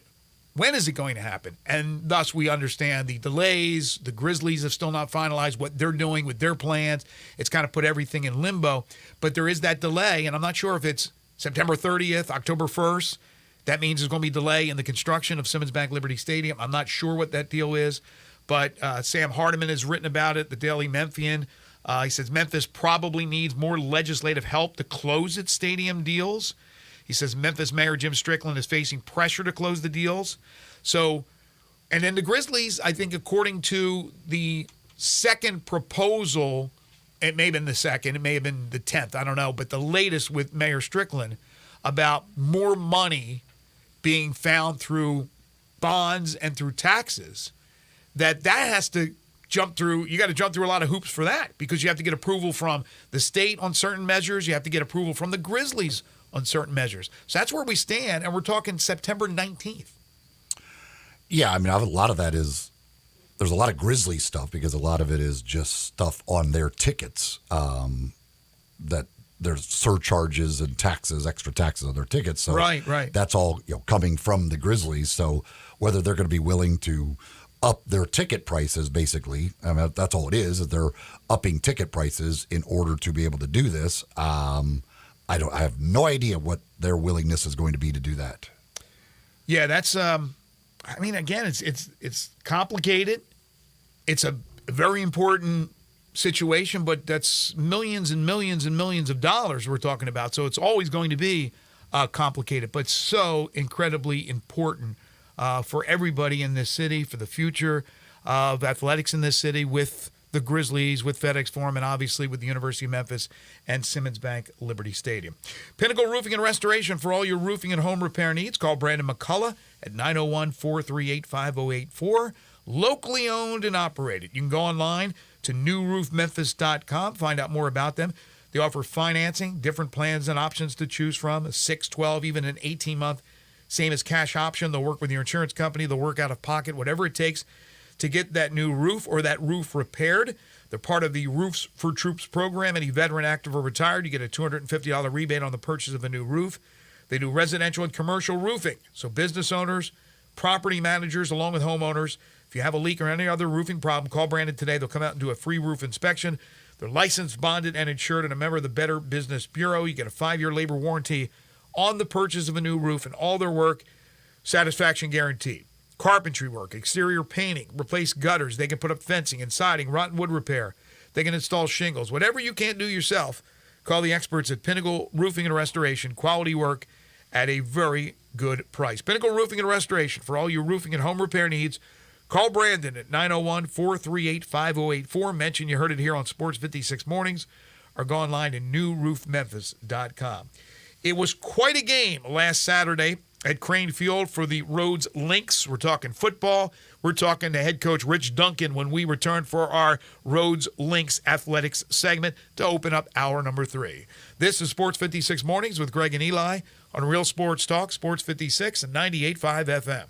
When is it going to happen? And thus we understand the delays. The Grizzlies have still not finalized what they're doing with their plans. It's kind of put everything in limbo. But there is that delay, and I'm not sure if it's September 30th, October 1st. That means there's going to be delay in the construction of Simmons Bank Liberty Stadium. I'm not sure what that deal is. But Sam Hardiman has written about it, the Daily Memphian. He says Memphis probably needs more legislative help to close its stadium deals. He says Memphis Mayor Jim Strickland is facing pressure to close the deals. So, and then the Grizzlies, I think according to the second proposal, it may have been the second, it may have been the 10th, I don't know, but the latest with Mayor Strickland about more money being found through bonds and through taxes, that has to jump through, you got to jump through a lot of hoops for that because you have to get approval from the state on certain measures. You have to get approval from the Grizzlies on certain measures. So that's where we stand, and we're talking September 19th. Yeah, I mean, a lot of that is, there's a lot of Grizzly stuff because a lot of it is just stuff on their tickets that there's surcharges and taxes, extra taxes on their tickets. So right. That's all coming from the Grizzlies. So whether they're going to be willing to up their ticket prices, basically, I mean, that's all it is they're upping ticket prices in order to be able to do this. I have no idea what their willingness is going to be to do that. Yeah, that's I mean, again, it's complicated. It's a very important situation, but that's millions and millions and millions of dollars we're talking about. So it's always going to be complicated, but so incredibly important for everybody in this city, for the future of athletics in this city, with the Grizzlies, with FedEx Forum, and obviously with the University of Memphis and Simmons Bank Liberty Stadium. Pinnacle Roofing and Restoration for all your roofing and home repair needs. Call Brandon McCullough at 901-438-5084. Locally owned and operated. You can go online to newroofmemphis.com, find out more about them. They offer financing, different plans and options to choose from, a 6, 12, even an 18-month same as cash option. They'll work with your insurance company. They'll work out of pocket, whatever it takes to get that new roof or that roof repaired. They're part of the Roofs for Troops program. Any veteran, active, or retired, you get a $250 rebate on the purchase of a new roof. They do residential and commercial roofing. So business owners, property managers, along with homeowners, if you have a leak or any other roofing problem, call Brandon today. They'll come out and do a free roof inspection. They're licensed, bonded, and insured, and a member of the Better Business Bureau. You get a 5-year labor warranty on the purchase of a new roof, and all their work, satisfaction guaranteed. Carpentry work, exterior painting, replace gutters. They can put up fencing and siding, rotten wood repair. They can install shingles. Whatever you can't do yourself, call the experts at Pinnacle Roofing and Restoration. Quality work at a very good price. Pinnacle Roofing and Restoration for all your roofing and home repair needs. Call Brandon at 901-438-5084. Mention you heard it here on Sports 56 Mornings, or go online to newroofmemphis.com. It was quite a game last Saturday at Crane Field for the Rhodes Lynx. We're talking football. We're talking to head coach Rich Duncan when we return for our Rhodes Lynx athletics segment to open up hour number 3. This is Sports 56 Mornings with Greg and Eli on Real Sports Talk, Sports 56 and 98.5 FM.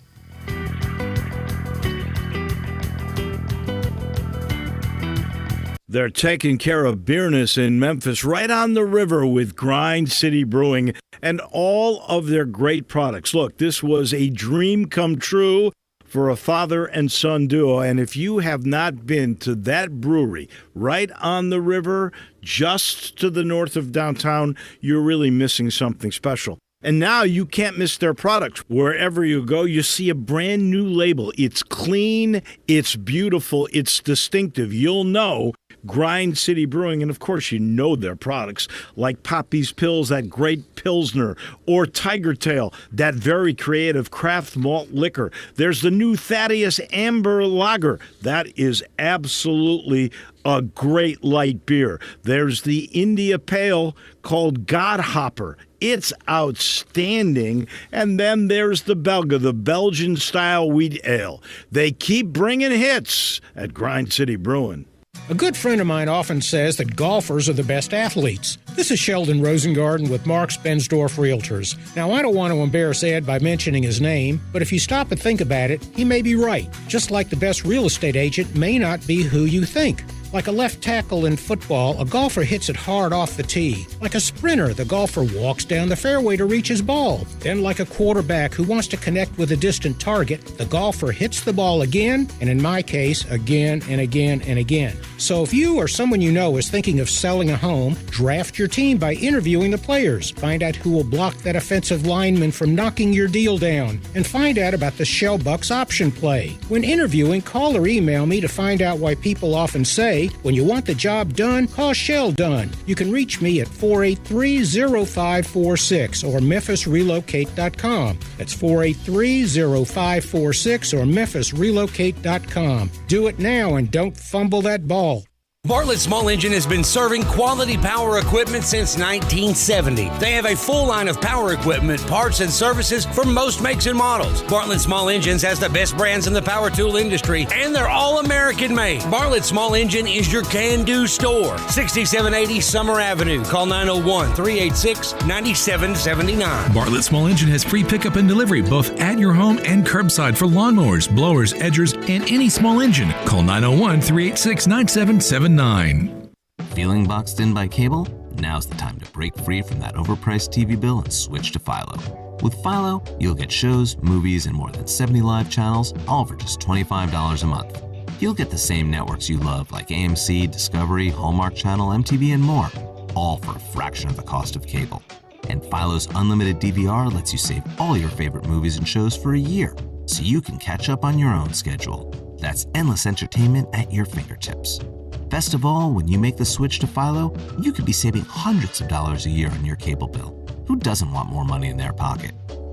They're taking care of beerness in Memphis right on the river with Grind City Brewing and all of their great products. Look, this was a dream come true for a father and son duo. And if you have not been to that brewery right on the river, just to the north of downtown, you're really missing something special. And now you can't miss their products. Wherever you go, you see a brand new label. It's clean, it's beautiful, it's distinctive. You'll know Grind City Brewing, and of course you know their products like Poppy's Pills, that great Pilsner, or Tiger Tail, that very creative craft malt liquor. There's the new Thaddeus Amber Lager. That is absolutely a great light beer. There's the India Pale called Godhopper. It's outstanding. And then there's the Belga, the Belgian-style wheat ale. They keep bringing hits at Grind City Brewing. A good friend of mine often says that golfers are the best athletes. This is Sheldon Rosengarten with Marks Bensdorf Realtors. Now, I don't want to embarrass Ed by mentioning his name, but if you stop and think about it, he may be right. Just like the best real estate agent may not be who you think. Like a left tackle in football, a golfer hits it hard off the tee. Like a sprinter, the golfer walks down the fairway to reach his ball. Then like a quarterback who wants to connect with a distant target, the golfer hits the ball again, and in my case, again and again and again. So if you or someone you know is thinking of selling a home, draft your team by interviewing the players. Find out who will block that offensive lineman from knocking your deal down. And find out about the Shell Bucks option play. When interviewing, call or email me to find out why people often say, when you want the job done, call Shell Done. You can reach me at 483-0546 or memphisrelocate.com. That's 483-0546 or memphisrelocate.com. Do it now and don't fumble that ball. Bartlett Small Engine has been serving quality power equipment since 1970. They have a full line of power equipment, parts, and services for most makes and models. Bartlett Small Engines has the best brands in the power tool industry, and they're all American made. Bartlett Small Engine is your can-do store. 6780 Summer Avenue. Call 901-386-9779. Bartlett Small Engine has free pickup and delivery both at your home and curbside for lawnmowers, blowers, edgers, and any small engine. Call 901-386-9779. Feeling boxed in by cable? Now's the time to break free from that overpriced TV bill and switch to Philo. With Philo, you'll get shows, movies, and more than 70 live channels, all for just $25 a month. You'll get the same networks you love like AMC, Discovery, Hallmark Channel, MTV, and more, all for a fraction of the cost of cable. And Philo's unlimited DVR lets you save all your favorite movies and shows for a year, so you can catch up on your own schedule. That's endless entertainment at your fingertips. Best of all, when you make the switch to Philo, you could be saving hundreds of dollars a year on your cable bill. Who doesn't want more money in their pocket?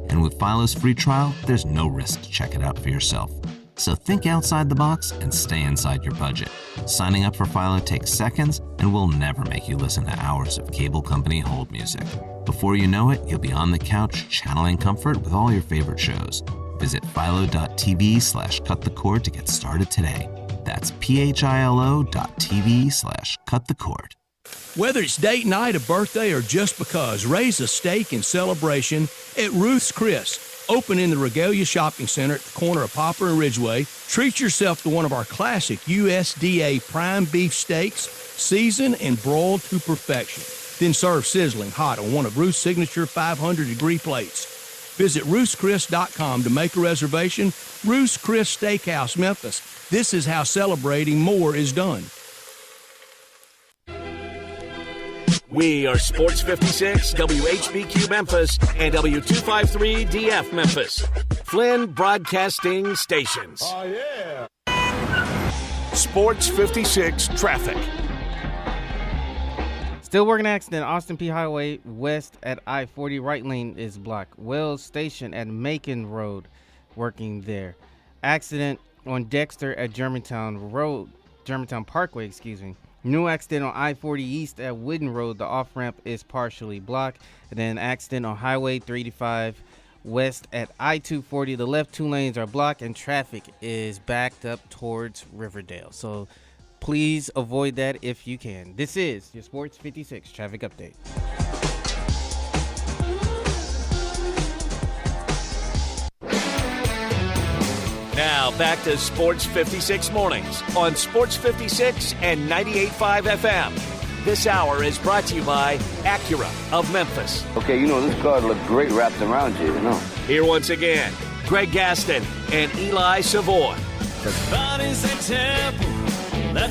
And with Philo's free trial, there's no risk to check it out for yourself. So think outside the box and stay inside your budget. Signing up for Philo takes seconds and will never make you listen to hours of cable company hold music. Before you know it, you'll be on the couch channeling comfort with all your favorite shows. Visit philo.tv/cutthecord to get started today. That's philo.tv/cutthecord. Whether it's date night, a birthday, or just because, raise a steak in celebration at Ruth's Chris. Open in the Regalia Shopping Center at the corner of Poplar and Ridgeway. Treat yourself to one of our classic USDA prime beef steaks, seasoned and broiled to perfection. Then serve sizzling hot on one of Ruth's signature 500-degree plates. Visit Ruth'sChris.com to make a reservation. Ruth's Chris Steakhouse, Memphis. This is how celebrating more is done. We are Sports 56, WHBQ Memphis, and W253DF Memphis. Flynn Broadcasting Stations. Oh, yeah. Sports 56 traffic. Still working accident. Austin P. Highway west at I-40. Right lane is blocked. Wells Station at Macon Road working there. Accident on Dexter at Germantown Parkway, New accident on I-40 east at Wooden Road. The off-ramp is partially blocked. And then accident on Highway 385 west at I-240. The left two lanes are blocked and traffic is backed up towards Riverdale. So please avoid that if you can. This is your Sports 56 traffic update. Now back to Sports 56 mornings on Sports 56 and 98.5 FM. This hour is brought to you by Acura of Memphis. Okay, this car looks great wrapped around you, Here once again, Greg Gaston and Eli Savoy.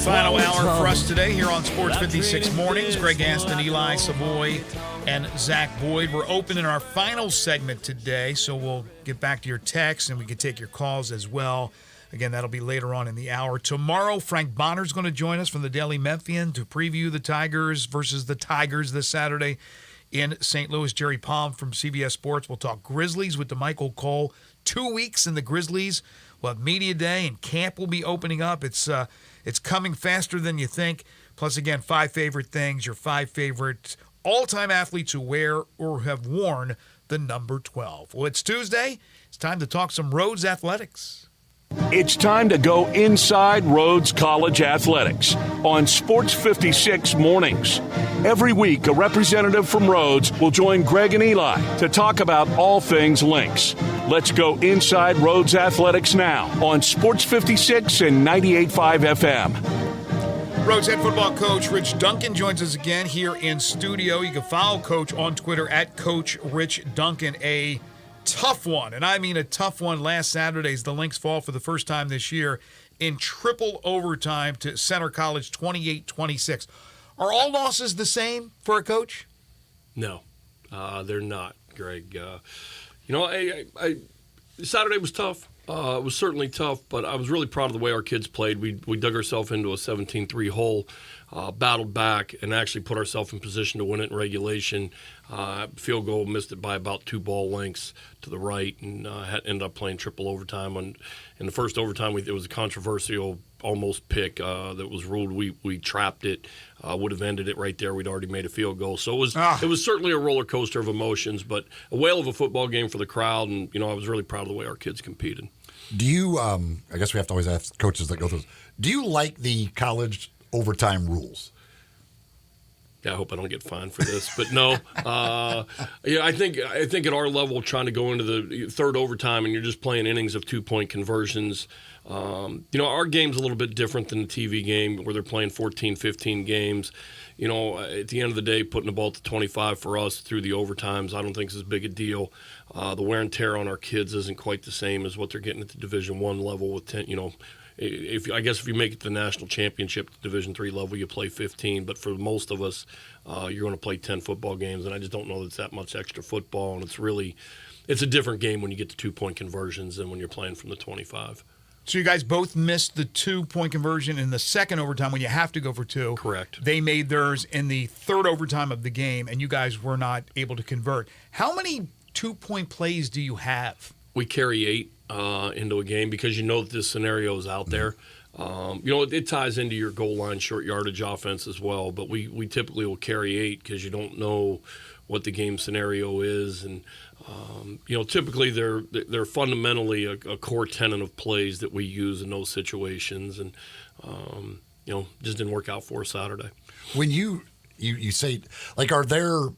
Final hour for us today here on Sports 56 Mornings. Greg Aston, Eli Savoy, and Zach Boyd. We're opening our final segment today, so we'll get back to your texts and we can take your calls as well. Again, that'll be later on in the hour. Tomorrow, Frank Bonner's going to join us from the Daily Memphian to preview the Tigers versus the Tigers this Saturday in St. Louis. Jerry Palm from CBS Sports will talk Grizzlies with DeMichael Cole. 2 weeks in the Grizzlies. We'll have media day and camp will be opening up. It's coming faster than you think. Plus, again, 5 favorite things, your 5 favorite all-time athletes who wear or have worn the number 12. Well, it's Tuesday. It's time to talk some Rhodes athletics. It's time to go inside Rhodes College Athletics on Sports 56 Mornings. Every week, a representative from Rhodes will join Greg and Eli to talk about all things Lynx. Let's go inside Rhodes Athletics now on Sports 56 and 98.5 FM. Rhodes head football coach Rich Duncan joins us again here in studio. You can follow Coach on Twitter at Coach Rich Duncan. A tough one, and I mean a tough one. Last Saturday's the Lynx fall for the first time this year in triple overtime to Center College, 28-26. Are all losses the same for a coach? No, they're not, Greg. Saturday was tough. It was certainly tough, but I was really proud of the way our kids played. We dug ourselves into a 17-3 hole, battled back, and actually put ourselves in position to win it in regulation. Field goal, missed it by about 2 ball lengths to the right, and ended up playing triple overtime. In the first overtime, it was a controversial almost pick that was ruled. We trapped it. Would have ended it right there. We'd already made a field goal. So it was certainly a roller coaster of emotions, but a whale of a football game for the crowd, and I was really proud of the way our kids competed. Do you, I guess we have to always ask coaches that go through this, do you like the college overtime rules? Yeah, I hope I don't get fined for this, but no. I think at our level, trying to go into the third overtime and you're just playing innings of 2-point conversions, our game's a little bit different than the TV game where they're playing 14, 15 games. At the end of the day, putting the ball to 25 for us through the overtimes, I don't think is as big a deal. The wear and tear on our kids isn't quite the same as what they're getting at the Division I level with 10. If you make it to the national championship, the Division III level, you play 15. But for most of us, you're going to play 10 football games, and I just don't know that it's that much extra football. And it's a different game when you get to 2-point conversions than when you're playing from the 25. So you guys both missed the 2-point conversion in the second overtime when you have to go for 2. Correct. They made theirs in the third overtime of the game, and you guys were not able to convert. How many 2-point plays do you have? We carry 8 into a game because that this scenario is out there. It ties into your goal line short yardage offense as well, but we typically will carry 8 because you don't know what the game scenario is, and typically they're fundamentally a core tenet of plays that we use in those situations, and just didn't work out for us Saturday. When you say, like, do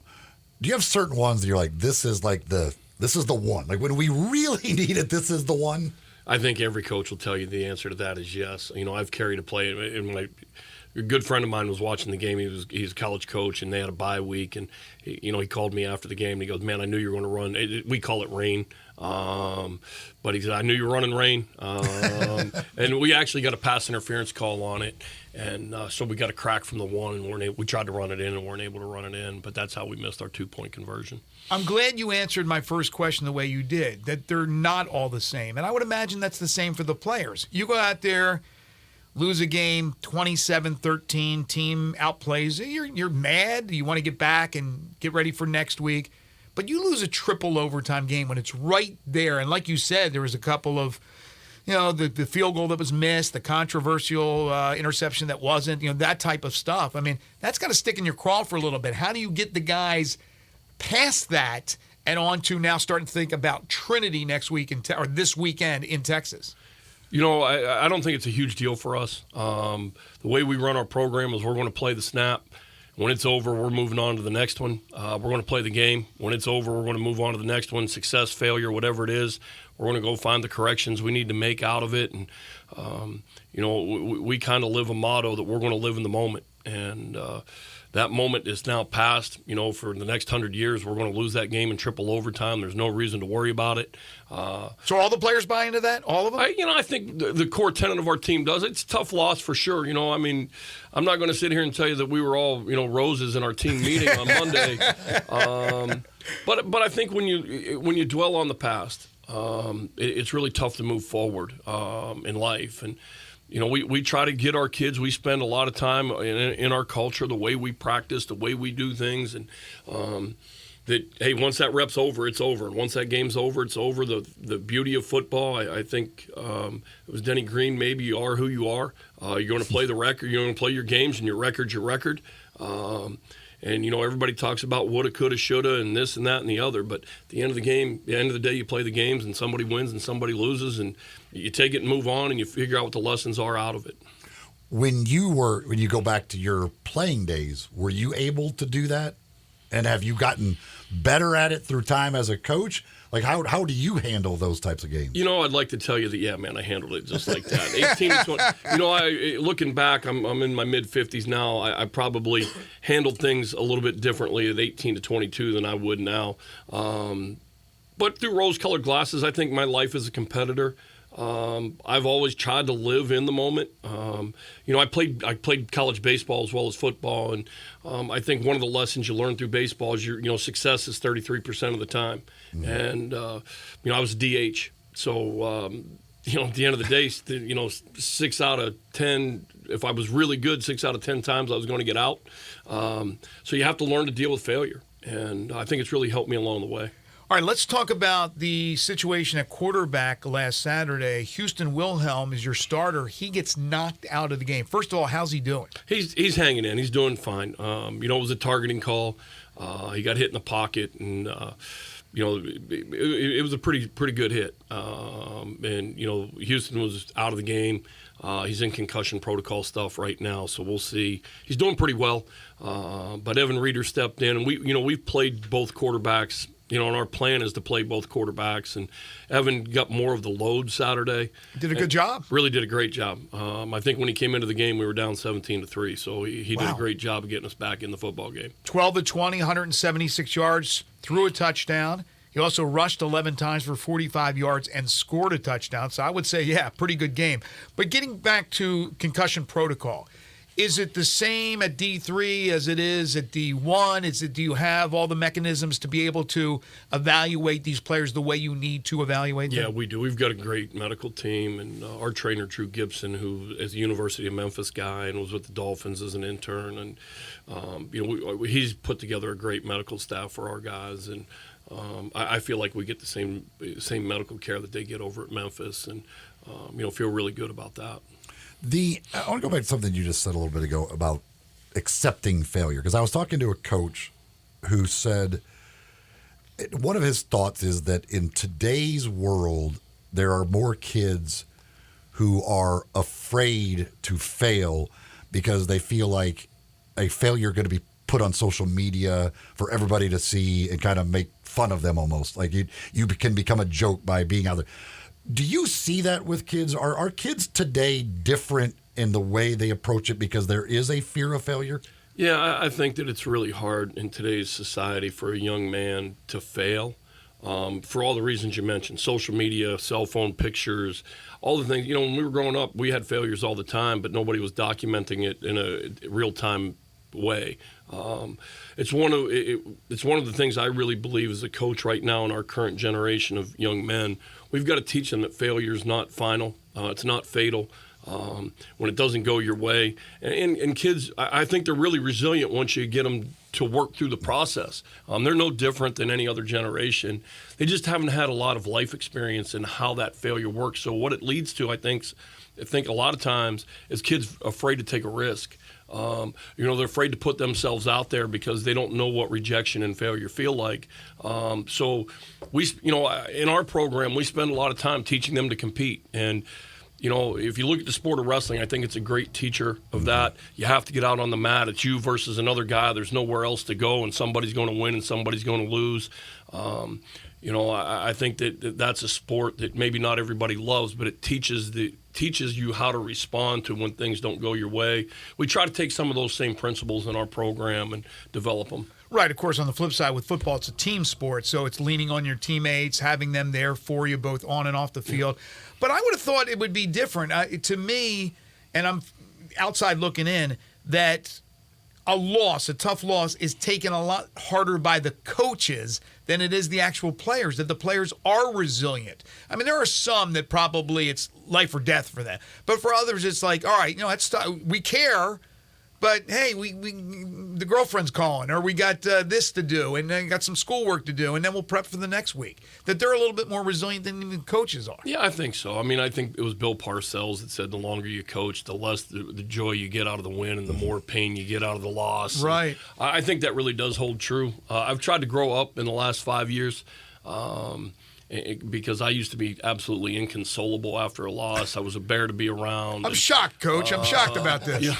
you have certain ones that you're like, this is like the This is the one. Like when we really need it, this is the one. I think every coach will tell you the answer to that is yes. I've carried a play. A good friend of mine was watching the game. He's a college coach, and they had a bye week. And he called me after the game, and he goes, "Man, I knew you were going to run." We call it rain, but he said, "I knew you were running rain." And we actually got a pass interference call on it, and so we got a crack from the one, and we tried to run it in, and weren't able to run it in. But that's how we missed our 2-point conversion. I'm glad you answered my first question the way you did, that they're not all the same. And I would imagine that's the same for the players. You go out there, lose a game 27-13, team outplays. You're mad. You want to get back and get ready for next week. But you lose a triple overtime game when it's right there. And like you said, there was a couple of, the field goal that was missed, the controversial interception that wasn't, that type of stuff. I mean, that's got to stick in your craw for a little bit. How do you get the guys past that and on to now starting to think about Trinity next week or this weekend in Texas? I don't think it's a huge deal for us. The way we run our program is we're going to play the snap. When it's over, we're moving on to the next one. We're going to play the game. When it's over, we're going to move on to the next one. Success, failure, whatever it is, we're going to go find the corrections we need to make out of it. And, we kind of live a motto that we're going to live in the moment. And that moment is now past. For the next 100 years, we're going to lose that game in triple overtime. There's no reason to worry about it. So all the players buy into that? All of them? I think the core tenet of our team does. It's a tough loss for sure. I'm not going to sit here and tell you that we were all, roses in our team meeting on Monday. But I think when you dwell on the past, it's really tough to move forward in life. And we try to get our kids. We spend a lot of time in our culture, the way we practice, the way we do things, and that, hey, once that rep's over, it's over. And once that game's over, it's over. The beauty of football, I think it was Denny Green, maybe you are who you are. You're going to play the record. You're going to play your games, and your record's your record. And, everybody talks about woulda, coulda, shoulda, and this and that and the other. But at the end of the game, the end of the day, you play the games, and somebody wins and somebody loses, and you take it and move on, and you figure out what the lessons are out of it. When you go back to your playing days, were you able to do that? And have you gotten better at it through time as a coach? Like, how do you handle those types of games? I'd like to tell you that, yeah, man, I handled it just like that. 18 to 20. Looking back, I'm in my mid-50s now. I probably handled things a little bit differently at 18 to 22 than I would now. But through rose-colored glasses, I think my life as a competitor, I've always tried to live in the moment. I played college baseball as well as football, and I think one of the lessons you learn through baseball is success is 33% of the time. Mm-hmm. And I was a DH, so at the end of the day, 6 out of 10. If I was really good, 6 out of 10 times I was going to get out. So you have to learn to deal with failure, and I think it's really helped me along the way. All right, let's talk about the situation at quarterback last Saturday. Houston Wilhelm is your starter. He gets knocked out of the game. First of all, how's he doing? He's hanging in. He's doing fine. It was a targeting call. He got hit in the pocket, and it was a pretty good hit. And Houston was out of the game. He's in concussion protocol stuff right now, so we'll see. He's doing pretty well. But Evan Reeder stepped in, and we've played both quarterbacks. And our plan is to play both quarterbacks. And Evan got more of the load Saturday. Did a good job. Really did a great job. I think when he came into the game, we were down 17-3. So he did a great job of getting us back in the football game. 12 to 20, 176 yards, threw a touchdown. He also rushed 11 times for 45 yards and scored a touchdown. So I would say, yeah, pretty good game. But getting back to concussion protocol, is it the same at D3 as it is at D1? Do you have all the mechanisms to be able to evaluate these players the way you need to evaluate them? Yeah, we do. We've got a great medical team, and our trainer, Drew Gibson, who is a University of Memphis guy and was with the Dolphins as an intern, and he's put together a great medical staff for our guys, and I feel like we get the same medical care that they get over at Memphis, and feel really good about that. I want to go back to something you just said a little bit ago about accepting failure, because I was talking to a coach who said one of his thoughts is that in today's world, there are more kids who are afraid to fail because they feel like a failure is going to be put on social media for everybody to see and kind of make fun of them almost. Like you can become a joke by being out there. Do you see that with kids? Are kids today different in the way they approach it because there is a fear of failure? Yeah, I think that it's really hard in today's society for a young man to fail. For all the reasons you mentioned, social media, cell phone pictures, all the things. When we were growing up, we had failures all the time, but nobody was documenting it in a real-time way. It's one of the things I really believe as a coach right now in our current generation of young men. We've got to teach them that failure is not final. It's not fatal. When it doesn't go your way. And kids, I think they're really resilient once you get them to work through the process. They're no different than any other generation. They just haven't had a lot of life experience in how that failure works. So what it leads to, I think a lot of times is kids afraid to take a risk. They're afraid to put themselves out there because they don't know what rejection and failure feel like. So we, in our program, we spend a lot of time teaching them to compete. And if you look at the sport of wrestling, I think it's a great teacher of that. You have to get out on the mat. It's you versus another guy. There's nowhere else to go, and somebody's going to win and somebody's going to lose. I think that's a sport that maybe not everybody loves, but it teaches you how to respond to when things don't go your way. We try to take some of those same principles in our program and develop them. Right, of course, on the flip side, with football, it's a team sport, so it's leaning on your teammates, having them there for you both on and off the field. But I would have thought it would be different. To me, and I'm outside looking in, that a tough loss, is taken a lot harder by the coaches than it is the actual players, that the players are resilient. I mean, there are some that probably it's life or death for them. But for others, it's like, all right, we care, but hey, the girlfriend's calling, or we got this to do, and then got some schoolwork to do, and then we'll prep for the next week. That they're a little bit more resilient than even coaches are. Yeah, I think so. I mean, I think it was Bill Parcells that said the longer you coach, the less the joy you get out of the win and the more pain you get out of the loss. Right. And I think that really does hold true. I've tried to grow up in the last 5 years. Because I used to be absolutely inconsolable after a loss. I was a bear to be around. I'm shocked, Coach. I'm shocked about this.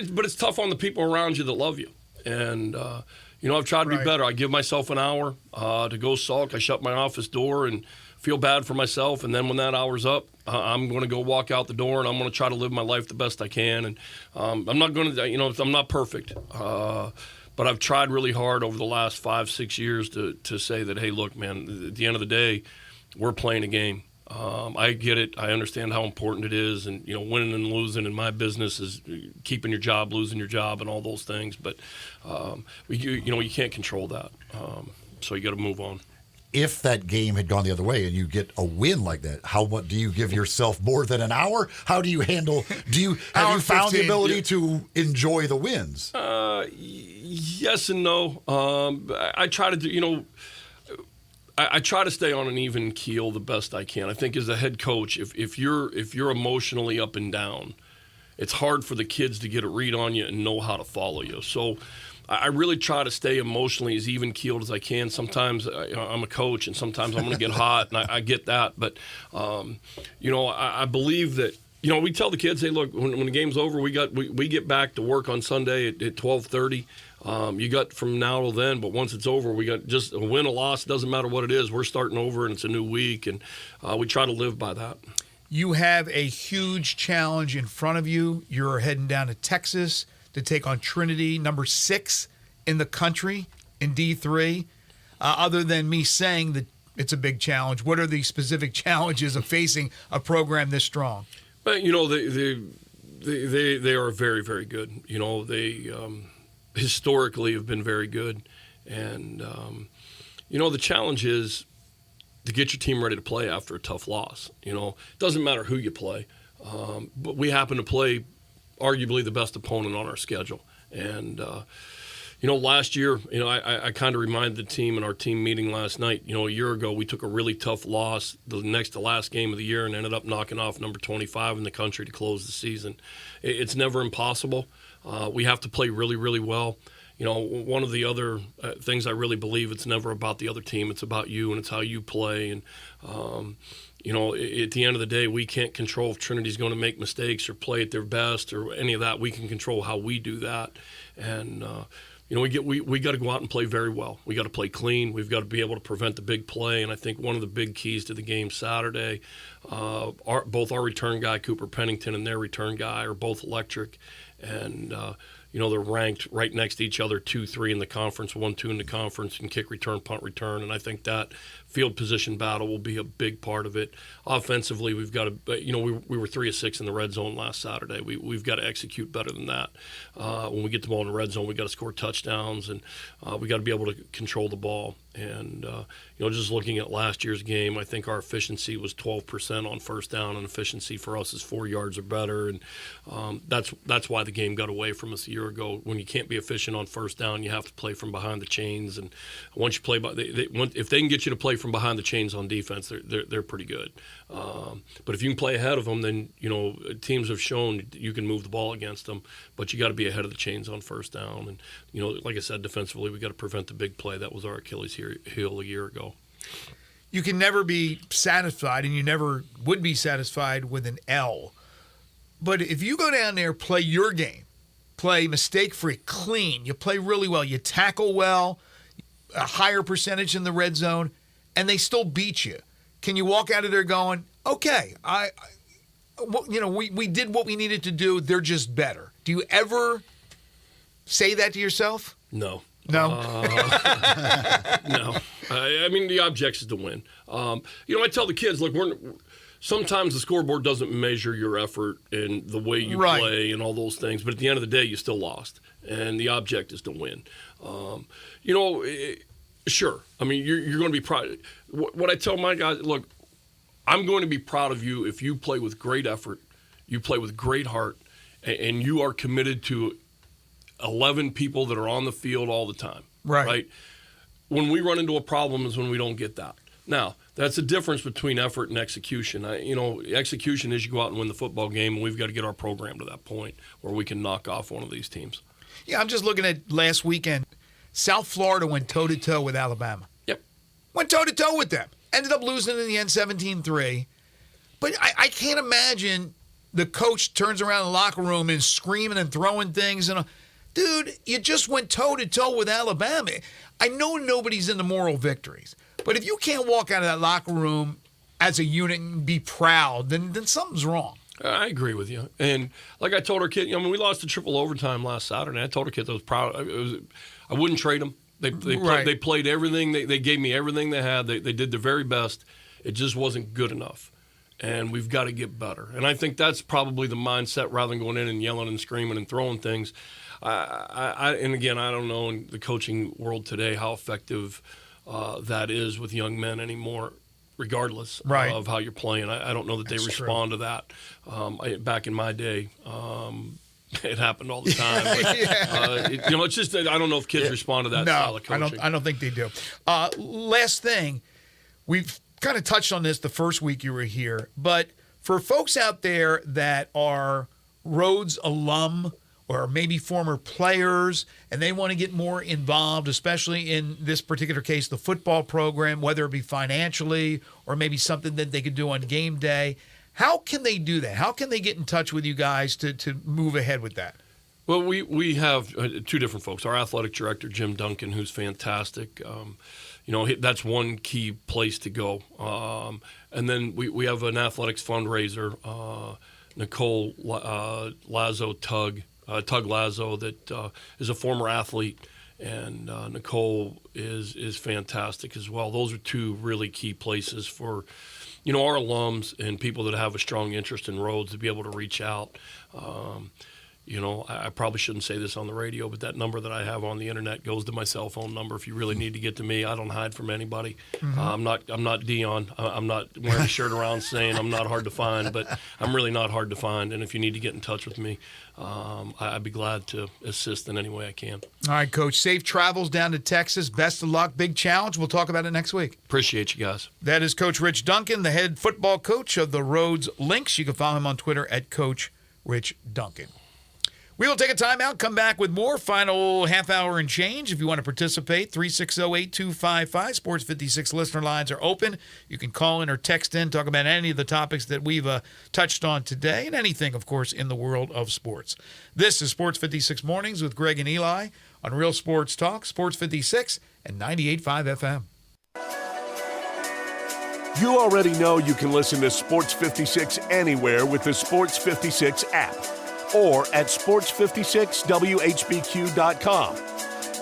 But it's tough on the people around you that love you. And, I've tried to be better. I give myself an hour to go sulk. I shut my office door and feel bad for myself. And then when that hour's up, I'm going to go walk out the door, and I'm going to try to live my life the best I can. And I'm not going to, I'm not perfect. But I've tried really hard over the last 5-6 years to say that, hey, look, man, at the end of the day, we're playing a game. I get it. I understand how important it is. And, winning and losing in my business is keeping your job, losing your job, and all those things. But, you can't control that. So you got to move on. If that game had gone the other way and you get a win like that, how much do you give yourself more than an hour? How do you handle? Have you found the ability to enjoy the wins? Yes and no. I try to do. I try to stay on an even keel the best I can. I think as a head coach, if you're emotionally up and down, it's hard for the kids to get a read on you and know how to follow you. So I really try to stay emotionally as even-keeled as I can. Sometimes I'm a coach, and sometimes I'm going to get hot, and I get that. But, I believe that, we tell the kids, hey, look, when the game's over, we get back to work on Sunday at 12:30. You got from now till then, but once it's over, we got just a win, a loss, doesn't matter what it is. We're starting over, and it's a new week, and we try to live by that. You have a huge challenge in front of you. You're heading down to Texas to take on Trinity, number 6 in the country in D3. Other than me saying that it's a big challenge, what are the specific challenges of facing a program this strong? But, they are very, very good. They historically have been very good. And, the challenge is to get your team ready to play after a tough loss. It doesn't matter who you play. But we happen to play arguably the best opponent on our schedule. And, last year, I kind of reminded the team in our team meeting last night, a year ago, we took a really tough loss the next to last game of the year and ended up knocking off number 25 in the country to close the season. It's never impossible. We have to play really, really well. One of the other things I really believe, it's never about the other team. It's about you, and it's how you play. And, at the end of the day, we can't control if Trinity's going to make mistakes or play at their best or any of that. We can control how we do that. And, we got to go out and play very well. We got to play clean. We've got to be able to prevent the big play. And I think one of the big keys to the game Saturday, both our return guy, Cooper Pennington, and their return guy are both electric. And, they're ranked right next to each other, 2-3 in the conference, 1-2 in the conference, and kick return, punt return. And I think that field position battle will be a big part of it. Offensively, we've got to, we were 3 of 6 in the red zone last Saturday. We've got to execute better than that. When we get the ball in the red zone, we got to score touchdowns, and we got to be able to control the ball. And, just looking at last year's game, I think our efficiency was 12% on first down, and efficiency for us is 4 yards or better. And that's why the game got away from us a year ago. When you can't be efficient on first down, you have to play from behind the chains. And once you play, if they can get you to play from behind the chains on defense, they're pretty good. But if you can play ahead of them, then, teams have shown you can move the ball against them, but you got to be ahead of the chains on first down. And, like I said, defensively, we got to prevent the big play. That was our Achilles heel a year ago. You can never be satisfied, and you never would be satisfied with an L. But if you go down there, play your game, play mistake-free, clean, you play really well, you tackle well, a higher percentage in the red zone, and they still beat you, can you walk out of there going, okay, we did what we needed to do, they're just better? Do you ever say that to yourself? No. No? No. I mean, the object is to win. I tell the kids, look, sometimes the scoreboard doesn't measure your effort and the way you play and all those things, but at the end of the day, you still lost, and the object is to win. Sure. I mean, you're going to be proud. What I tell my guys, look, I'm going to be proud of you if you play with great effort, you play with great heart, and you are committed to 11 people that are on the field all the time. Right? When we run into a problem is when we don't get that. Now, that's the difference between effort and execution. Execution is you go out and win the football game, and we've got to get our program to that point where we can knock off one of these teams. Yeah, I'm just looking at last weekend. South Florida went toe-to-toe with Alabama. Yep. Went toe-to-toe with them. Ended up losing in the end 17-3. But I can't imagine the coach turns around in the locker room and screaming and throwing things. Dude, you just went toe-to-toe with Alabama. I know nobody's into moral victories. But if you can't walk out of that locker room as a unit and be proud, then something's wrong. I agree with you. And like I told our kid, we lost the triple overtime last Saturday. I told our kids I was proud. I wouldn't trade them. They played everything. They gave me everything they had. They did their very best. It just wasn't good enough. And we've got to get better. And I think that's probably the mindset rather than going in and yelling and screaming and throwing things. And again, I don't know in the coaching world today how effective that is with young men anymore, regardless of how you're playing. I don't know that they respond to that. Back in my day, it happened all the time. But, it's just that I don't know if kids respond to that style of coaching. I don't think they do. Last thing, we've kind of touched on this the first week you were here, but for folks out there that are Rhodes alum or maybe former players, and they want to get more involved, especially in this particular case, the football program, whether it be financially or maybe something that they could do on game day, how can they do that? How can they get in touch with you guys to move ahead with that? Well, we have two different folks. Our athletic director, Jim Duncan, who's fantastic. That's one key place to go. And then we have an athletics fundraiser, Nicole Tug Lazo, that is a former athlete, and Nicole is fantastic as well. Those are two really key places for, our alums and people that have a strong interest in Rhodes to be able to reach out. I probably shouldn't say this on the radio, but that number that I have on the internet goes to my cell phone number. If you really need to get to me, I don't hide from anybody. Mm-hmm. I'm not Dion. I'm not wearing a shirt around saying I'm not hard to find, but I'm really not hard to find. And if you need to get in touch with me, I'd be glad to assist in any way I can. All right, Coach. Safe travels down to Texas. Best of luck. Big challenge. We'll talk about it next week. Appreciate you guys. That is Coach Rich Duncan, the head football coach of the Rhodes Lynx. You can follow him on Twitter at Coach Rich Duncan. We will take a timeout, come back with more. Final half hour and change. If you want to participate, 360-8255. Sports 56 listener lines are open. You can call in or text in, talk about any of the topics that we've touched on today, and anything, of course, in the world of sports. This is Sports 56 Mornings with Greg and Eli on Real Sports Talk, Sports 56 and 98.5 FM. You already know you can listen to Sports 56 anywhere with the Sports 56 app or at sports56whbq.com.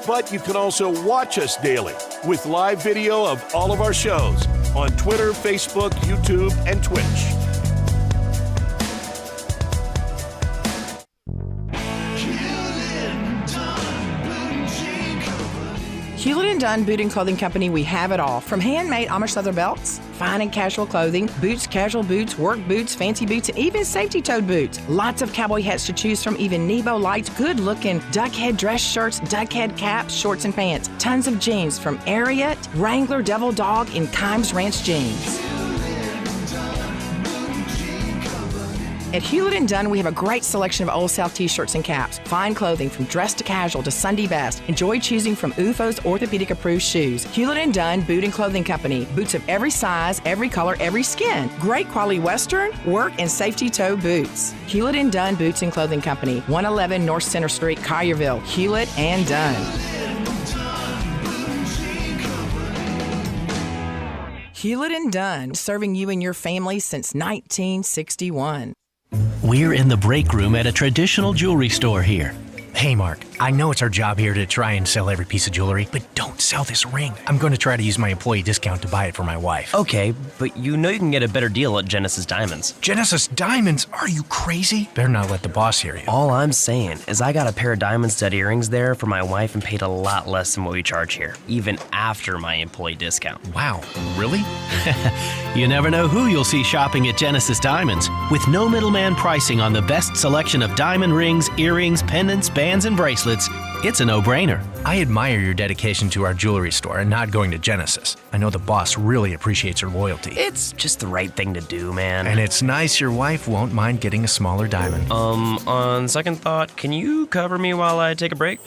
But you can also watch us daily with live video of all of our shows on Twitter, Facebook, YouTube, and Twitch. Hewlett & Dunn Boot and Clothing Company, we have it all. From handmade Amish leather belts, fine and casual clothing, boots, casual boots, work boots, fancy boots, and even safety-toed boots. Lots of cowboy hats to choose from, even Nebo lights, good-looking duck head dress shirts, duck head caps, shorts, and pants. Tons of jeans from Ariat, Wrangler, Devil Dog, and Kimes Ranch jeans. At Hewlett & Dunn, we have a great selection of Old South t-shirts and caps. Fine clothing from dress to casual to Sunday best. Enjoy choosing from UFO's orthopedic approved shoes. Hewlett & Dunn Boot and Clothing Company. Boots of every size, every color, every skin. Great quality Western, work, and safety toe boots. Hewlett & Dunn Boots and Clothing Company. 111 North Center Street, Collierville. Hewlett & Dunn. Hewlett & Dunn, serving you and your family since 1961. We're in the break room at a traditional jewelry store here. Hey, Mark, I know it's our job here to try and sell every piece of jewelry, but don't sell this ring. I'm going to try to use my employee discount to buy it for my wife. Okay, but you know you can get a better deal at Genesis Diamonds. Genesis Diamonds? Are you crazy? Better not let the boss hear you. All I'm saying is I got a pair of diamond stud earrings there for my wife and paid a lot less than what we charge here, even after my employee discount. Wow, really? You never know who you'll see shopping at Genesis Diamonds. With no middleman pricing on the best selection of diamond rings, earrings, pendants, bands, and bracelets, it's a no-brainer. I admire your dedication to our jewelry store and not going to Genesis. I know the boss really appreciates your loyalty. It's just the right thing to do, man. And it's nice your wife won't mind getting a smaller diamond. On second thought, can you cover me while I take a break?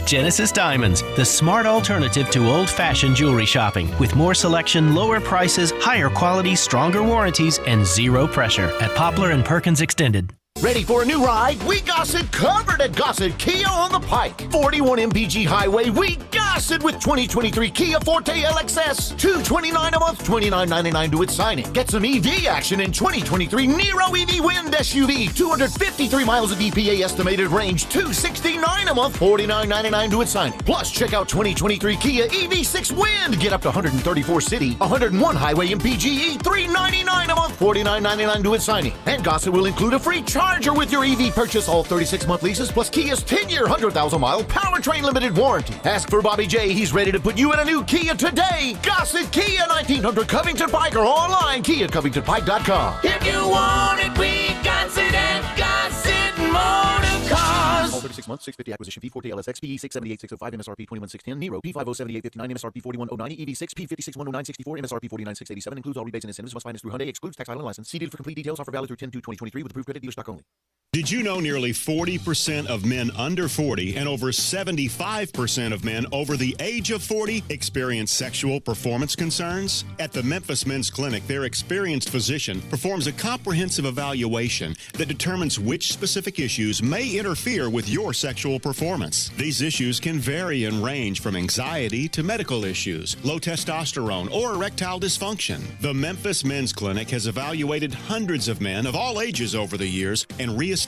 Genesis Diamonds, the smart alternative to old-fashioned jewelry shopping. With more selection, lower prices, higher quality, stronger warranties, and zero pressure at Poplar and Perkins Extended. Ready for a new ride? We got it covered at Gossett Kia on the Pike. 41 MPG Highway, we got it with 2023 Kia Forte LXS. $229 a month, $29.99 to its signing. Get some EV action in 2023 Nero EV Wind SUV. 253 miles of EPA estimated range, $269 a month, $49.99 to its signing. Plus, check out 2023 Kia EV6 Wind. Get up to 134 city, 101 highway MPGe, $399 a month, $49.99 to its signing. And Gossett will include a free charger with your EV purchase, all 36-month leases, plus Kia's 10-year, 100,000-mile powertrain limited warranty. Ask for Bobby J. He's ready to put you in a new Kia today. Gossett Kia, 1900 Covington Pike, or online, KiaCovingtonPike.com. If you want it, we got it at Gossett Motor Cars. All 36 months, 650 acquisition fee, Forte LSX, PE 678,605, MSRP 21,610, Nero P507859, MSRP 41,090, EV6 P5610964, MSRP 49,687, includes all rebates and incentives, must finance through Hyundai, excludes tax, title, and license. See dealer for complete details. Offer valid through 10/2/2023 with approved credit, dealer stock only. Did you know nearly 40% of men under 40 and over 75% of men over the age of 40 experience sexual performance concerns? At the Memphis Men's Clinic, their experienced physician performs a comprehensive evaluation that determines which specific issues may interfere with your sexual performance. These issues can vary and range from anxiety to medical issues, low testosterone, or erectile dysfunction. The Memphis Men's Clinic has evaluated hundreds of men of all ages over the years and reestablished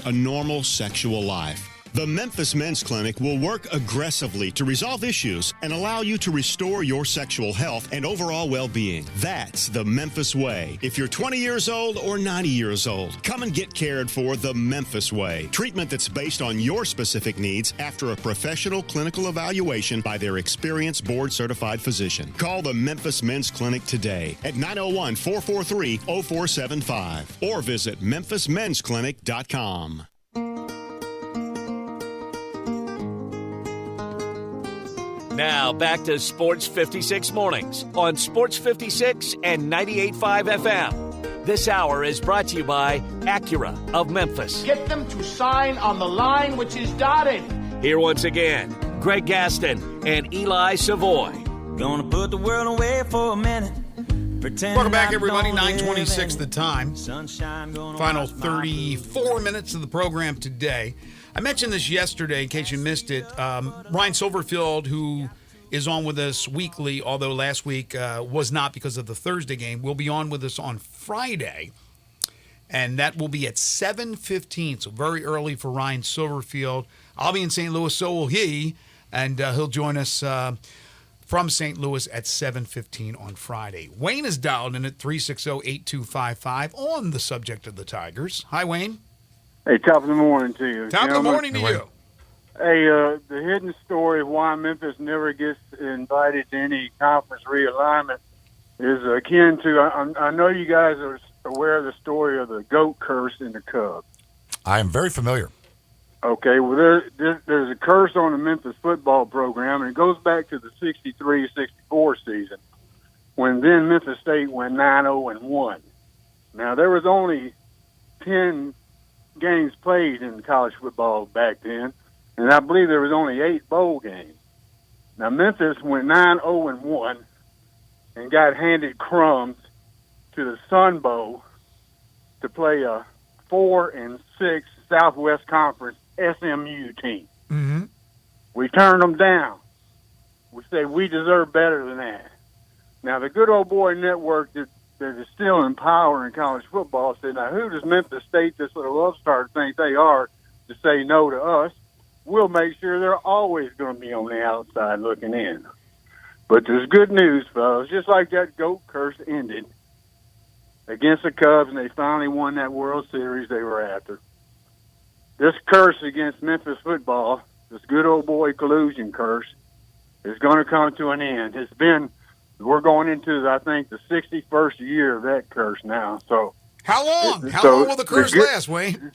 a normal sexual life. The Memphis Men's Clinic will work aggressively to resolve issues and allow you to restore your sexual health and overall well-being. That's the Memphis way. If you're 20 years old or 90 years old, come and get cared for the Memphis way. Treatment that's based on your specific needs after a professional clinical evaluation by their experienced board-certified physician. Call the Memphis Men's Clinic today at 901-443-0475 or visit memphismensclinic.com. Now back to Sports 56 Mornings on Sports 56 and 98.5 FM. This hour is brought to you by Acura of Memphis. Get them to sign on the line which is dotted. Here once again, Greg Gaston and Eli Savoy. Gonna put the world away for a minute. Welcome back, everybody. 9:26 the time. Final 34 minutes of the program today. I mentioned this yesterday in case you missed it. Ryan Silverfield, who is on with us weekly, although last week was not because of the Thursday game, will be on with us on Friday. And that will be at 7:15, so very early for Ryan Silverfield. I'll be in St. Louis, so will he, and he'll join us from St. Louis at 7:15 on Friday. Wayne is dialed in at 360-8255 on the subject of the Tigers. Hi, Wayne. Hey, top of the morning to you. Top of the morning to you. Hey, the hidden story of why Memphis never gets invited to any conference realignment is akin to, I know you guys are aware of the story of the GOAT curse in the Cubs. I am very familiar. Okay, well, there's a curse on the Memphis football program, and it goes back to the 63-64 season when then Memphis State went 9-0-1. Now, there was only 10 games played in college football back then, and I believe there was only 8 bowl games. Now, Memphis went 9-0-1 and got handed crumbs to the Sun Bowl to play a 4-6 Southwest Conference SMU team. Mm-hmm. We turned them down. We said we deserve better than that. Now, the good old boy network that is still in power in college football said, now who does Memphis State, this little upstart, think they are to say no to us? We'll make sure they're always going to be on the outside looking in. But there's good news, fellas. Just like that GOAT curse ended against the Cubs, and they finally won that World Series they were after. This curse against Memphis football, this good old boy collusion curse, is going to come to an end. We're going into, I think, the 61st year of that curse now. So, how long? How long will the curse last, Wayne?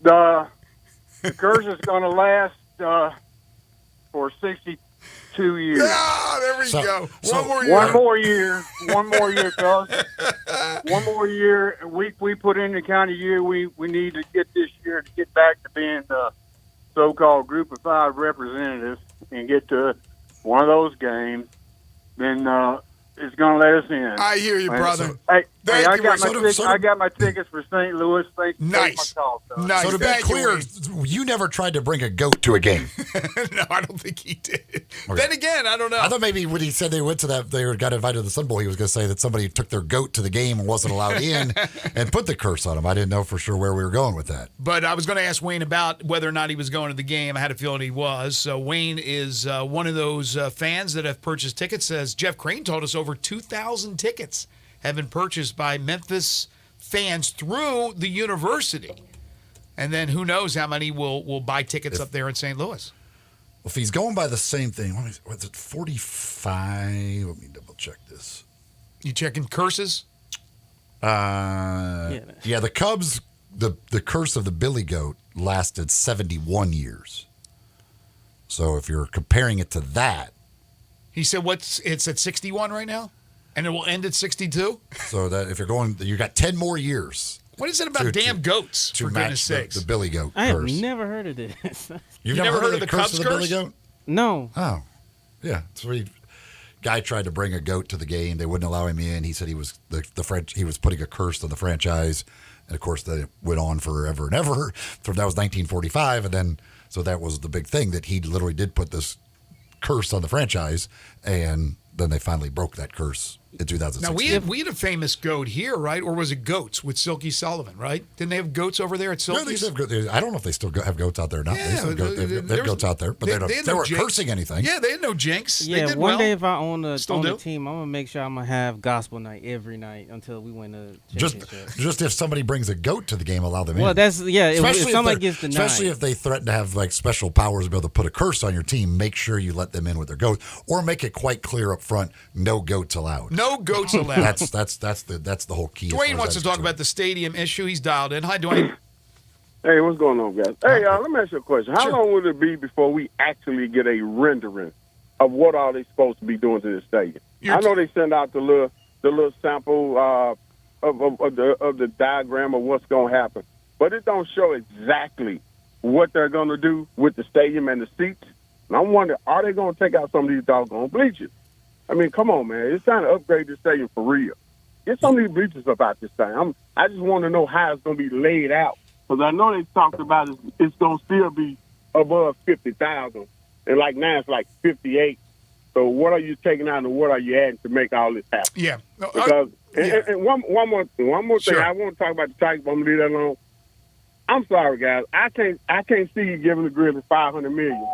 The curse is going to last for 62 years. Ah, there we go. One more year. One more year, fellas. One more year. We put in the kind of year we need to get this year to get back to being the so-called Group of 5 representatives and get to one of those games. Then it's going to let us in. I hear you, brother. I got my tickets for St. Louis. Nice. Nice. So to be clear, you never tried to bring a goat to a game. No, I don't think he did. Okay. Then again, I don't know. I thought maybe when he said they went to that, they got invited to the Sun Bowl, he was going to say that somebody took their goat to the game and wasn't allowed in and put the curse on him. I didn't know for sure where we were going with that. But I was going to ask Wayne about whether or not he was going to the game. I had a feeling he was. So Wayne is one of those fans that have purchased tickets. As Jeff Crane told us, over 2,000 tickets have been purchased by Memphis fans through the university. And then who knows how many will buy tickets up there in St. Louis. Well, if he's going by the same thing, was it 45? Let me double check this. You checking curses? Yeah, the Cubs, the curse of the Billy Goat lasted 71 years. So if you're comparing it to that. He said it's at 61 right now? And it will end at 62? So that if you're going, you got 10 more years. What is it about damn goats, for goodness sakes? The Billy Goat curse. I have never heard of this. You've never heard of the curse of the Billy Goat? No. Oh, yeah. So guy tried to bring a goat to the game. They wouldn't allow him in. He said he was he was putting a curse on the franchise, and of course they went on forever and ever. That was 1945, and then so that was the big thing that he literally did put this curse on the franchise, and then they finally broke that curse in 2006. Now, we had a famous goat here, right? Or was it goats with Silky Sullivan, right? Didn't they have goats over there at Silky's? No, I don't know if they still have goats out there or not. Yeah, they have goats out there, but they weren't cursing anything. Yeah, they had no jinx. Yeah, they did one well. day if I own the team, I'm going to make sure I'm going to have gospel night every night until we win the championship. Just if somebody brings a goat to the game, allow them in. Well, that's, if somebody gets denied. Especially if they threaten to have like special powers to be able to put a curse on your team, make sure you let them in with their goat, or make it quite clear up front, no goats allowed. No goats allowed. That's the whole key. Dwayne wants to talk about the stadium issue. He's dialed in. Hi, Dwayne. Hey, what's going on, guys? Hey, let me ask you a question. How long will it be before we actually get a rendering of what are they supposed to be doing to this stadium? I know they send out the little sample of the diagram of what's going to happen, but it don't show exactly what they're going to do with the stadium and the seats. And I'm wondering, are they going to take out some of these doggone bleachers? I mean, come on, man. It's time to upgrade the stadium for real. Get some of these bleachers up out this thing. I just want to know how it's going to be laid out Because I know they talked about it's going to still be above 50,000. And like now it's like 58. So what are you taking out and what are you adding to make all this happen? Yeah. Because and one more thing Sure. I want to talk about the Tigers, but I'm gonna leave that alone. I'm sorry, guys. I can't see you giving the Grizzlies $500 million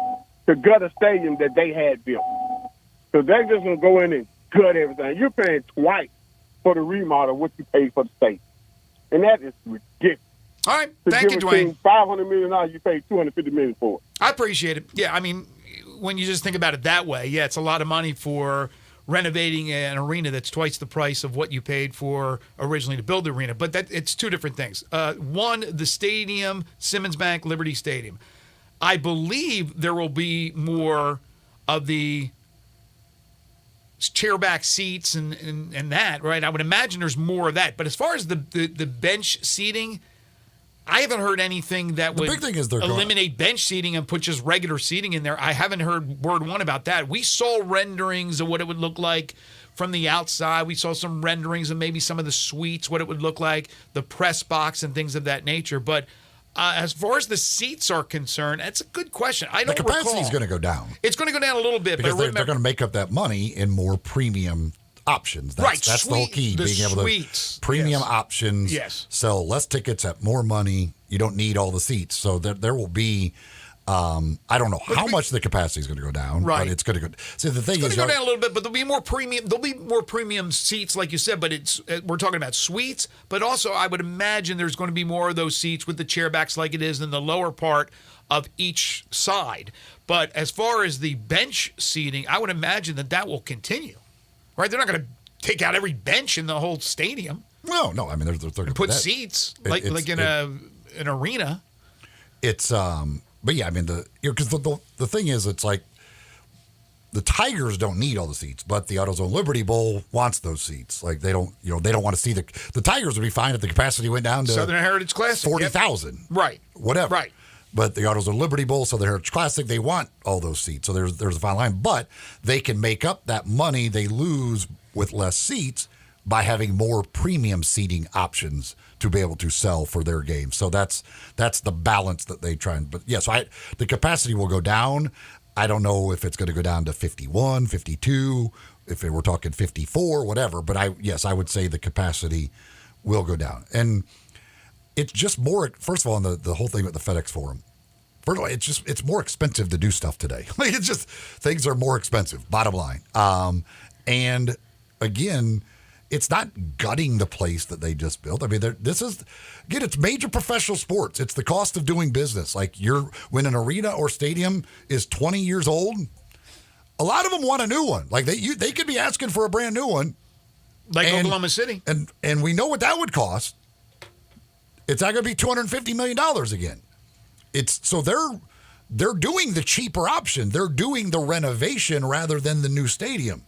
to gut a stadium that they had built. So they're just gonna go in and gut everything. You're paying twice for the remodel what you paid for the stadium, and that is ridiculous. All right, thank you, Dwayne. $500 million, you paid $250 million for it. I appreciate it. Yeah, I mean, when you just think about it that way, yeah, it's a lot of money for renovating an arena that's twice the price of what you paid for originally to build the arena. But it's two different things. One, the stadium, Simmons Bank, Liberty Stadium. I believe there will be more of the chairback seats and that, right? I would imagine there's more of that. But as far as the bench seating, I haven't heard anything that would big thing is eliminate bench seating and put just regular seating in there. I haven't heard word one about that. We saw renderings of what it would look like from the outside. We saw some renderings of maybe some of the suites, what it would look like, the press box and things of that nature. But as far as the seats are concerned, that's a good question. I don't recall. The capacity is going to go down. It's going to go down a little bit. Because but they're going to make up that money in more premium options. That's the whole key. Being able to premium options. Yes. Sell less tickets at more money. You don't need all the seats. So there will be. I don't know how much the capacity is going to go down, right? But it's going to go. See, the thing it's is, going to go down a little bit, but there'll be more premium. There'll be more premium seats, like you said. But we're talking about suites. But also, I would imagine there's going to be more of those seats with the chairbacks, like it is in the lower part of each side. But as far as the bench seating, I would imagine that will continue. Right? They're not going to take out every bench in the whole stadium. No. I mean, they're going to put seats like in an arena. It's but yeah, I mean because the thing is, it's like the Tigers don't need all the seats, but the AutoZone Liberty Bowl wants those seats. Like they don't want to see the Tigers would be fine if the capacity went down to Southern Heritage Classic 40,000, right? Whatever, right. But the AutoZone Liberty Bowl, Southern Heritage Classic, they want all those seats. So there's a fine line, but they can make up that money they lose with less seats by having more premium seating options to be able to sell for their games. So that's the balance that they try and. But yes, the capacity will go down. I don't know if it's going to go down to 51, 52, if we're talking 54, whatever. But I would say the capacity will go down. And it's just more, first of all, on the whole thing with the FedEx Forum. First of all, it's more expensive to do stuff today. Like it's just, things are more expensive, bottom line. And again, it's not gutting the place that they just built. I mean, it's major professional sports. It's the cost of doing business. Like when an arena or stadium is 20 years old, a lot of them want a new one. Like they could be asking for a brand new one. Like Oklahoma City. And we know what that would cost. It's not going to be $250 million again. So they're doing the cheaper option. They're doing the renovation rather than the new stadium.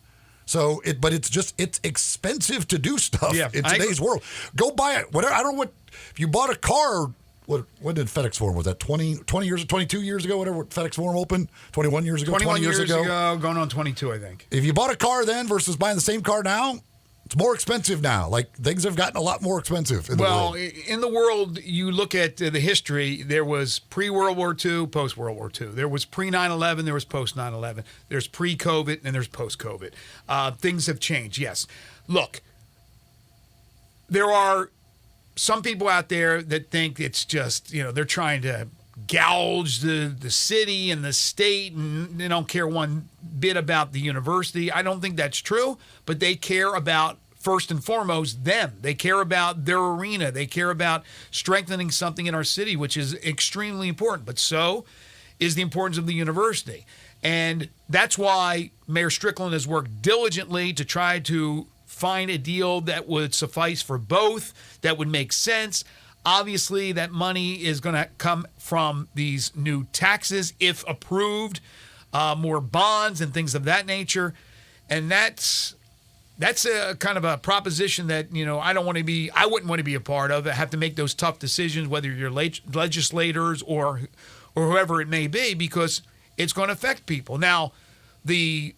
So it's expensive to do stuff in today's world. Go buy it. Whatever. I don't know what, if you bought a car, what did FedEx Forum, was that 20 years, 22 years ago, whatever FedEx Forum opened, 21 years ago, 20 years ago, going on 22, I think. If you bought a car then versus buying the same car now, it's more expensive now. Like things have gotten a lot more expensive in the world. In the world, you look at the history, there was pre-World War II, post-World War II. There was pre-9/11, there was post-9/11. There's pre-COVID, and there's post-COVID. Things have changed, yes. Look, there are some people out there that think it's just, they're trying to gouge the city and the state, and they don't care one bit about the university. I don't think that's true, but they care about, first and foremost, them. They care about their arena. They care about strengthening something in our city, which is extremely important. But so is the importance of the university. And that's why Mayor Strickland has worked diligently to try to find a deal that would suffice for both, that would make sense. Obviously, that money is going to come from these new taxes, if approved, more bonds and things of that nature. And that's a kind of a proposition that, I wouldn't want to be a part of. I have to make those tough decisions, whether you're legislators or whoever it may be, because it's going to affect people. Now, the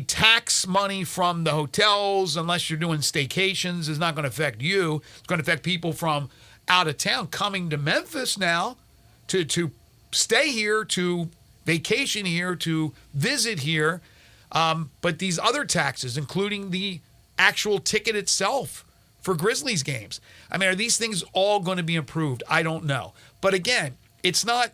tax money from the hotels, unless you're doing staycations, is not going to affect you. It's going to affect people from out of town coming to Memphis now to stay here, to vacation here, to visit here. But these other taxes, including the actual ticket itself for Grizzlies games. I mean, are these things all going to be improved? I don't know. But again, it's not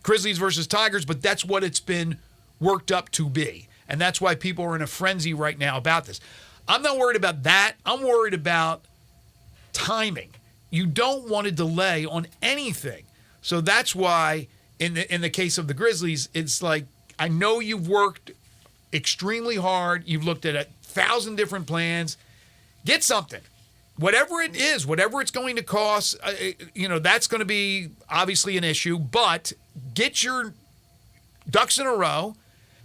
Grizzlies versus Tigers, but that's what it's been worked up to be. And that's why people are in a frenzy right now about this. I'm not worried about that. I'm worried about timing. You don't want to delay on anything. So that's why in the case of the Grizzlies, it's like, I know you've worked extremely hard. You've looked at 1,000 different plans. Get something. Whatever it is, whatever it's going to cost, that's going to be obviously an issue, but get your ducks in a row,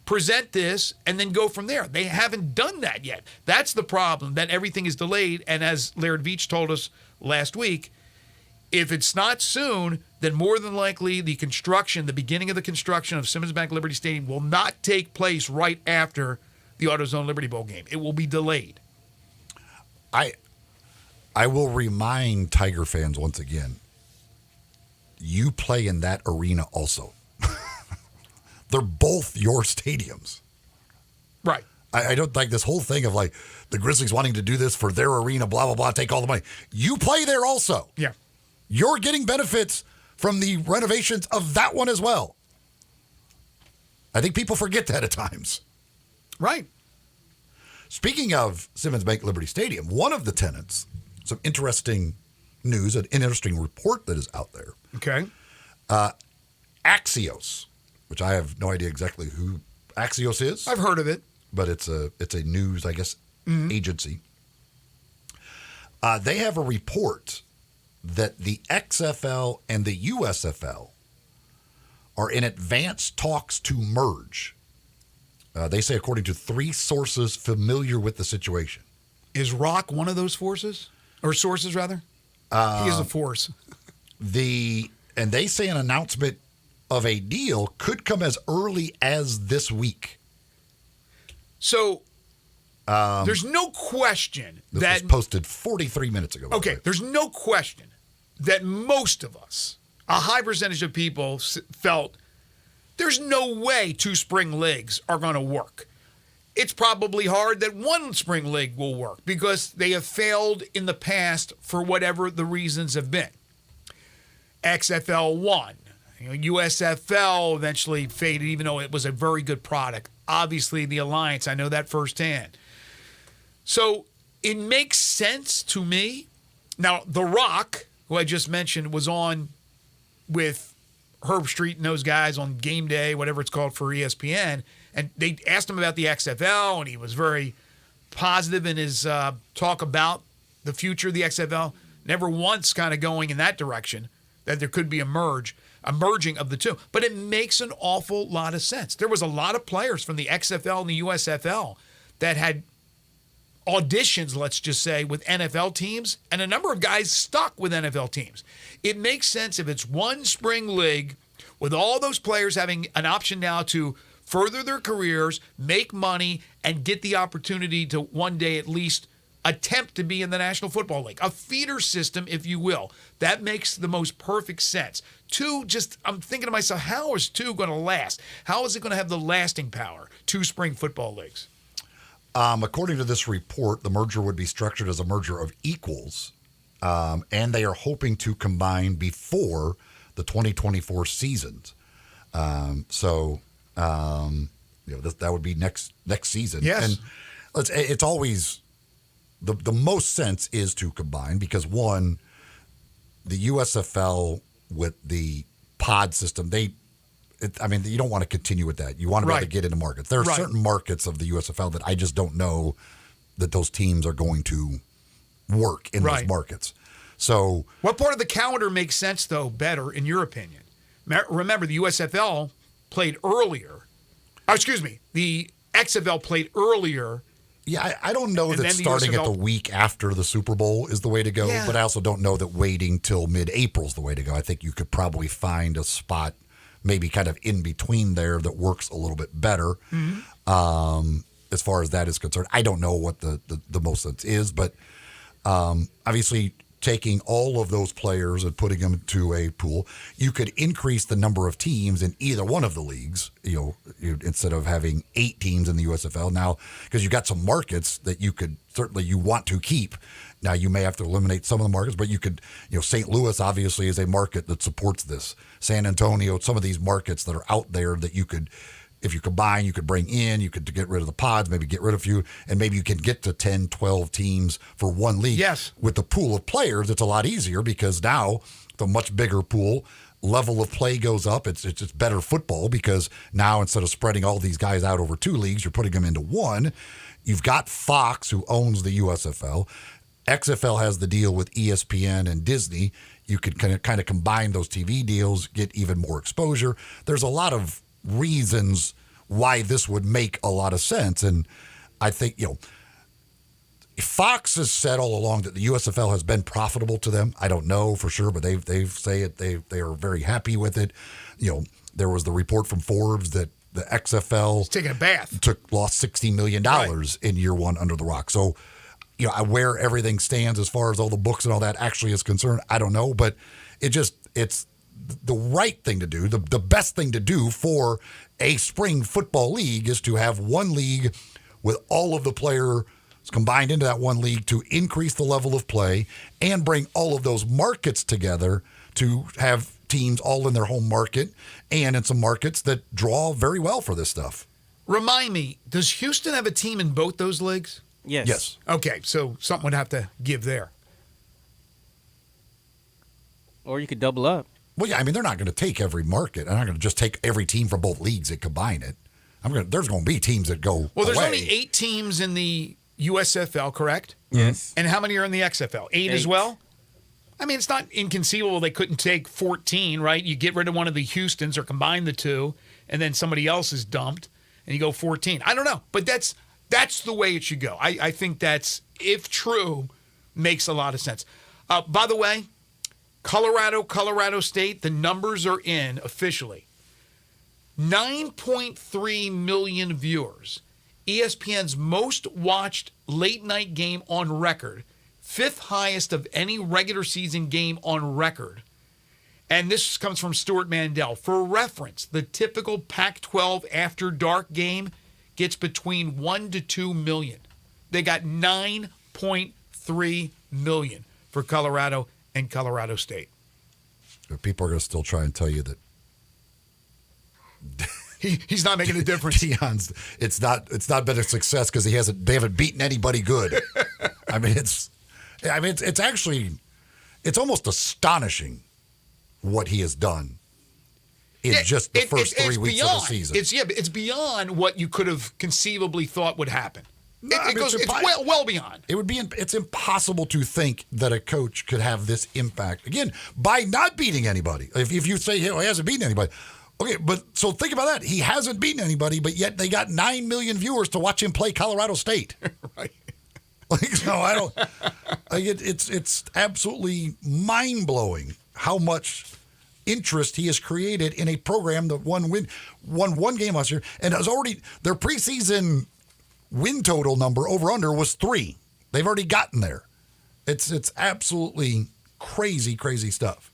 present this, and then go from there. They haven't done that yet. That's the problem, that everything is delayed. And as Laird Veach told us last week, if it's not soon, then more than likely the beginning of the construction of Simmons Bank Liberty Stadium will not take place right after the AutoZone Liberty Bowl game. It will be delayed. I will remind Tiger fans once again, you play in that arena also. They're both your stadiums. Right. I don't like this whole thing of like the Grizzlies wanting to do this for their arena, blah, blah, blah, take all the money. You play there also. Yeah. You're getting benefits from the renovations of that one as well. I think people forget that at times. Right. Speaking of Simmons Bank Liberty Stadium, one of the tenants, some interesting news, an interesting report that is out there. Okay. Axios, which I have no idea exactly who Axios is. I've heard of it. But it's a news, I guess, agency. They have a report that the XFL and the USFL are in advanced talks to merge. They say, according to 3 sources familiar with the situation. Is Rock one of those forces? Or sources, rather? He is a force. And they say an announcement of a deal could come as early as this week. So, there's no question this that... was posted 43 minutes ago. Okay, there's no question that most of us, a high percentage of people, felt there's no way 2 spring leagues are going to work. It's probably hard that 1 spring league will work because they have failed in the past for whatever the reasons have been. XFL won. USFL eventually faded, even though it was a very good product. Obviously, the Alliance, I know that firsthand. So it makes sense to me. Now, The Rock, who I just mentioned, was on with Herb Street and those guys on Game Day, whatever it's called, for ESPN. And they asked him about the XFL, and he was very positive in his talk about the future of the XFL. Never once kind of going in that direction, that there could be a merging of the two. But it makes an awful lot of sense. There was a lot of players from the XFL and the USFL that had auditions, let's just say, with NFL teams, and a number of guys stuck with NFL teams. It makes sense if it's 1 spring league with all those players having an option now to further their careers, make money, and get the opportunity to one day at least attempt to be in the National Football League. A feeder system, if you will. That makes the most perfect sense. 2, I'm thinking to myself, how is 2 going to last? How is it going to have the lasting power? 2 spring football leagues. According to this report, the merger would be structured as a merger of equals, and they are hoping to combine before the 2024 seasons. That would be next season. Yes. And it's always the most sense is to combine because, one, the USFL with the pod system, you don't want to continue with that. You want to be able to get into markets. There are certain markets of the USFL that I just don't know that those teams are going to work in those markets. So, what part of the calendar makes sense, though, better, in your opinion? Remember, the USFL played earlier. The XFL played earlier. Yeah, I don't know that starting at the week after the Super Bowl is the way to go, but I also don't know that waiting till mid-April is the way to go. I think you could probably find a spot maybe kind of in between there that works a little bit better as far as that is concerned. I don't know what the most sense is, but obviously taking all of those players and putting them to a pool. You could increase the number of teams in either one of the leagues, instead of having 8 teams in the USFL now, because you've got some markets that you want to keep. Now, you may have to eliminate some of the markets, but you could, St. Louis obviously is a market that supports this. San Antonio, some of these markets that are out there that you could, if you combine, you could bring in, you could get rid of the pods, maybe get rid of a few, and maybe you can get to 10, 12 teams for one league. Yes. With the pool of players, it's a lot easier because now it's a much bigger pool. Level of play goes up. It's better football because now instead of spreading all these guys out over 2 leagues, you're putting them into one. You've got Fox, who owns the USFL. XFL has the deal with ESPN and Disney. You could kind of combine those TV deals, get even more exposure. There's a lot of reasons why this would make a lot of sense. And I think, Fox has said all along that the USFL has been profitable to them. I don't know for sure, but they say it. They are very happy with it. There was the report from Forbes that the XFL taking a bath lost $60 million in year one under the rock. So, where everything stands as far as all the books and all that actually is concerned, I don't know, but it's the right thing to do. The best thing to do for a spring football league is to have one league with all of the players combined into that one league to increase the level of play and bring all of those markets together to have teams all in their home market and in some markets that draw very well for this stuff. Remind me, does Houston have a team in both those leagues? Yes. Okay, so something would have to give there. Or you could double up. Well, yeah, they're not going to take every market. They're not going to just take every team from both leagues and combine it. There's going to be teams that go Well, there's away. only 8 teams in the USFL, correct? Yes. And how many are in the XFL? 8 as well? It's not inconceivable they couldn't take 14, right? You get rid of one of the Houstons or combine the 2, and then somebody else is dumped, and you go 14. I don't know, but that's the way it should go. I think that's, if true, makes a lot of sense. By the way, Colorado State, the numbers are in officially. 9.3 million viewers. ESPN's most watched late night game on record. 5th highest of any regular season game on record. And this comes from Stuart Mandel. For reference, the typical Pac-12 after dark game gets between 1 to 2 million. They got 9.3 million for Colorado and Colorado State. People are going to still try and tell you that he's not making a difference. Deion's it's not been a success because they haven't beaten anybody good. It's actually almost astonishing what he has done in just the first 3 weeks of the season. It's beyond what you could have conceivably thought would happen. It's well beyond. It's impossible to think that a coach could have this impact, again, by not beating anybody. If you say he hasn't beaten anybody. Okay, but so think about that. He hasn't beaten anybody, but yet they got 9 million viewers to watch him play Colorado State. Right. It's absolutely mind-blowing how much interest he has created in a program that won one game last year and has already, their preseason win total number over-under was 3. They've already gotten there. It's absolutely crazy, crazy stuff.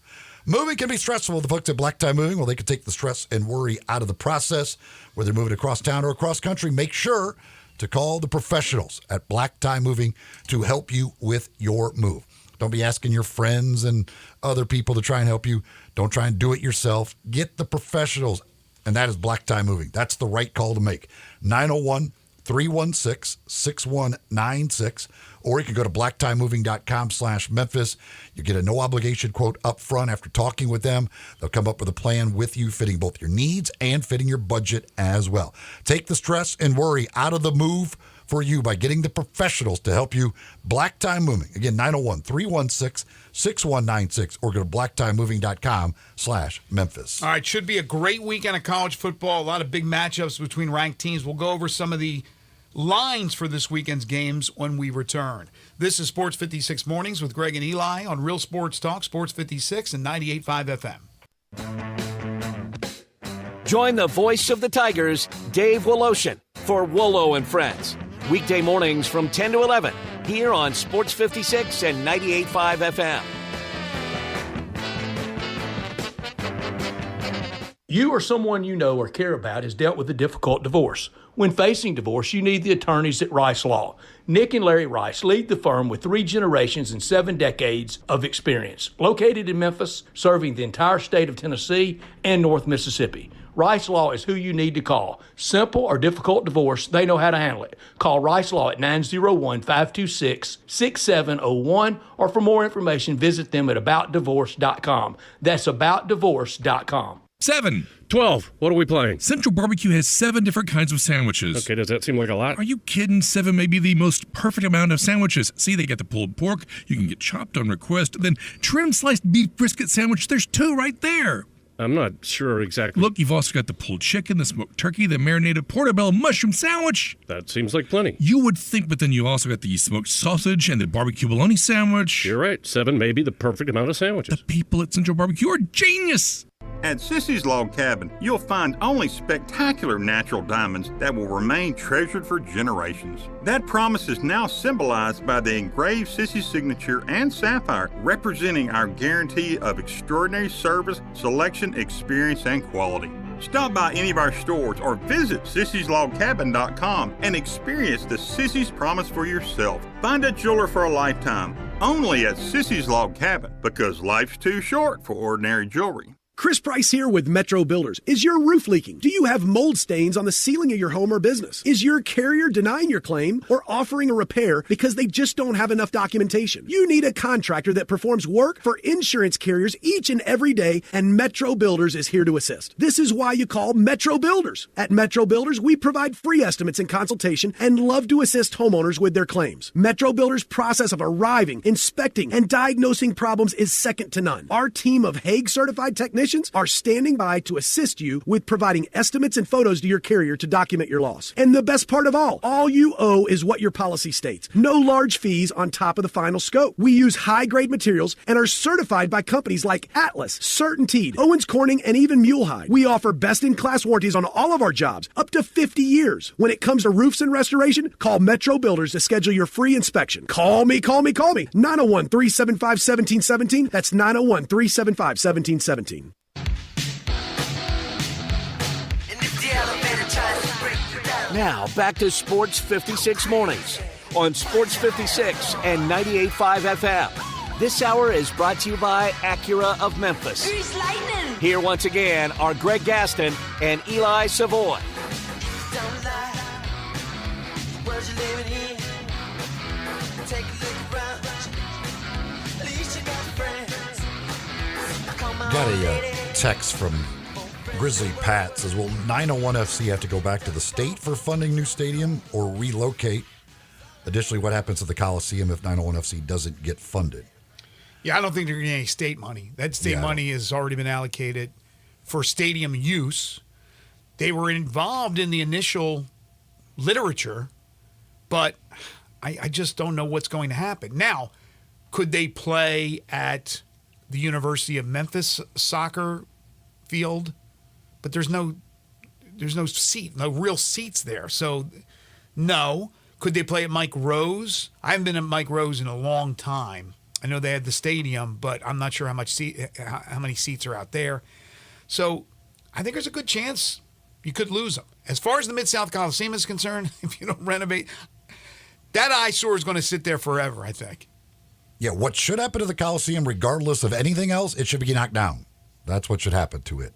Moving can be stressful with the folks at Black Tie Moving. Well, they can take the stress and worry out of the process. Whether moving across town or across country, make sure to call the professionals at Black Tie Moving to help you with your move. Don't be asking your friends and other people to try and help you. Don't try and do it yourself. Get the professionals, and that is Black Tie Moving. That's the right call to make. 901-316-6196, or you can go to blacktiemoving.com/Memphis. You get a no-obligation quote up front after talking with them. They'll come up with a plan with you, fitting both your needs and fitting your budget as well. Take the stress and worry out of the move for you by getting the professionals to help you. Black Tie Moving. Again, 901-316-6196, or go to blacktiemoving.com/Memphis. All right, should be a great weekend of college football. A lot of big matchups between ranked teams. We'll go over some of the lines for this weekend's games when we return. This is Sports 56 Mornings with Greg and Eli on Real Sports Talk, Sports 56 and 98.5 FM. Join the voice of the Tigers, Dave Woloshin, for Wolo and Friends. Weekday mornings from 10 to 11 here on Sports 56 and 98.5 FM. You or someone you know or care about has dealt with a difficult divorce. When facing divorce, you need the attorneys at Rice Law. Nick and Larry Rice lead the firm with 3 generations and 7 decades of experience. Located in Memphis, serving the entire state of Tennessee and North Mississippi. Rice Law is who you need to call. Simple or difficult divorce, they know how to handle it. Call Rice Law at 901-526-6701, or for more information, visit them at aboutdivorce.com. That's aboutdivorce.com. 7. 12. What are we playing? Central Barbecue has 7 different kinds of sandwiches. Okay, does that seem like a lot? Are you kidding? 7 may be the most perfect amount of sandwiches. See, they get the pulled pork. You can get chopped on request. Then trim sliced beef brisket sandwich. There's 2 right there. I'm not sure exactly. Look, you've also got the pulled chicken, the smoked turkey, the marinated portobello mushroom sandwich. That seems like plenty. You would think, but then you also got the smoked sausage and the barbecue bologna sandwich. You're right. 7 may be the perfect amount of sandwiches. The people at Central Barbecue are genius. At Sissy's Log Cabin, you'll find only spectacular natural diamonds that will remain treasured for generations. That promise is now symbolized by the engraved Sissy signature and sapphire, representing our guarantee of extraordinary service, selection, experience, and quality. Stop by any of our stores or visit sissyslogcabin.com and experience the Sissy's promise for yourself. Find a jeweler for a lifetime, only at Sissy's Log Cabin, because life's too short for ordinary jewelry. Chris Price here with Metro Builders. Is your roof leaking? Do you have mold stains on the ceiling of your home or business? Is your carrier denying your claim or offering a repair because they just don't have enough documentation? You need a contractor that performs work for insurance carriers each and every day, and Metro Builders is here to assist. This is why you call Metro Builders. At Metro Builders, we provide free estimates and consultation and love to assist homeowners with their claims. Metro Builders' process of arriving, inspecting, and diagnosing problems is second to none. Our team of Hague-certified technicians are standing by to assist you with providing estimates and photos to your carrier to document your loss. And the best part of all you owe is what your policy states. No large fees on top of the final scope. We use high-grade materials and are certified by companies like Atlas, CertainTeed, Owens Corning, and even Mulehide. We offer best-in-class warranties on all of our jobs, up to 50 years. When it comes to roofs and restoration, call Metro Builders to schedule your free inspection. Call me. 901-375-1717. That's 901-375-1717. Now, back to Sports 56 Mornings on Sports 56 and 98.5 FM. This hour is brought to you by Acura of Memphis. Grease lightning. Here once again are Greg Gaston and Eli Savoy. Don't lie. Where'd you living in? Take a look around. At least you got friends. Got a text from Grizzly Pat. Says, will 901 FC have to go back to the state for funding new stadium or relocate? Additionally, what happens to the Coliseum if 901 FC doesn't get funded? Yeah, I don't think they're getting any state money. That state money has already been allocated for stadium use. They were involved in the initial literature, but I just don't know what's going to happen. Now, could they play at the University of Memphis soccer field? But there's no real seats there. So, no. Could they play at Mike Rose? I haven't been at Mike Rose in a long time. I know they had the stadium, but I'm not sure how many seats are out there. So, I think there's a good chance you could lose them. As far as the Mid-South Coliseum is concerned, if you don't renovate, that eyesore is going to sit there forever, I think. Yeah, what should happen to the Coliseum, regardless of anything else, it should be knocked down. That's what should happen to it.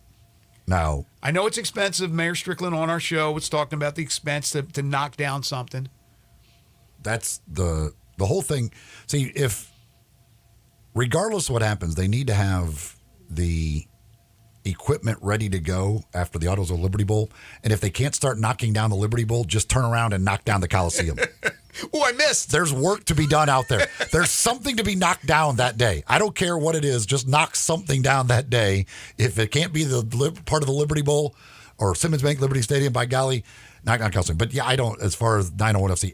Now, I know it's expensive. Mayor Strickland on our show was talking about the expense to knock down something. That's the whole thing. See, if regardless of what happens, they need to have the equipment ready to go after the Autos of Liberty Bowl. And if they can't start knocking down the Liberty Bowl, just turn around and knock down the Coliseum. Oh, I missed. There's work to be done out there. There's something to be knocked down that day. I don't care what it is. Just knock something down that day. If it can't be the part of the Liberty Bowl or Simmons Bank Liberty Stadium, by golly, knock down Coliseum. But yeah, I don't, as far as 901 FC,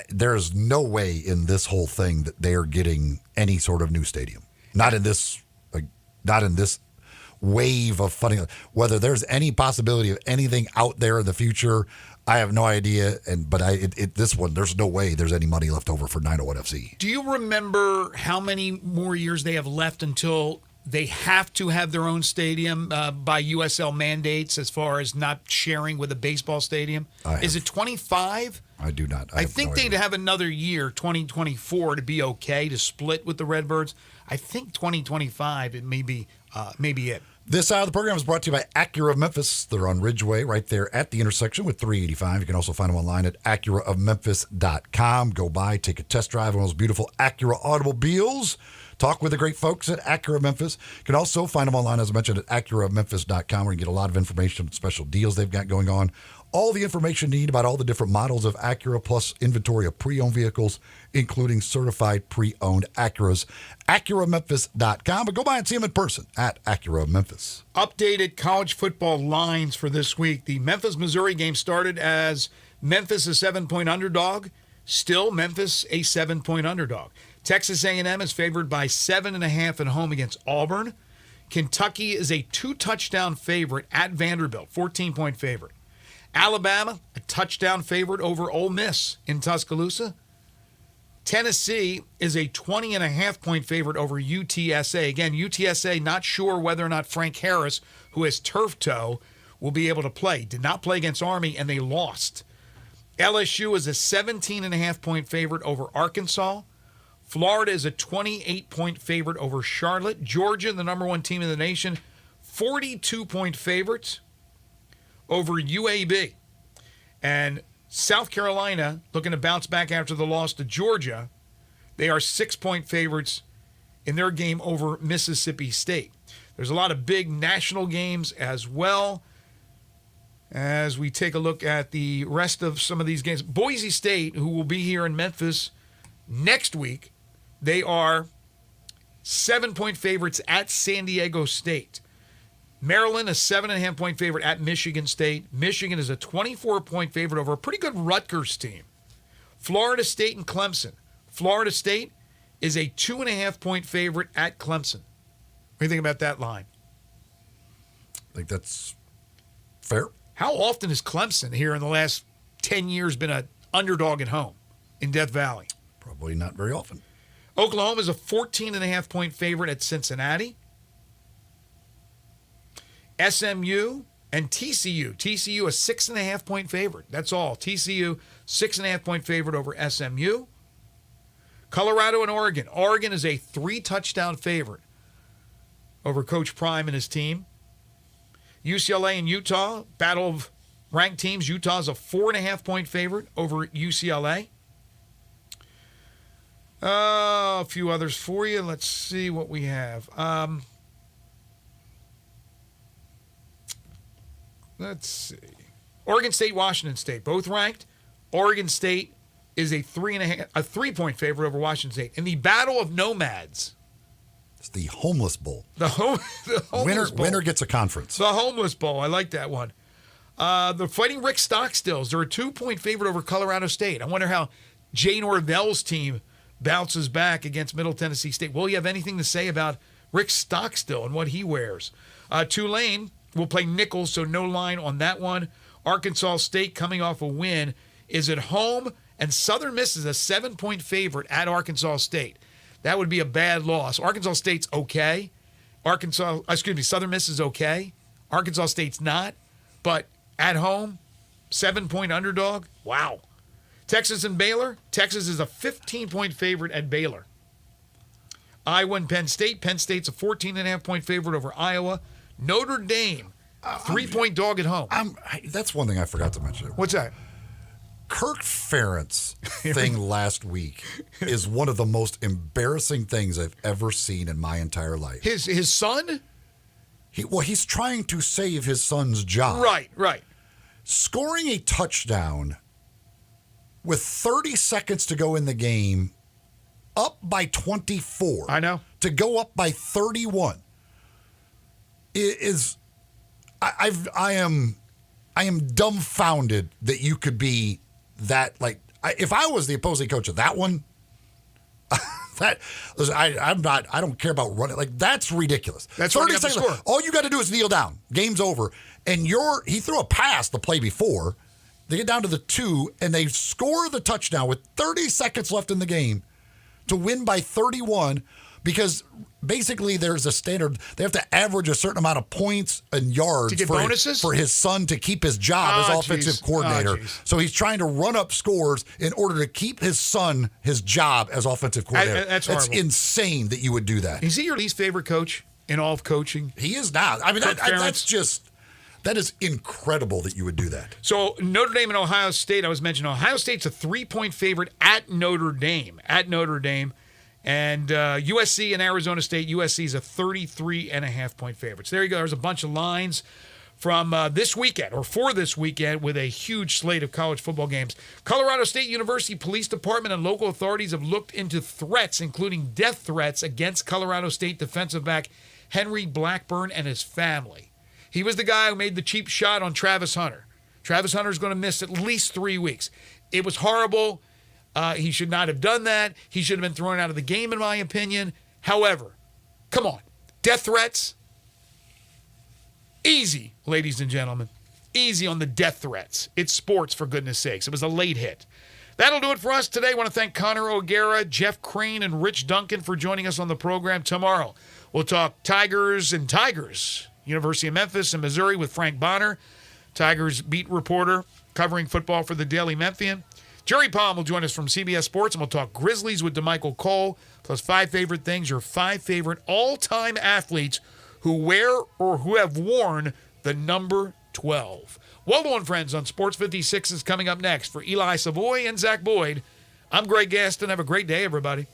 there's no way in this whole thing that they are getting any sort of new stadium. Not in this wave of funding. Whether there's any possibility of anything out there in the future I have no idea, but this one, there's no way there's any money left over for 901 FC. Do you remember how many more years they have left until they have to have their own stadium by USL mandates as far as not sharing with a baseball stadium? Is it 25? I do not. I think they'd have another year, 2024, to be okay to split with the Redbirds. I think 2025, it may be it. This side of the program is brought to you by Acura of Memphis. They're on Ridgeway right there at the intersection with 385. You can also find them online at acuraofmemphis.com. Go by, take a test drive on those beautiful Acura automobiles. Talk with the great folks at Acura of Memphis. You can also find them online, as I mentioned, at acuraofmemphis.com, where you get a lot of information on special deals they've got going on. All the information you need about all the different models of Acura, plus inventory of pre-owned vehicles, including certified pre-owned Acuras. AcuraMemphis.com, but go by and see them in person at Acura of Memphis. Updated college football lines for this week. The Memphis-Missouri game started as Memphis a 7-point underdog. Still, Memphis a 7-point underdog. Texas A&M is favored by 7.5 at home against Auburn. Kentucky is a 2-touchdown favorite at Vanderbilt, 14-point favorite. Alabama, a touchdown favorite over Ole Miss in Tuscaloosa. Tennessee is a 20.5-point favorite over UTSA. Again, UTSA not sure whether or not Frank Harris, who has turf toe, will be able to play. Did not play against Army, and they lost. LSU is a 17.5-point favorite over Arkansas. Florida is a 28-point favorite over Charlotte. Georgia, the number one team in the nation, 42-point favorites over UAB. And South Carolina, looking to bounce back after the loss to Georgia, they are 6-point favorites in their game over Mississippi State. There's a lot of big national games as well. As we take a look at the rest of some of these games, Boise State, who will be here in Memphis next week, they are 7-point favorites at San Diego State. Maryland, a 7.5-point favorite at Michigan State. Michigan is a 24-point favorite over a pretty good Rutgers team. Florida State and Clemson. Florida State is a 2.5-point favorite at Clemson. What do you think about that line? I think that's fair. How often has Clemson here in the last 10 years been an underdog at home in Death Valley? Probably not very often. Oklahoma is a 14.5-point favorite at Cincinnati. SMU and TCU. TCU, a 6.5-point favorite. That's all. TCU, 6.5-point favorite over SMU. Colorado and Oregon. Oregon is a 3-touchdown favorite over Coach Prime and his team. UCLA and Utah, battle of ranked teams. Utah's a 4.5-point favorite over UCLA. A few others for you. Let's see what we have. Let's see. Oregon State, Washington State, both ranked. Oregon State is a 3-point favorite over Washington State. In the Battle of Nomads. It's the Homeless Bowl. The homeless bowl. Winner gets a conference. The Homeless Bowl. I like that one. They're fighting Rick Stockstills. They're a 2-point favorite over Colorado State. I wonder how Jay Norvell's team bounces back against Middle Tennessee State. Will you have anything to say about Rick Stockstill and what he wears? Tulane will play Nichols, so no line on that one. Arkansas State, coming off a win, is at home, and Southern Miss is a 7-point favorite at Arkansas State. That would be a bad loss. Arkansas State's okay. Southern Miss is okay. Arkansas State's not. But at home, 7-point underdog. Wow. Texas and Baylor. Texas is a 15-point favorite at Baylor. Iowa and Penn State. Penn State's a 14.5-point favorite over Iowa. Notre Dame, 3-point dog at home. That's one thing I forgot to mention. What's that? Kirk Ferentz thing last week is one of the most embarrassing things I've ever seen in my entire life. His son? He's trying to save his son's job. Right. Scoring a touchdown with 30 seconds to go in the game, up by 24. I know. To go up by 31 is I am dumbfounded that you could be that, like, if I was the opposing coach of that one, I don't care about running. Like, that's ridiculous. That's 30 seconds. All you got to do is kneel down. Game's over. And he threw a pass the play before They get down to the 2, and they score the touchdown with 30 seconds left in the game to win by 31 because basically there's a standard. They have to average a certain amount of points and yards to get bonuses? For his son to keep his job as offensive coordinator. So he's trying to run up scores in order to keep his son his job as offensive coordinator. That's It's horrible. insane that you would do that. Is he your least favorite coach in all of coaching? He is not. I mean, that is incredible that you would do that. So Notre Dame and Ohio State, I was mentioning Ohio State's a 3-point favorite at Notre Dame. And USC and Arizona State, USC is a 33.5-point favorite. So there you go. There's a bunch of lines from this weekend, or for this weekend, with a huge slate of college football games. Colorado State University Police Department and local authorities have looked into threats, including death threats, against Colorado State defensive back Henry Blackburn and his family. He was the guy who made the cheap shot on Travis Hunter. Travis Hunter's going to miss at least 3 weeks. It was horrible. He should not have done that. He should have been thrown out of the game, in my opinion. However, come on. Death threats? Easy, ladies and gentlemen. Easy on the death threats. It's sports, for goodness sakes. It was a late hit. That'll do it for us today. I want to thank Connor O'Gara, Jeff Crane, and Rich Duncan for joining us on the program. Tomorrow, we'll talk Tigers and Tigers. University of Memphis and Missouri with Frank Bonner, Tigers beat reporter covering football for the Daily Memphian. Jerry Palm will join us from CBS Sports, and we'll talk Grizzlies with DeMichael Cole, plus 5 favorite things, your 5 favorite all-time athletes who wear or who have worn the number 12. Waldo and Friends on Sports 56 is coming up next. For Eli Savoy and Zach Boyd, I'm Greg Gaston. Have a great day, everybody.